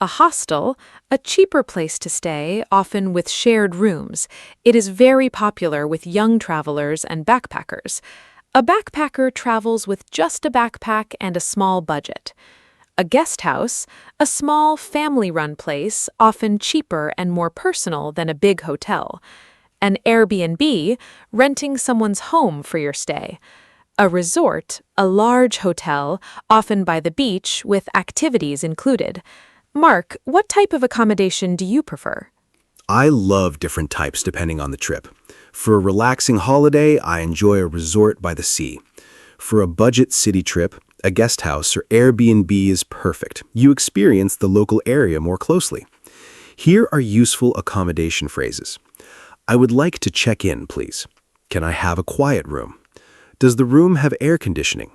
A hostel, a cheaper place to stay, often with shared rooms. It is very popular with young travelers and backpackers. A backpacker travels with just a backpack and a small budget. A guest house, a small family-run place, often cheaper and more personal than a big hotel. An Airbnb, renting someone's home for your stay. A resort, a large hotel, often by the beach with activities included. Mark, what type of accommodation do you prefer? I love different types depending on the trip. For a relaxing holiday, I enjoy a resort by the sea. For a budget city trip, a guest house or Airbnb is perfect. You experience the local area more closely. Here are useful accommodation phrases. I would like to check in, please. Can I have a quiet room? Does the room have air conditioning?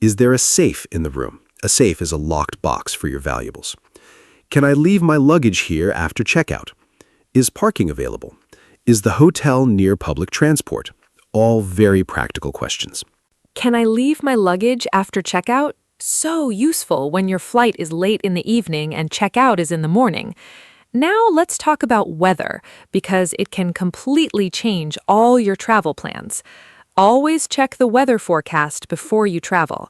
Is there a safe in the room? A safe is a locked box for your valuables. Can I leave my luggage here after checkout? Is parking available? Is the hotel near public transport? All very practical questions. Can I leave my luggage after checkout? So useful when your flight is late in the evening and checkout is in the morning. Now let's talk about weather, because it can completely change all your travel plans. Always check the weather forecast before you travel.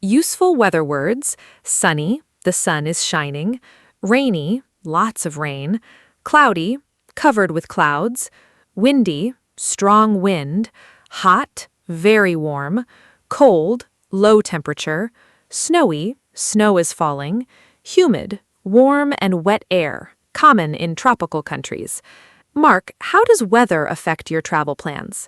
Useful weather words: sunny, the sun is shining; rainy, lots of rain; cloudy, covered with clouds; windy, strong wind; hot, very warm; cold, low temperature; snowy, snow is falling; humid, warm and wet air, common in tropical countries. Mark, how does weather affect your travel plans?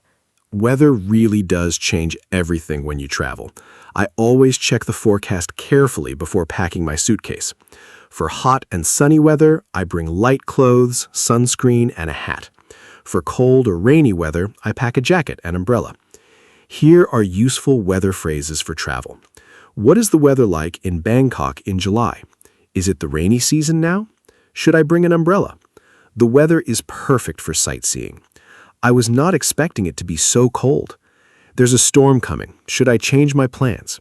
Weather really does change everything when you travel. I always check the forecast carefully before packing my suitcase. For hot and sunny weather, I bring light clothes, sunscreen, and a hat. For cold or rainy weather, I pack a jacket and umbrella. Here are useful weather phrases for travel. What is the weather like in Bangkok in July? Is it the rainy season now? Should I bring an umbrella? The weather is perfect for sightseeing. I was not expecting it to be so cold. There's a storm coming. Should I change my plans?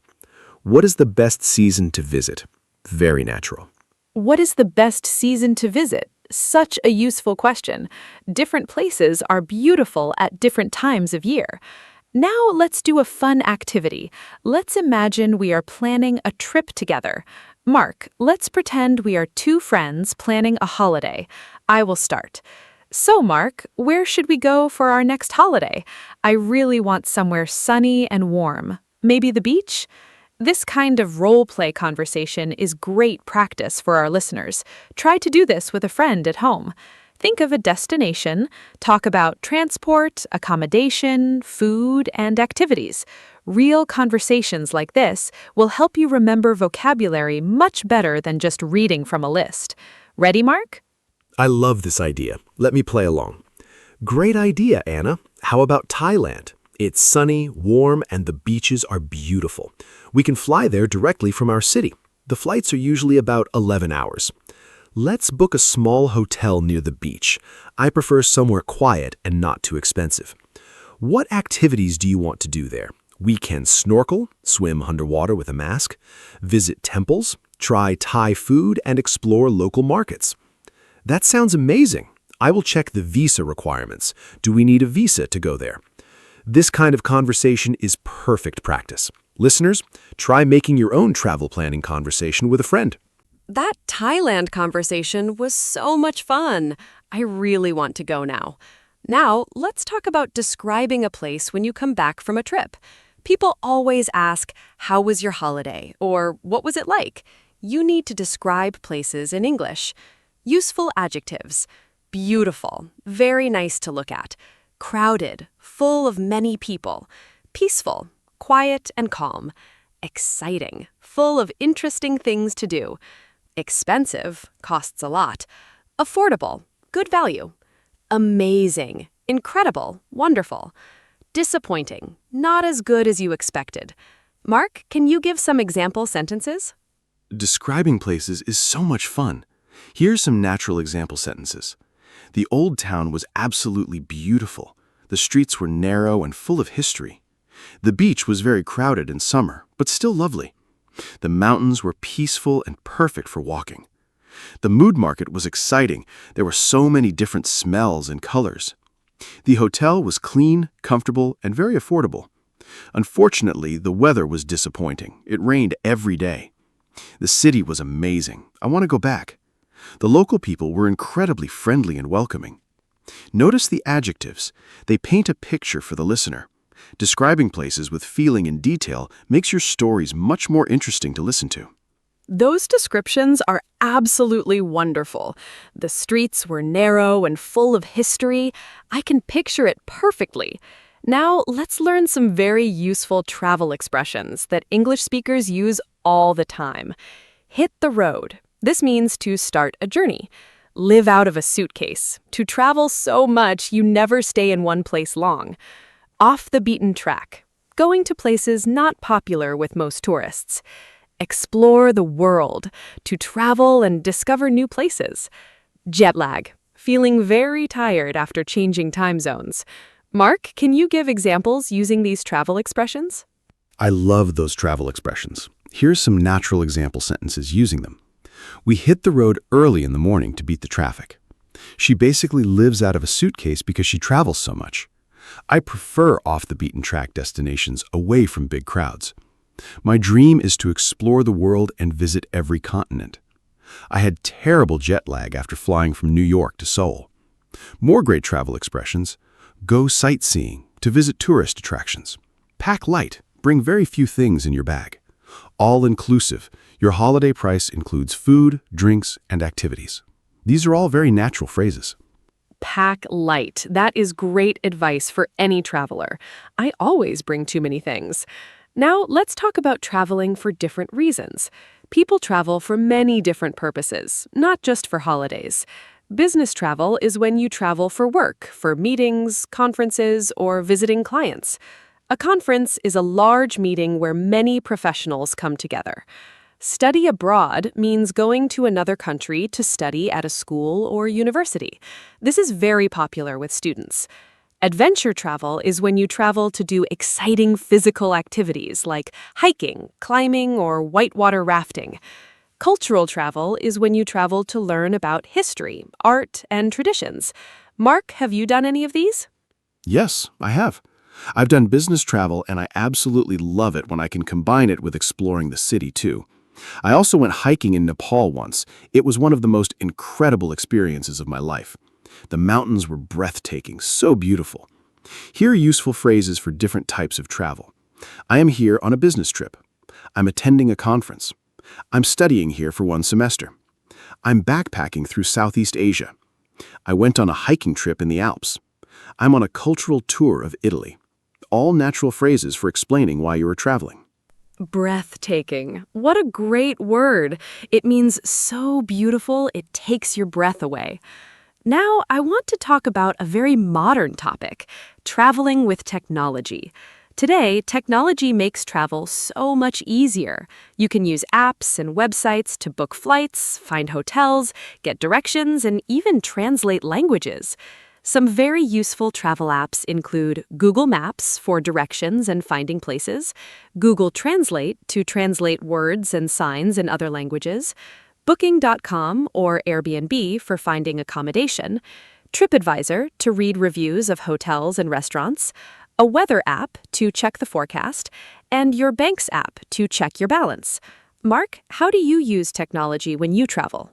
What is the best season to visit? Very natural. What is the best season to visit? Such a useful question. Different places are beautiful at different times of year. Now let's do a fun activity. Let's imagine we are planning a trip together. Mark, let's pretend we are two friends planning a holiday. I will start. So, Mark, where should we go for our next holiday? I really want somewhere sunny and warm. Maybe the beach? This kind of role-play conversation is great practice for our listeners. Try to do this with a friend at home. Think of a destination, talk about transport, accommodation, food, and activities. Real conversations like this will help you remember vocabulary much better than just reading from a list. Ready, Mark? I love this idea. Let me play along. Great idea, Anna. How about Thailand? It's sunny, warm, and the beaches are beautiful. We can fly there directly from our city. The flights are usually about 11 hours. Let's book a small hotel near the beach. I prefer somewhere quiet and not too expensive. What activities do you want to do there? We can snorkel, swim underwater with a mask, visit temples, try Thai food, and explore local markets. That sounds amazing. I will check the visa requirements. Do we need a visa to go there? This kind of conversation is perfect practice. Listeners, try making your own travel planning conversation with a friend. That Thailand conversation was so much fun. I really want to go now. Now, let's talk about describing a place when you come back from a trip. People always ask, "How was your holiday?" or "What was it like?" You need to describe places in English. Useful adjectives: beautiful, very nice to look at; crowded, full of many people; peaceful, quiet and calm; exciting, full of interesting things to do; expensive, costs a lot; affordable, good value; amazing, incredible, wonderful; disappointing, not as good as you expected. Mark, can you give some example sentences? Describing places is so much fun. Here's some natural example sentences. The old town was absolutely beautiful. The streets were narrow and full of history. The beach was very crowded in summer, but still lovely. The mountains were peaceful and perfect for walking. The mood market was exciting. There were so many different smells and colors. The hotel was clean, comfortable, and very affordable. Unfortunately, the weather was disappointing. It rained every day. The city was amazing. I want to go back. The local people were incredibly friendly and welcoming. Notice the adjectives. They paint a picture for the listener. Describing places with feeling and detail makes your stories much more interesting to listen to. Those descriptions are absolutely wonderful. The streets were narrow and full of history. I can picture it perfectly. Now, let's learn some very useful travel expressions that English speakers use all the time. Hit the road. This means to start a journey. Live out of a suitcase. To travel so much you never stay in one place long. Off the beaten track. Going to places not popular with most tourists. Explore the world. To travel and discover new places. Jet lag. Feeling very tired after changing time zones. Mark, can you give examples using these travel expressions? I love those travel expressions. Here's some natural example sentences using them. We hit the road early in the morning to beat the traffic. She basically lives out of a suitcase because she travels so much. I prefer off-the-beaten-track destinations away from big crowds. My dream is to explore the world and visit every continent. I had terrible jet lag after flying from New York to Seoul. More great travel expressions. Go sightseeing, to visit tourist attractions. Pack light, bring very few things in your bag. All-inclusive, your holiday price includes food, drinks, and activities. These are all very natural phrases. Pack light. That is great advice for any traveler. I always bring too many things. Now, let's talk about traveling for different reasons. People travel for many different purposes, not just for holidays. Business travel is when you travel for work, for meetings, conferences, or visiting clients. A conference is a large meeting where many professionals come together. Study abroad means going to another country to study at a school or university. This is very popular with students. Adventure travel is when you travel to do exciting physical activities like hiking, climbing, or whitewater rafting. Cultural travel is when you travel to learn about history, art, and traditions. Mark, have you done any of these? Yes, I have. I've done business travel, and I absolutely love it when I can combine it with exploring the city, too. I also went hiking in Nepal once. It was one of the most incredible experiences of my life. The mountains were breathtaking, so beautiful. Here are useful phrases for different types of travel. I am here on a business trip. I'm attending a conference. I'm studying here for one semester. I'm backpacking through Southeast Asia. I went on a hiking trip in the Alps. I'm on a cultural tour of Italy. All natural phrases for explaining why you are traveling. Breathtaking. What a great word. It means so beautiful it takes your breath away. Now, I want to talk about a very modern topic, traveling with technology. Today, technology makes travel so much easier. You can use apps and websites to book flights, find hotels, get directions, and even translate languages. Some very useful travel apps include Google Maps for directions and finding places, Google Translate to translate words and signs in other languages, Booking.com or Airbnb for finding accommodation, TripAdvisor to read reviews of hotels and restaurants, a weather app to check the forecast, and your bank's app to check your balance. Mark, how do you use technology when you travel?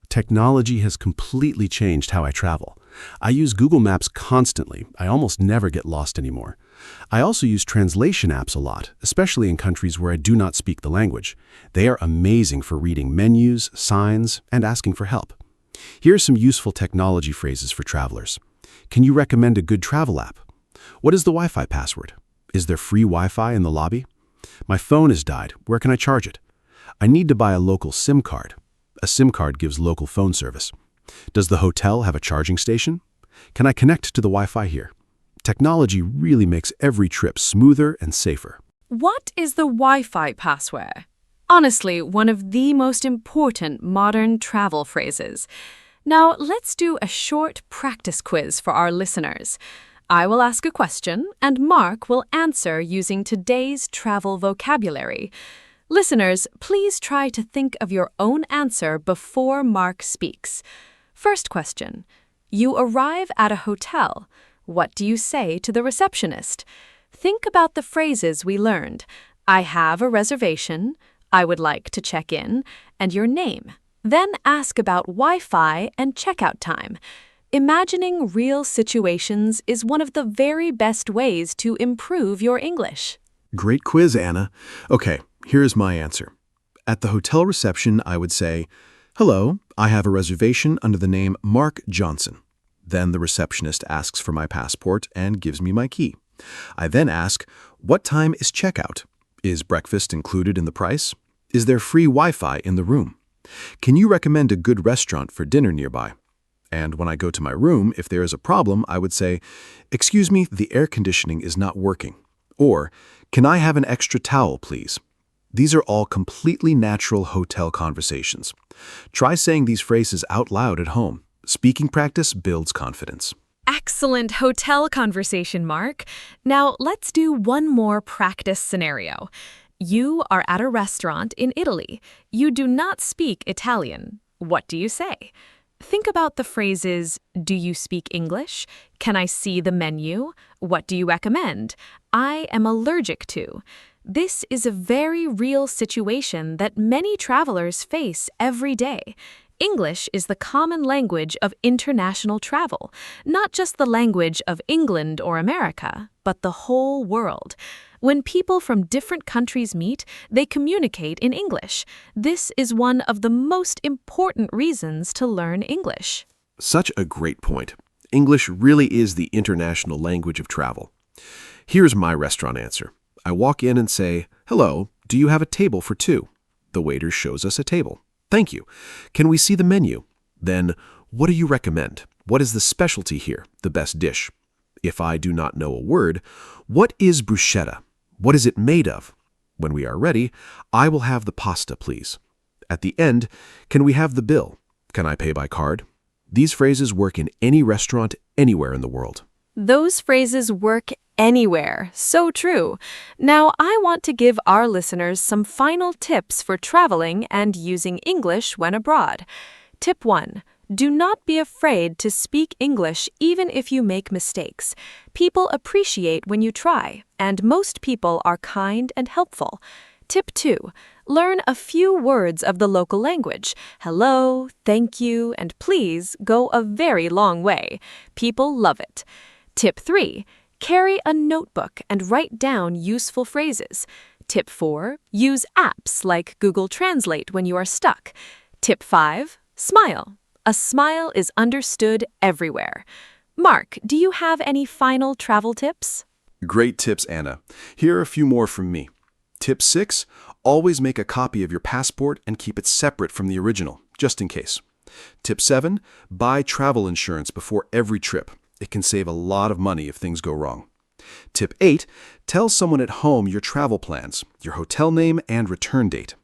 Technology has completely changed how I travel. I use Google Maps constantly. I almost never get lost anymore. I also use translation apps a lot, especially in countries where I do not speak the language. They are amazing for reading menus, signs, and asking for help. Here are some useful technology phrases for travelers. Can you recommend a good travel app? What is the Wi-Fi password? Is there free Wi-Fi in the lobby? My phone has died. Where can I charge it? I need to buy a local SIM card. A SIM card gives local phone service. Does the hotel have a charging station? Can I connect to the Wi-Fi here? Technology really makes every trip smoother and safer. What is the Wi-Fi password? Honestly, one of the most important modern travel phrases. Now, let's do a short practice quiz for our listeners. I will ask a question, and Mark will answer using today's travel vocabulary. Listeners, please try to think of your own answer before Mark speaks. First question. You arrive at a hotel. What do you say to the receptionist? Think about the phrases we learned. I have a reservation, I would like to check in, and your name. Then ask about Wi-Fi and checkout time. Imagining real situations is one of the very best ways to improve your English. Great quiz, Anna. Okay, here's my answer. At the hotel reception, I would say, "Hello, I have a reservation under the name Mark Johnson." Then the receptionist asks for my passport and gives me my key. I then ask, "What time is checkout? Is breakfast included in the price? Is there free Wi-Fi in the room? Can you recommend a good restaurant for dinner nearby?" And when I go to my room, if there is a problem, I would say, "Excuse me, the air conditioning is not working." Or, "Can I have an extra towel, please?" These are all completely natural hotel conversations. Try saying these phrases out loud at home. Speaking practice builds confidence. Excellent hotel conversation, Mark. Now, let's do one more practice scenario. You are at a restaurant in Italy. You do not speak Italian. What do you say? Think about the phrases, do you speak English? Can I see the menu? What do you recommend? I am allergic to. This is a very real situation that many travelers face every day. English is the common language of international travel, not just the language of England or America, but the whole world. When people from different countries meet, they communicate in English. This is one of the most important reasons to learn English. Such a great point. English really is the international language of travel. Here's my restaurant answer. I walk in and say, "Hello, do you have a table for two?" The waiter shows us a table. "Thank you. Can we see the menu?" Then, "What do you recommend? What is the specialty here, the best dish?" If I do not know a word, "What is bruschetta? What is it made of?" When we are ready, I will have the pasta, please. At the end, "Can we have the bill? Can I pay by card?" These phrases work in any restaurant anywhere in the world. Those phrases work anywhere. So true. Now, I want to give our listeners some final tips for traveling and using English when abroad. Tip 1. Do not be afraid to speak English even if you make mistakes. People appreciate when you try, and most people are kind and helpful. Tip 2. Learn a few words of the local language. Hello, thank you, and please go a very long way. People love it. Tip 3. Carry a notebook and write down useful phrases. Tip 4. Use apps like Google Translate when you are stuck. Tip 5. Smile. A smile is understood everywhere. Mark, do you have any final travel tips? Great tips, Anna. Here are a few more from me. Tip 6. Always make a copy of your passport and keep it separate from the original, just in case. Tip 7. Buy travel insurance before every trip. It can save a lot of money if things go wrong. Tip 8. Tell someone at home your travel plans, your hotel name, and return date.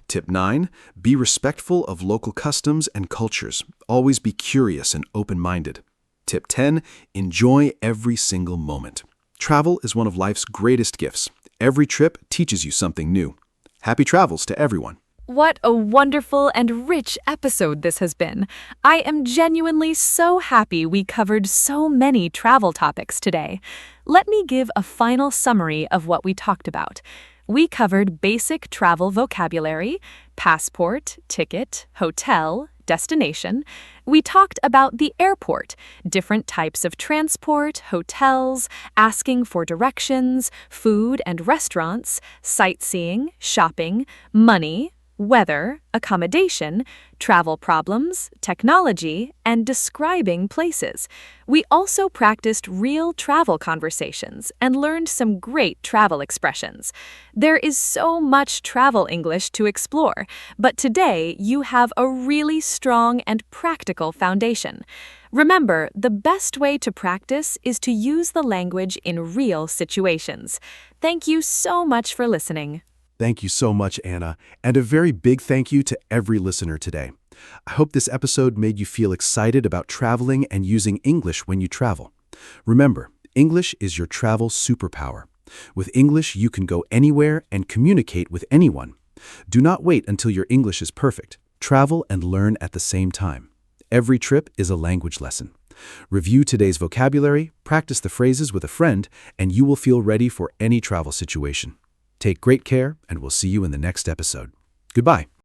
Tip 9. Be respectful of local customs and cultures. Always be curious and open-minded. Tip 10. Enjoy every single moment. Travel is one of life's greatest gifts. Every trip teaches you something new. Happy travels to everyone. What a wonderful and rich episode this has been. I am genuinely so happy we covered so many travel topics today. Let me give a final summary of what we talked about. We covered basic travel vocabulary, passport, ticket, hotel, destination. We talked about the airport, different types of transport, hotels, asking for directions, food and restaurants, sightseeing, shopping, money, weather, accommodation, travel problems, technology, and describing places. We also practiced real travel conversations and learned some great travel expressions. There is so much travel English to explore, but today you have a really strong and practical foundation. Remember, the best way to practice is to use the language in real situations. Thank you so much for listening. Thank you so much, Anna, and a very big thank you to every listener today. I hope this episode made you feel excited about traveling and using English when you travel. Remember, English is your travel superpower. With English, you can go anywhere and communicate with anyone. Do not wait until your English is perfect. Travel and learn at the same time. Every trip is a language lesson. Review today's vocabulary, practice the phrases with a friend, and you will feel ready for any travel situation. Take great care, and we'll see you in the next episode. Goodbye.